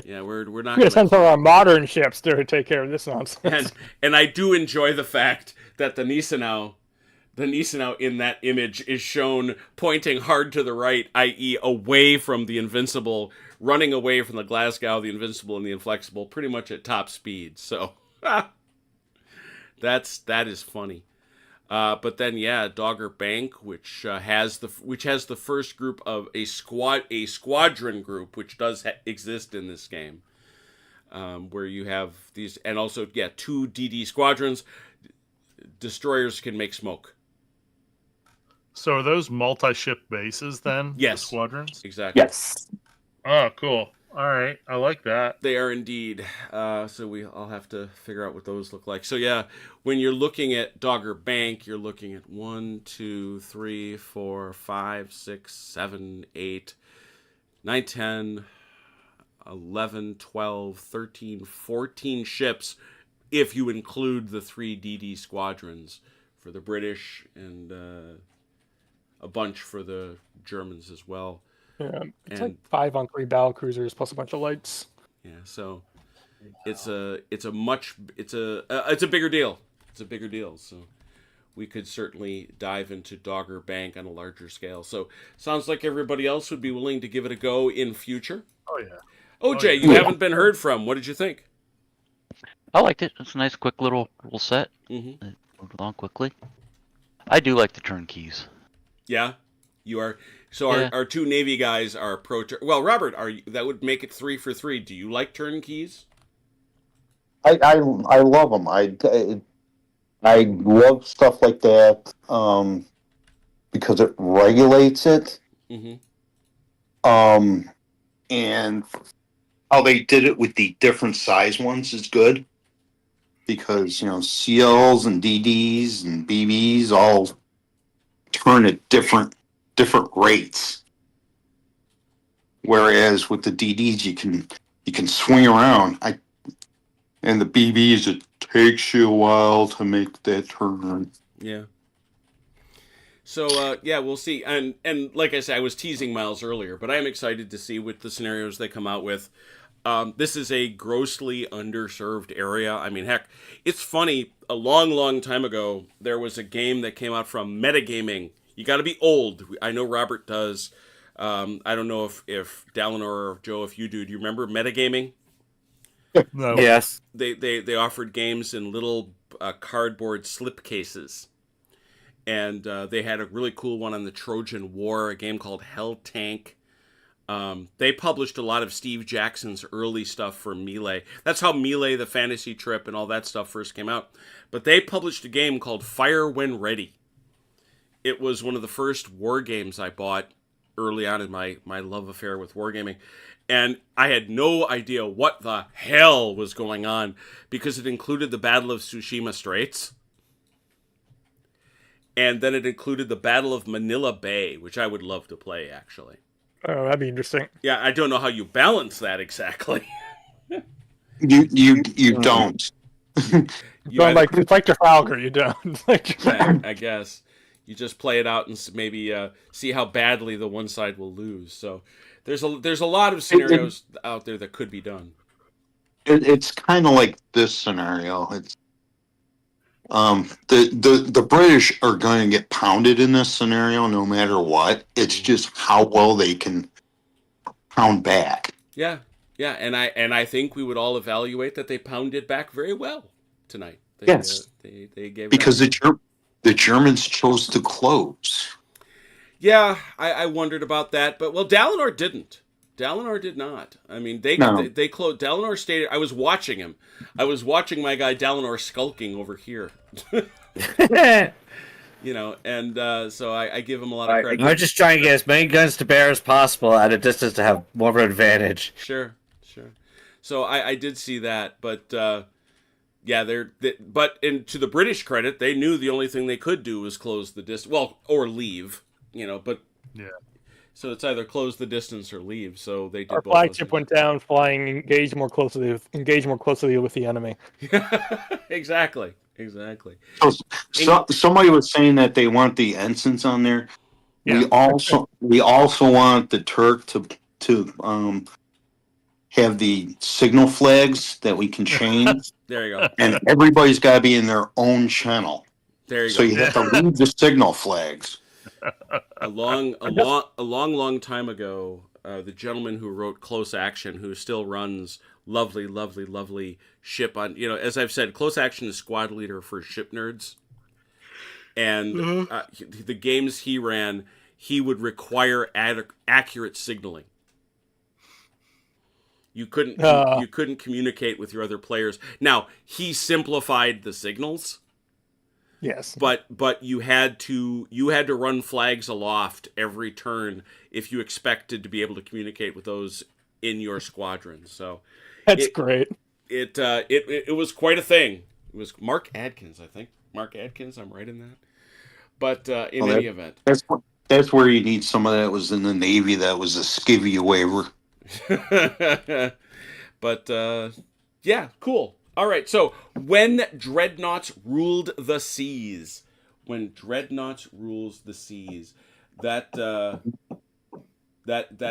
Yeah, we're not going to send some of our modern ships to take care of this nonsense. And I do enjoy the fact that the Gneisenau in that image is shown pointing hard to the right, i.e. away from the Invincible, running away from the Glasgow, the Invincible, and the Inflexible, pretty much at top speed. So that is funny. But then, Dogger Bank, which has the first group of a squadron group, which does exist in this game, where you have these, and also 2 DD squadrons. Destroyers can make smoke. So are those multi-ship bases then? Yes. The squadrons? Exactly. Yes. Oh, cool. All right. I like that. They are indeed. So I'll have to figure out what those look like. So when you're looking at Dogger Bank, you're looking at 1, 2, 3, 4, 5, 6, 7, 8, 9, 10, 11, 12, 13, 14 ships, if you include the 3 DD squadrons for the British and a bunch for the Germans as well. Yeah, it's like 5-on-3 battle cruisers plus a bunch of lights. Yeah, so it's a bigger deal. It's a bigger deal. So we could certainly dive into Dogger Bank on a larger scale. So sounds like everybody else would be willing to give it a go in future. Oh yeah. OJ, you haven't been heard from. What did you think? I liked it. It's a nice, quick little set. Mm-hmm. It moved along quickly. I do like the turnkeys. Yeah, you are. So our 2 Navy guys are pro. Well, Robert, that would make it 3 for 3. Do you like turnkeys? I love them. I love stuff like that because it regulates it. Mm-hmm. And how they did it with the different size ones is good because CLs and DDs and BBs all turn at different rates, whereas with the DDs you can swing around. And the BBs, it takes you a while to make that turn. Yeah. So yeah, we'll see. And like I said, I was teasing Miles earlier, but I am excited to see what the scenarios they come out with. This is a grossly underserved area. I mean, heck, it's funny. A long, long time ago, there was a game that came out from Metagaming. You got to be old. I know Robert does. I don't know if Dallin or Joe, if you do. Do you remember Metagaming? No. Yes. They offered games in little cardboard slipcases. And they had a really cool one on the Trojan War, a game called Hell Tank. They published a lot of Steve Jackson's early stuff for Melee. That's how Melee, the Fantasy Trip, and all that stuff first came out. But they published a game called Fire When Ready. It was one of the first war games I bought early on in my love affair with wargaming. And I had no idea what the hell was going on because it included the Battle of Tsushima Straits. And then it included the Battle of Manila Bay, which I would love to play, actually. Oh, that'd be interesting. Yeah, I don't know how you balance that exactly. You don't. You either- It's like Trafalgar, you don't. I guess you just play it out and maybe see how badly the one side will lose. So there's a lot of scenarios out there that could be done. It's kind of like this scenario. It's the British are going to get pounded in this scenario no matter what. It's just how well they can pound back. Yeah, and I think we would all evaluate that they pounded back very well tonight. Yes, they gave because the Germans chose to close. Yeah, I wondered about that, but Dalinar didn't. Dalinar did not. I mean, they closed. Dalinar stated. I was watching him. I was watching my guy Dalinar skulking over here. You know, and so I give him a lot of credit. I'm just trying to get as many guns to bear as possible at a distance to have more of an advantage. Sure. So I did see that, but yeah, but to the British credit, they knew the only thing they could do was close the distance. Well, or leave. You know, but yeah. So it's either close the distance or leave. So they did. Our both flagship went down, flying engage more closely with the enemy. Exactly. So somebody was saying that they want the ensigns on there. Yeah. We also want the Turk to have the signal flags that we can change. There you go. And everybody's got to be in their own channel. There you So go. you have to leave the signal flags. A long time ago, the gentleman who wrote Close Action, who still runs lovely ship on, as I've said, Close Action is squad leader for ship nerds. And the games he ran, he would require accurate signaling. You couldn't communicate with your other players. Now, he simplified the signals. Yes, but you had to run flags aloft every turn if you expected to be able to communicate with those in your squadron. So that's great. It was quite a thing. It was Mark Adkins, I think. Mark Adkins, I'm right in that. But in any event, that's where you need someone that was in the Navy that was a skivvy waiver. But yeah, cool. All right, so when Dreadnoughts ruled the seas, that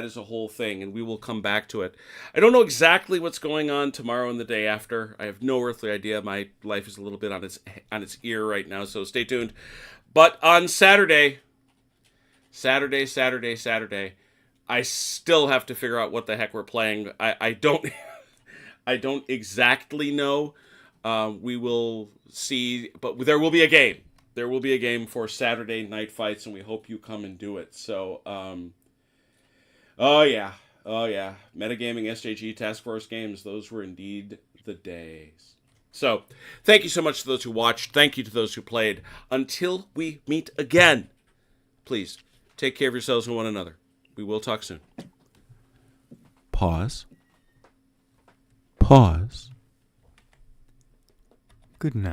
is a whole thing, and we will come back to it. I don't know exactly what's going on tomorrow and the day after. I have no earthly idea. My life is a little bit on its ear right now, so stay tuned. But on Saturday, I still have to figure out what the heck we're playing. I don't exactly know. We will see, but there will be a game. There will be a game for Saturday night fights, and we hope you come and do it. So, oh yeah. Metagaming SJG Task Force games, those were indeed the days. So, thank you so much to those who watched. Thank you to those who played. Until we meet again, please take care of yourselves and one another. We will talk soon. Pause. Good night.